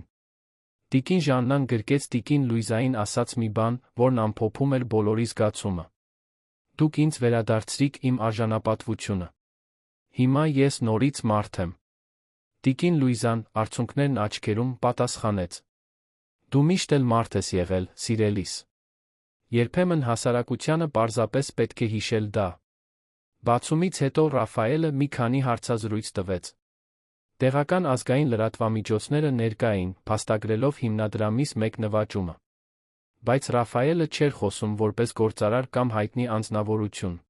Տիկին Ժաննան գրկեց տիկին Լուիզային ասած մի բան, որն ամփոփում էր բոլորի զգացումը։ Դուք ինձ վերադարձրիք իմ արժանապատվությունը։ Հիմա ես նորից մարդ եմ։ Տիկին Լուիզան, արցունքներն աչքերում, պատասխանեց. Դու միշտ էլ մարդ ես եղել, սիրելիս։ Երբեմն հասարակությանը պարզապես պետք է հիշել դա։ Բացումից հետո Ռաֆայելը մի քանի հարցազրույց տվեց։ Տեղական ազգային լրատվամիջոցները ներկա էին, փաստագրելով հիմնադրամիս մեկ նվաճումը։ Բայց Ռաֆայելը չէր խոսում որպես գործարար կամ հայտնի անձնավորություն։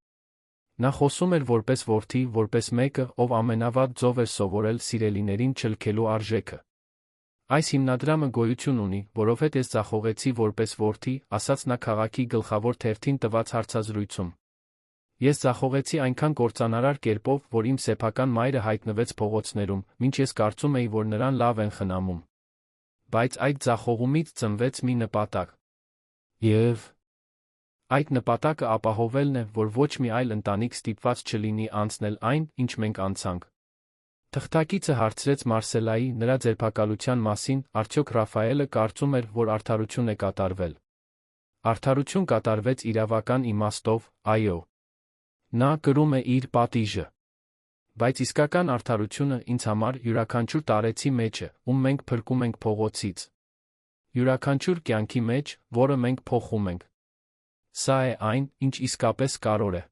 Նա խոսում էր որպես որդի, որպես մեկը, ով ամենավատ ձով էր սովորել սիրելիներին չլքելու արժեքը։ Այս հիմնադրամը գոյություն ունի, որովհետև ես ձախողեցի որպես որդի, ասաց նա քաղաքի գլխավոր թերթին տված հարցազրույցում։ Ես ձախողեցի այնքան կործանարար կերպով, որ իմ սեփական մայրը հայտնվեց փողոցներում, մինչ ես կարծում էի, որ նրան լավ են խնամում։ Բայց այդ ձախողումից ծնվեց մի նպատակ։ Եվ այդ նպատակը ապահովելն է, որ ոչ մի այլ ընտանիք ստիպված չլինի անցնել այն, ինչ մենք անցանք։ Թղթակիցը հարցրեց Մարսելայի նրա ձերբակալության մասին, արդյոք Ռաֆայելը կարծում էր, որ արդարություն է կատարվել։ Արդարություն կատարվեց իրավական իմաստով, այո։ Նա կրում է իր պատիժը։ Բայց իսկական արդարությունը ինձ համար յուրաքանչյուր տարեցի մեջ է, ում մենք փրկում ենք փողոցից։ Յուրաքանչյուր կյանքի մեջ, որը մենք փոխում ենք։ Սա է այն, ինչ իսկապես կարևոր է։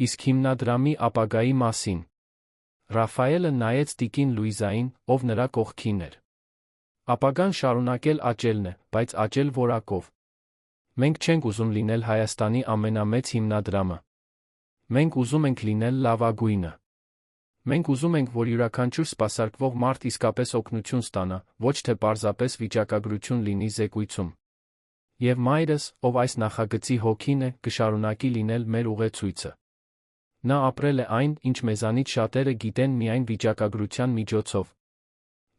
Իսկ հիմնադրամի ապագայի մասին։ Ռաֆայելը նայեց տիկին Լուիզային, ով նրա կողքին էր։ Ապագան շարունակել աճելն է, բայց աճել որակով։ Մենք չենք ուզում լինել Հայաստանի ամենամեծ հիմնադրամը։ Մենք ուզում ենք լինել լավագույնը։ Մենք ուզում ենք, որ յուրաքանչյուր սպասարկվող մարդ իսկապես օգնություն ստանա, ոչ թե պարզապես վիճակագրություն լինի զեկույցում։ Եվ մայրս, ով այս նախագծի հոգին է, կշարունակի լինել մեր ուղեցույցը։ Նա ապրել է այն, ինչ մեզանից շատերը գիտեն միայն վիճակագրության միջոցով։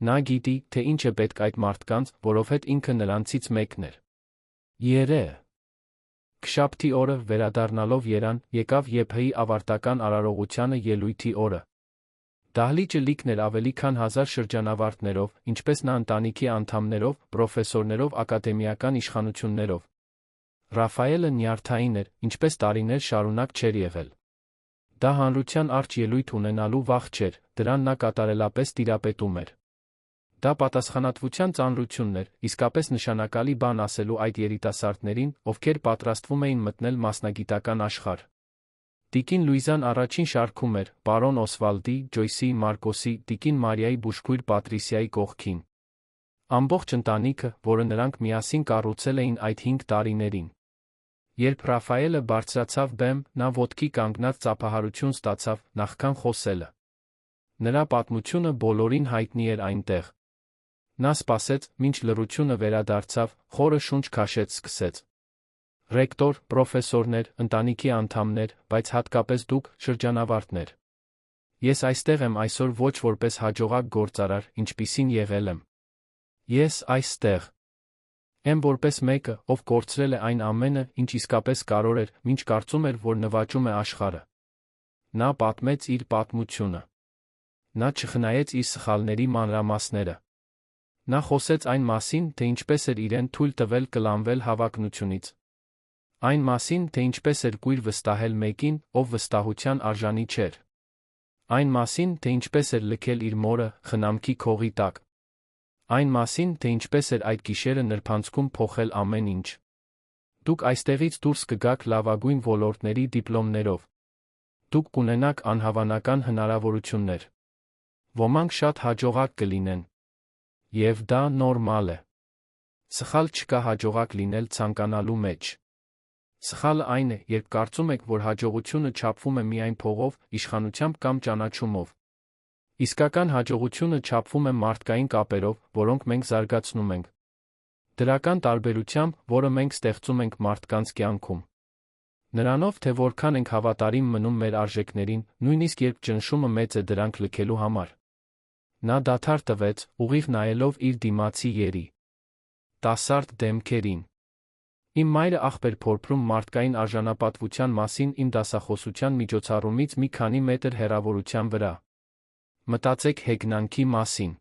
Նա գիտի, թե ինչ է պետք այդ մարդկանց, որովհետև ինքը նրանցից մեկն էր։ Քշաբթի օրը, վերադառնալով Երան, եկավ ԵՓ-ի ավարտական արարողությանը ելույթի օրը։ Դահլիճը լիքն էր ավելի քան 1000 շրջանավարտներով, ինչպես նա ընտանիքի անդամներով, պրոֆեսորներով, ակադեմիական իշխանություններով։ Ռաֆայելը նյարդային էր, ինչպես տարիներ շարունակ չէր եղել։ Դա հանրության առջ ելույթ ունենալու վախ չէր, դրան նա կատարելապես տիրապետում էր։ Դա պատասխանատվության ծանրությունն էր, իսկապես նշանակալի բան ասելու այդ երիտասարդներին, ովքեր պատրաստվում էին մտնել մասնագիտական աշխարհ։ Տիկին Լուիզան առաջին շարքում էր, պարոն Օսվալդի, Ջոյսի, Մարկոսի, տիկին Մարիայի բուժքույր Պատրիսիայի կողքին։ Ամբողջ ընտանիքը, որը նրանք միասին կառուցել էին այդ 5 տարիներին։ Երբ Ռաֆայելը բարձրացավ բեմ, նա ոտքի կանգնած ծափահարություն ստացավ, նախքան խոսելը։ Նրա պատմությունը բոլորին հայտնի էր այնտեղ։ Նա սպասեց, մինչ լռությունը վերադարձավ, խորը շունչ քաշեց, սկսեց. Ռեկտոր, պրոֆեսորներ, ընտանիքի անդամներ, բայց հատկապես դուք, շրջանավարտներ։ Ես այստեղ եմ այսօր ոչ որպես հաջողակ գործարար, ինչպիսին եղել եմ։ Ես այստեղ եմ որպես մեկը, ով կորցրել է այն ամենը, ինչ իսկապես կարևոր էր, ինչ կարծում էր, որ նվաճում է աշխարհը։ Նա պատմեց իր պատմությունը։ Նա չխնայեց իր սխալների մանրամասները։ Նա խոսեց այն մասին, թե ինչպես էր իրեն թույլ տվել կլանվել հավակնությունից։ Այն մասին, թե ինչպես էր կույր վստահել մեկին, ով վստահության արժանի չէր։ Այն մասին, թե ինչպես էր լքել իր մորը, խնամքի քողի տակ։ Այն մասին, թե ինչպես էր այդ գիշերը նրբանցքում փոխել ամեն ինչ։ Դուք այստեղից դուրս կգաք լավագույն ոլորտների դիպլոմներով։ Դուք կունենաք անհավանական հնարավորություններ։ Ոմանք շատ հաջողակ կլինեն։ Եվ դա նորմալ է։ Սխալ չկա հաջողակ լինել ցանկանալու մեջ։ Սխալը այն է, երբ կարծում եք, որ հաջողությունը չափվում է միայն փողով, իշխանությամբ կամ ճանաչումով։ Իսկական հաջողությունը չափվում է մարդկային կապերով, որոնք մենք զարգացնում ենք։ Դրական տարբերությամբ, որը մենք ստեղծում ենք մարդկանց կյանքում։ Նրանով, թե որքան ենք հավատարիմ մնում մեր արժեքներին, նույնիսկ երբ ճնշումը մեծ է դրանք լքելու համար։ Նա դադար տվեց, ուղիղ նայելով իր դիմացի երի տասարդ դեմքերին։ Իմ մայրը աղբեր փորփրում մարդկային արժանապատվության մասին իմ դասախոսության միջոցառումից մի քանի մետր հեռավորության վրա։ Մտածեք հեգնանքի մասին։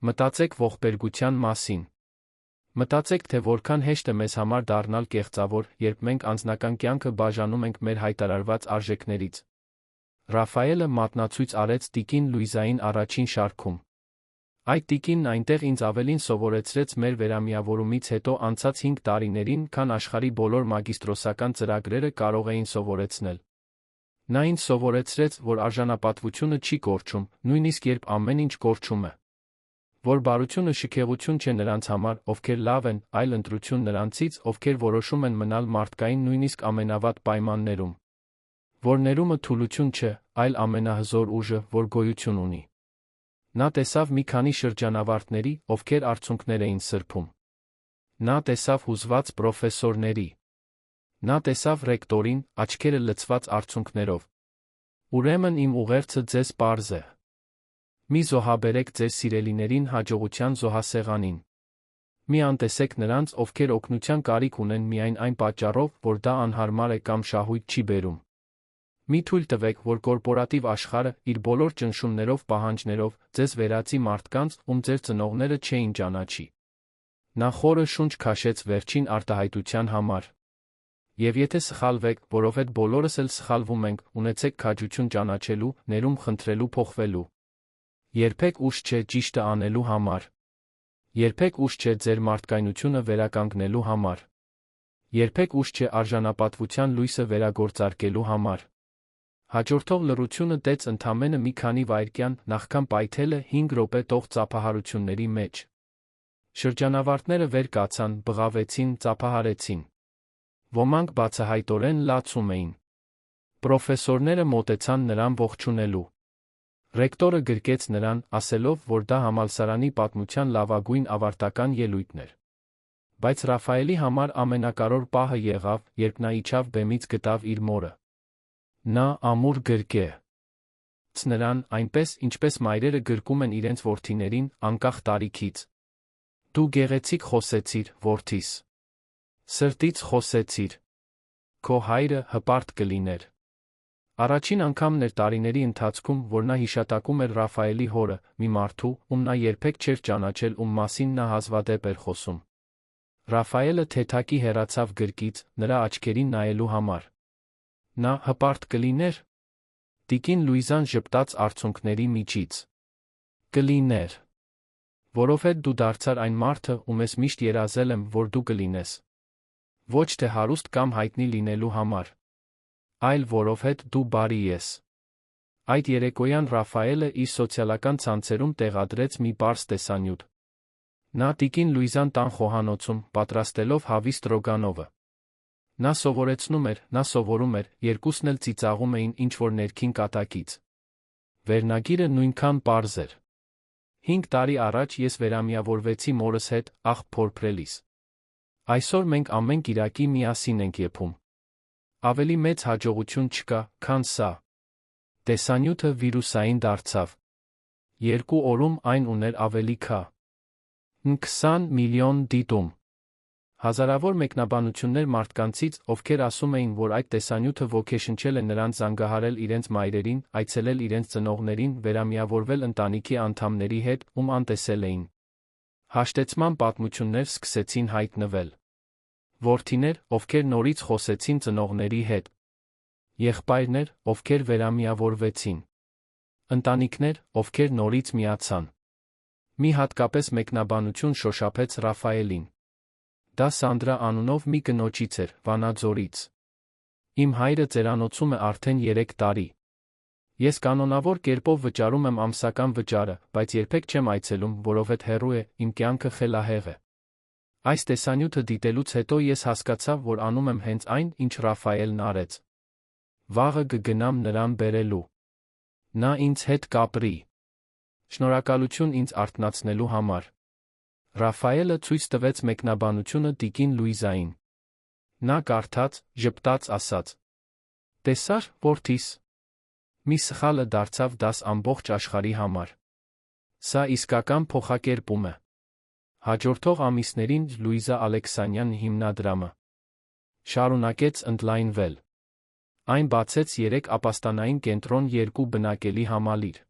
Մտածեք ողբերգության մասին։ Մտածեք, թե որքան հեշտ է մեզ համար դառնալ կեղծավոր, երբ մենք անձնական կյանքը բաժանում ենք մեր հայտարարված արժեքներից։ Ռաֆայելը մատնացույց արեց տիկին Լուիզային առաջին շարքում։ Այդ տիկինն այնտեղ ինձ ավելին սովորեցրեց մեր վերամիավորումից հետո անցած 5 տարիներին, քան աշխարհի բոլոր մագիստրոսական ծրագրերը կարող էին սովորեցնել։ Նա ինձ սովորեցրեց, որ արժանապատվությունը չի կորչում, նույնիսկ երբ ամեն ինչ կորչում է։ Որ բարությունը շքեղություն չէ նրանց համար, ովքեր լավ են, այլ ընտրություն նրանցից, ովքեր որոշում են մնալ մարդկային նույնիսկ ամենավատ պայմաններում։ Որ ներումը թուլություն չէ, այլ ամենահզոր ուժը, որ գոյություն ունի։ Նա տեսավ մի քանի շրջանավարտների, ովքեր արցունքներ էին սրբում։ Նա տեսավ հուզված պրոֆեսորների։ Նա տեսավ ռեկտորին, աչքերը լցված արցունքներով։ Ուրեմն իմ ուղերձը ձեզ պարզ է։ Մի զոհաբերեք ձեր սիրելիներին հաջողության զոհասեղանին։ Մի անտեսեք նրանց, ովքեր օգնության կարիք ունեն միայն այն պատճառով, որ դա անհարմար է կամ շահույթ չի բերում։ Մի թույլ տվեք, որ կորպորատիվ աշխարհը, իր բոլոր ճնշումներով պահանջներով, ձեզ վերածի մարդկանց, ում ձեր ծնողները չէին ճանաչի։ Նա խորը շունչ քաշեց վերջին արտահայտության համար։ Եվ եթե սխալվեք, որովհետև բոլորս էլ սխալվում ենք, ունեցեք քաջություն ճանաչելու, ներում խնդրելու փոխվելու։ Երբեք ուշ չէ ճիշտը անելու համար։ Երբեք ուշ չէ ձեր մարդկայնությունը վերականգնելու համար։ Երբեք ուշ չէ արժանապատվության լույսը վերագործարկելու համար։ Հաջորդող լռությունը տեց ընդամենը մի քանի վայրկյան, նախքան պայթելը 5 րոպե տող ծափահարությունների մեջ։ Շրջանավարտները վեր կացան, բղավեցին, ծափահարեցին։ Ոմանք բացահայտորեն լացում էին։ Պրոֆեսորները մոտեցան նրան ողջունելու։ Ռեկտորը գրկեց նրան, ասելով, որ դա համալսարանի պատմության լավագույն ավարտական ելույթն էր։ Բայց Ռաֆայելի համար ամենակարևոր պահը եղավ, երբ նա իջավ բեմից գտավ իր մորը։ Նա ամուր գրկեց նրան, այնպես, ինչպես մայրերը գրկում են իրենց որդիներին, անկախ տարիքից։ Դու գեղեցիկ խոսեցիր, որդիս։ Սրտից խոսեցիր։ Քո հայրը հպարտ կլիներ։ Առաջին անգամն էր տարիների ընթացքում, որ նա հիշատակում էր Ռաֆայելի հորը, մի մարդու, ում նա երբեք չէր ճանաչել, ում մասին նա հազվադեպ էր խոսում։ Ռաֆայելը թեթակի հեռացավ գրկից, նրա աչքերին նայելու համար։ Նա հպարտ կլիներ։ Տիկին Լուիզան ժպտաց արցունքների միջից։ Կլիներ։ Որովհետև դու դարձար այն մարդը, ում ես միշտ երազել եմ, որ դու կլինես։ Ոչ թե հարուստ կամ հայտնի լինելու համար, այլ որովհետև դու բարի ես։ Այդ երեկոյան Ռաֆայելը իր սոցիալական ցանցերում տեղադրեց մի պարզ տեսանյութ։ Նա տիկին Լուիզան տան խոհանոցում, պատրաստելով հավի ստրոգանովը։ Նա սովորում էր, երկուսն էլ ծիծաղում էին ինչ-որ ներքին կատակից։ Վերնագիրը նույնքան պարզ էր։ 5 տարի առաջ ես վերամիավորվեցի մորս հետ, աղբ փորփրելիս։ Այսօր մենք ամեն կիրակի միասին ենք եփում։ Ավելի մեծ հաջողություն չկա, քան սա։ Տեսանյութը վիրուսային դարձավ։ 2 օրում այն ուներ ավելի քան 20 միլիոն դիտում։ Հազարավոր մեկնաբանություններ մարդկանցից, ովքեր ասում էին, որ այդ տեսանյութը ոգեշնչել է նրանց զանգահարել իրենց մայրերին, այցելել իրենց ծնողներին, վերամիավորվել ընտանիքի անդամների հետ, ում անտեսել էին։ Հաշտեցման պատմություններ սկսեցին հայտնվել։ Որդիներ, ովքեր նորից խոսեցին ծնողների հետ։ Եղբայրներ, ովքեր վերամիավորվեցին։ Ընտանիքներ, ովքեր նորից միացան։ Մի հատկապես մեկնաբանություն շոշափեց Ռաֆայելին։ Դա Սանդրա անունով մի կնոջից էր, Վանաձորից։ Իմ հայրը ծերանոցում է արդեն 3 տարի։ Ես կանոնավոր կերպով վճարում եմ ամսական վճարը, բայց երբեք չեմ այցելում, որովհետև հեռու է, իմ կյանքը խելահեղ է։ Այս տեսանյութը դիտելուց հետո ես հասկացա, որ անում եմ հենց այն, ինչ Ռաֆայելն արեց։ Վաղը կգնամ նրան բերելու։ Նա ինձ հետ կապրի։ Շնորհակալություն ինձ արթնացնելու համար։ Ռաֆայելը ցույց տվեց մեկնաբանությունը տիկին Լուիզային։ Նա կարդաց, ժպտաց ասաց. «Տեսա՞ր, որդիս։ Մի սխալը դարձավ դաս ամբողջ աշխարհի համար։ Սա իսկական փոխակերպում է»։ Հաջորդող ամիսներին Լուիզա Ալեքսանյան հիմնադրամը շարունակեց ընդլայնվել։ Այն բացեց 3 ապաստանային կենտրոն, 2 բնակելի համալիր։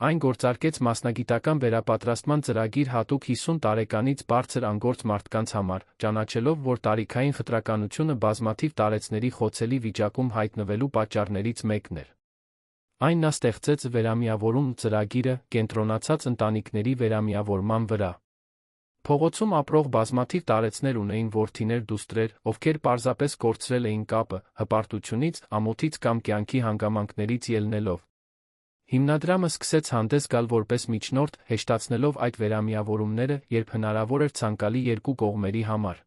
Այն գործարկեց մասնագիտական վերապատրաստման ծրագիր հատուկ 50 տարեկանից բարձր անգործ մարդկանց համար, ճանաչելով, որ տարիքային խտրականությունը բազմաթիվ տարեցների խոցելի վիճակում հայտնվելու պատճառներից մեկն էր։ Այն նա ստեղծեց վերամիավորում ծրագիրը, կենտրոնացած ընտանիքների վերամիավորման վրա։ Փողոցում ապրող բազմաթիվ տարեցներ ունեին որդիներ, դուստրեր, ովքեր պարզապես կորցրել էին կապը, հպարտությունից, ամոթից կամ կյանքի հանգամանքներից ելնելով։ Հիմնադրամը սկսեց հանդես գալ որպես միջնորդ, հեշտացնելով այդ վերամիավորումները, երբ հնարավոր էր ցանկալի երկու կողմերի համար։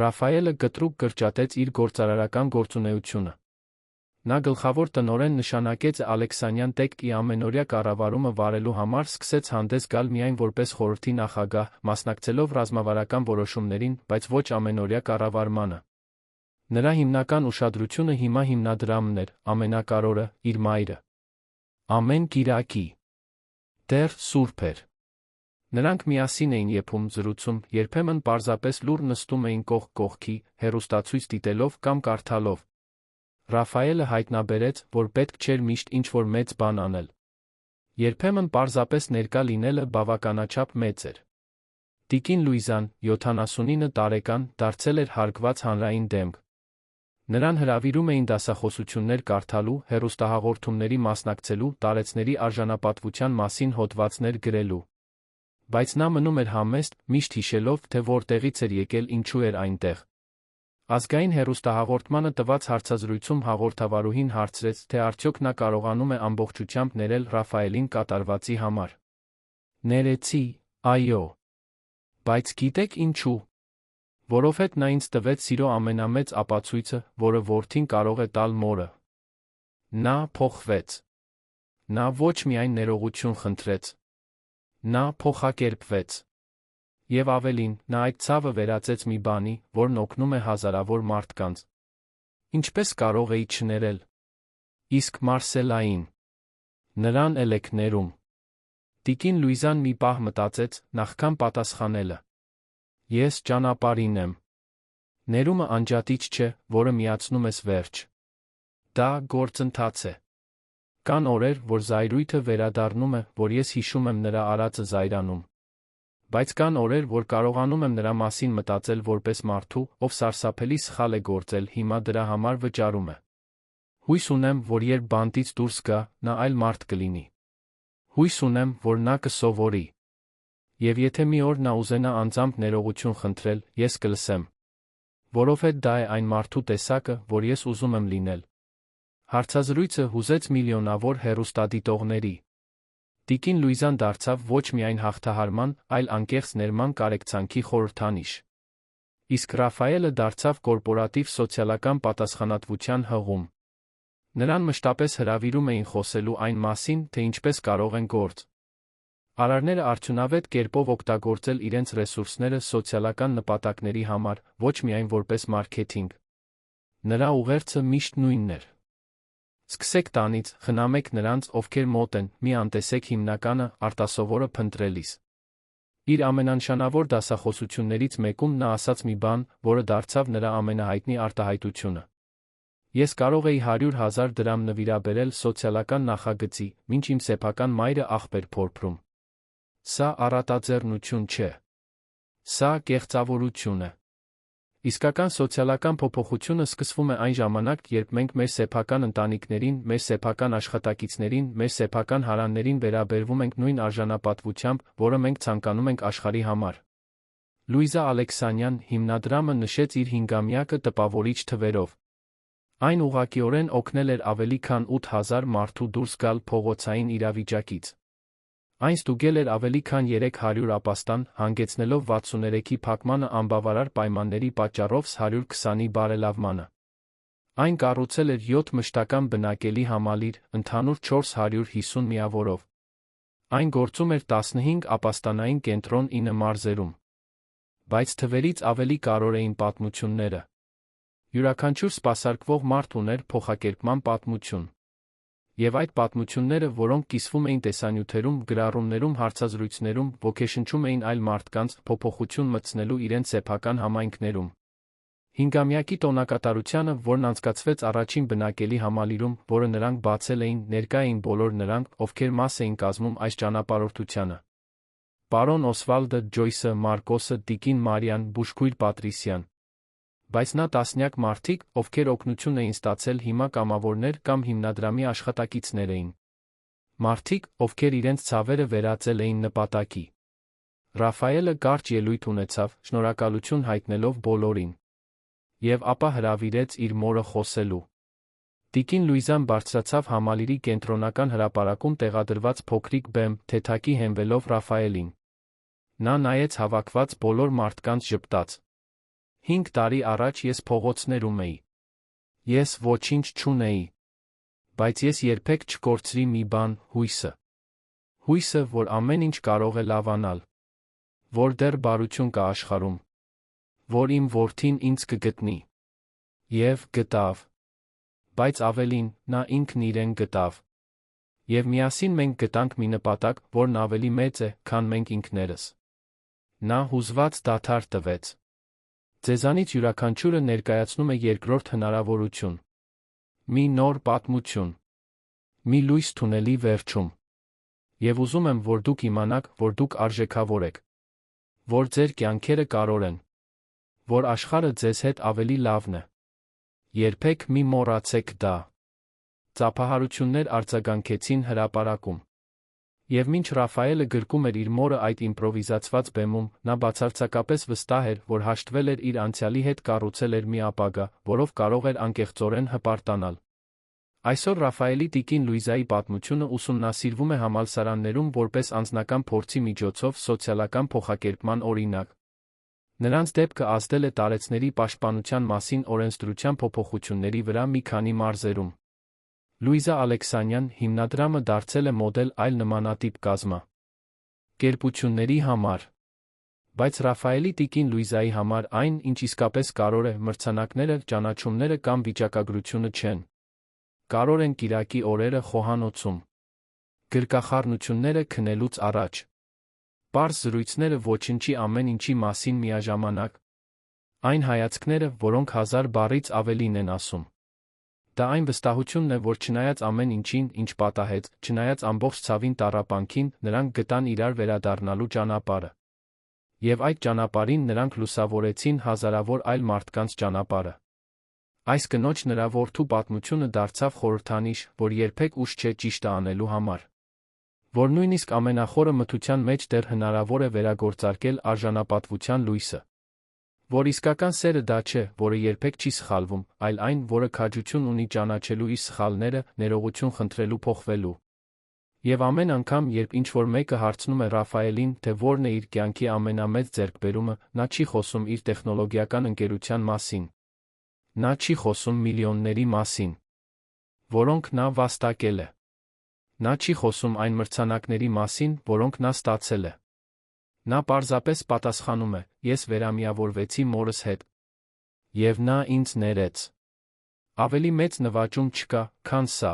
Ռաֆայելը կտրուկ կրճատեց իր գործարարական գործունեությունը։ Նա գլխավոր տնօրեն նշանակեց Ալեքսանյան տեքնիկի ամենօրյա կառավարումը վարելու համար, սկսեց հանդես գալ միայն որպես խորհրդի նախագահ, մասնակցելով ռազմավարական որոշումներին, բայց ոչ ամենօրյա կառավարմանը։ Նրա հիմնական ուշադրությունը հիմա հիմնադրամն էր, ամենակարևորը՝ իր մայրը։ Ամեն կիրակի դեռ սուրբ էր։ Նրանք միասին էին եփում, զրուցում, երբեմն պարզապես լուռ նստում էին կողք կողքի, հեռուստացույց դիտելով կամ կարդալով։ Ռաֆայելը հայտնաբերեց, որ պետք չէր միշտ ինչ-որ մեծ բան անել։ Երբեմն պարզապես ներկա լինելը բավականաչափ մեծ էր։ Տիկին Լուիզան, 79 տարեկան, դարձել էր հարգված հանրային դեմք։ Նրան հրավիրում էին դասախոսություններ կարդալու, հեռուստահաղորդումների մասնակցելու, տարեցների արժանապատվության մասին հոդվածներ գրելու։ Բայց նա մնում էր համեստ, միշտ հիշելով, թե որտեղից էր եկել, ինչու էր այնտեղ։ Ազգային հեռուստահաղորդմանը տված հարցազրույցում հաղորդավարուհին հարցրեց, թե արդյոք նա կարողանում է ամբողջությամբ ներել Ռաֆայելին կատարվածի համար։ Ներեցի, այո։ Բայց գիտեք ինչու։ Որովհետև նա ինձ տվեց սիրո ամենամեծ ապացույցը, որը որդին կարող է տալ մորը։ Նա փոխվեց։ Նա ոչ միայն ներողություն խնդրեց։ Նա փոխակերպվեց։ Եվ ավելին, նա այդ ցավը վերածեց մի բանի, որն օգնում է հազարավոր մարդկանց։ Ինչպես կարող էի չներել։ Իսկ Մարսելային։ Նրան էլ եք ներում։ Տիկին Լուիզան մի պահ մտածեց, նախքան պատասխանելը։ Ես ճանապարհին եմ։ Ներումը անջատիչ չէ, որը միացնում ես վերջ։ Դա գործընթաց է։ Կան օրեր, որ զայրույթը վերադառնում է, որ ես հիշում եմ նրա արածը զայրանում։ Բայց կան օրեր, որ կարողանում եմ նրա մասին մտածել որպես մարդու, ով սարսափելի սխալ է գործել, հիմա դրա համար վճարում է։ Հույս ունեմ, որ երբ բանտից դուրս գա, նա այլ մարդ կլինի։ Հույս ունեմ, որ նա կսովորի։ Եվ եթե մի օր նա ուզենա անձամբ ներողություն խնդրել, ես կլսեմ։ Որովհետև դա է այն մարդու տեսակը, որ ես ուզում եմ լինել։ Հարցազրույցը հուզեց միլիոնավոր հեռուստադիտողների։ Տիկին Լուիզան դարձավ ոչ միայն հաղթահարման, այլ անկեղծ ներման կարեկցանքի խորհրդանիշ։ Իսկ Ռաֆայելը դարձավ կորպորատիվ սոցիալական պատասխանատվության հղում։ Նրան մշտապես հրավիրում էին խոսելու այն մասին, թե ինչպես կարող են գործ արարները արդյունավետ կերպով օգտագործել իրենց ռեսուրսները սոցիալական նպատակների համար, ոչ միայն որպես մարքեթինգ։ Նրա ուղերձը միշտ նույնն էր։ Սկսեք տանից, խնամեք նրանց, ովքեր մոտ են, մի անտեսեք հիմնականը, արտասովորը փնտրելիս։ Իր ամենանշանավոր դասախոսություններից մեկում նա ասաց մի բան, որը դարձավ նրա ամենահայտնի արտահայտությունը։ Ես կարող էի 100,000 դրամ նվիրաբերել սոցիալական նախագծի, մինչ իմ սեփական մայրը աղբեր փորփրում։ Սա առատաձեռնություն չէ։ Սա կեղծավորություն է։ Իսկական սոցիալական փոփոխությունը սկսվում է այն ժամանակ, երբ մենք մեր սեփական ընտանիքներին, մեր սեփական աշխատակիցներին, մեր սեփական հարաններին վերաբերվում ենք նույն արժանապատվությամբ, որը մենք ցանկանում ենք աշխարհի համար։ Լուիզա Ալեքսանյան հիմնադրամը նշեց իր 5-ամյակը տպավորիչ թվերով։ Այն ուղղակիորեն օգնել էր ավելի քան 8000 մարդու դուրս գալ փողոցային իրավիճակից։ Այն ստուգել էր ավելի քան 300 ապաստան, հանգեցնելով 63-ի փակմանը անբավարար պայմանների պատճառով 120-ի բարելավմանը։ Այն կառուցել էր 7 մշտական բնակելի համալիր, ընդհանուր 450 միավորով։ Այն գործում էր 15 ապաստանային կենտրոն 9 մարզերում։ Բայց թվերից ավելի կարևոր էին պատմությունները։ Յուրաքանչյուր սպասարկվող մարդ ուներ փոխակերպման պատմություն։ Եվ այդ պատմությունները, որոնք կիսվում էին տեսանյութերում, գրառումներում, հարցազրույցներում, ոգեշնչում էին այլ մարդկանց, փոփոխություն մտցնելու իրենց սեփական համայնքներում։ Հինգամյակի տոնակատարությանը, որն անցկացվեց առաջին բնակելի համալիրում, որը նրանք բացել էին, ներկա էին բոլոր նրանք, ովքեր մաս էին կազմում այս ճանապարհորդությանը։ Պարոն Օսվալդը, Ջոյսը, Մարկոսը, Տիկին Մարիան, Բուժքույր Պատրիսիան։ Բայց նա տասնյակ մարդիկ, ովքեր օգնություն էին ստացել, հիմա կամավորներ կամ հիմնադրամի աշխատակիցներ էին։ Մարդիկ, ովքեր իրենց ցավերը վերածել էին նպատակի։ Ռաֆայելը կարճ ելույթ ունեցավ, շնորհակալություն հայտնելով բոլորին։ Եվ ապա հրավիրեց իր մորը խոսելու։ Տիկին Լուիզան բարձրացավ համալիրի կենտրոնական հրապարակում տեղադրված փոքրիկ բեմ, թեթակի հենվելով Ռաֆայելին։ Նա նայեց հավաքված բոլոր մարդկանց ժպտաց։ 5 տարի առաջ ես փողոցներում էի։ Ես ոչինչ չունեի։ Բայց ես երբեք չկորցրի մի բան՝ հույսը։ Հույսը, որ ամեն ինչ կարող է լավանալ։ Որ դեռ բարություն կա աշխարհում։ Որ իմ որդին ինձ կգտնի։ Եվ գտավ։ Բայց ավելին, նա ինքն իրեն գտավ։ Եվ միասին մենք գտանք մի նպատակ, որն ավելի մեծ է, քան մենք ինքներս։ Նա հուզված դադար տվեց։ Ձեզանից յուրաքանչյուրը ներկայացնում է երկրորդ հնարավորություն։ Մի նոր պատմություն։ Մի լույս թունելի վերջում։ Եվ ուզում եմ, որ դուք իմանաք, որ դուք արժեքավոր եք։ Որ ձեր կյանքերը կարևոր են։ Որ աշխարհը ձեզ հետ ավելի լավն է։ Երբեք մի մոռացեք դա։ Ծափահարություններ արձագանքեցին հրապարակում։ Եվ մինչ Ռաֆայելը գրկում էր իր մորը այդ իմպրովիզացված բեմում, նա բացարձակապես վստահ էր, որ հաշտվել էր իր անցյալի հետ, կառուցել էր մի ապագա, որով կարող էր անկեղծորեն հպարտանալ։ Այսօր Ռաֆայելի տիկին Լուիզայի պատմությունը ուսումնասիրվում է համալսարաններում որպես անձնական փորձի միջոցով սոցիալական փոխակերպման օրինակ։ Նրանց դեպքը ազդել է տարեցների պաշտպանության մասին օրենսդրության փոփոխությունների վրա մի քանի մարզերում։ Լուիզա Ալեքսանյան հիմնադրամը դարձել է մոդել այլ նմանատիպ կազմակերպությունների համար։ Բայց Ռաֆայելի տիկին Լուիզայի համար այն, ինչ իսկապես կարևոր է, մրցանակները, ճանաչումները կամ վիճակագրությունը չեն։ Կարևոր են կիրակի օրերը խոհանոցում։ Գրկախառնությունները քնելուց առաջ։ Պարզ զրույցները ոչնչի ամեն ինչի մասին միաժամանակ։ Այն հայացքները, որոնք 1000 բառից ավելին են ասում։ Դա այն վստահությունն է, որ չնայած ամեն ինչին, ինչ պատահեց, չնայած ամբողջ ցավին տառապանքին, նրանք գտան իրար վերադառնալու ճանապարհը։ Եվ այդ ճանապարհին նրանք լուսավորեցին հազարավոր այլ մարդկանց ճանապարհը։ Այս կնոջ նրա որդու պատմությունը դարձավ խորհրդանիշ, որ երբեք ուշ չէ ճիշտը անելու համար։ Որ նույնիսկ ամենախորը մթության մեջ դեռ հնարավոր է վերագործարկել արժանապատվության լույսը։ Որ իսկական սերը դա չէ, որը երբեք չի սխալվում, այլ այն, որը քաջություն ունի ճանաչելու իր սխալները, ներողություն խնդրելու փոխվելու։ Եվ ամեն անգամ, երբ ինչ-որ մեկը հարցնում է Ռաֆայելին, թե որն է իր կյանքի ամենամեծ ձեռքբերումը, նա չի խոսում իր տեխնոլոգիական ընկերության մասին։ Նա չի խոսում միլիոնների մասին, որոնք նա վաստակել է։ Նա չի խոսում այն մրցանակների մասին, որոնք նա ստացել է։ Նա պարզապես պատասխանում է. ես վերամիավորվեցի մորս հետ։ Եվ նա ինձ ներեց։ Ավելի մեծ նվաճում չկա, քան սա։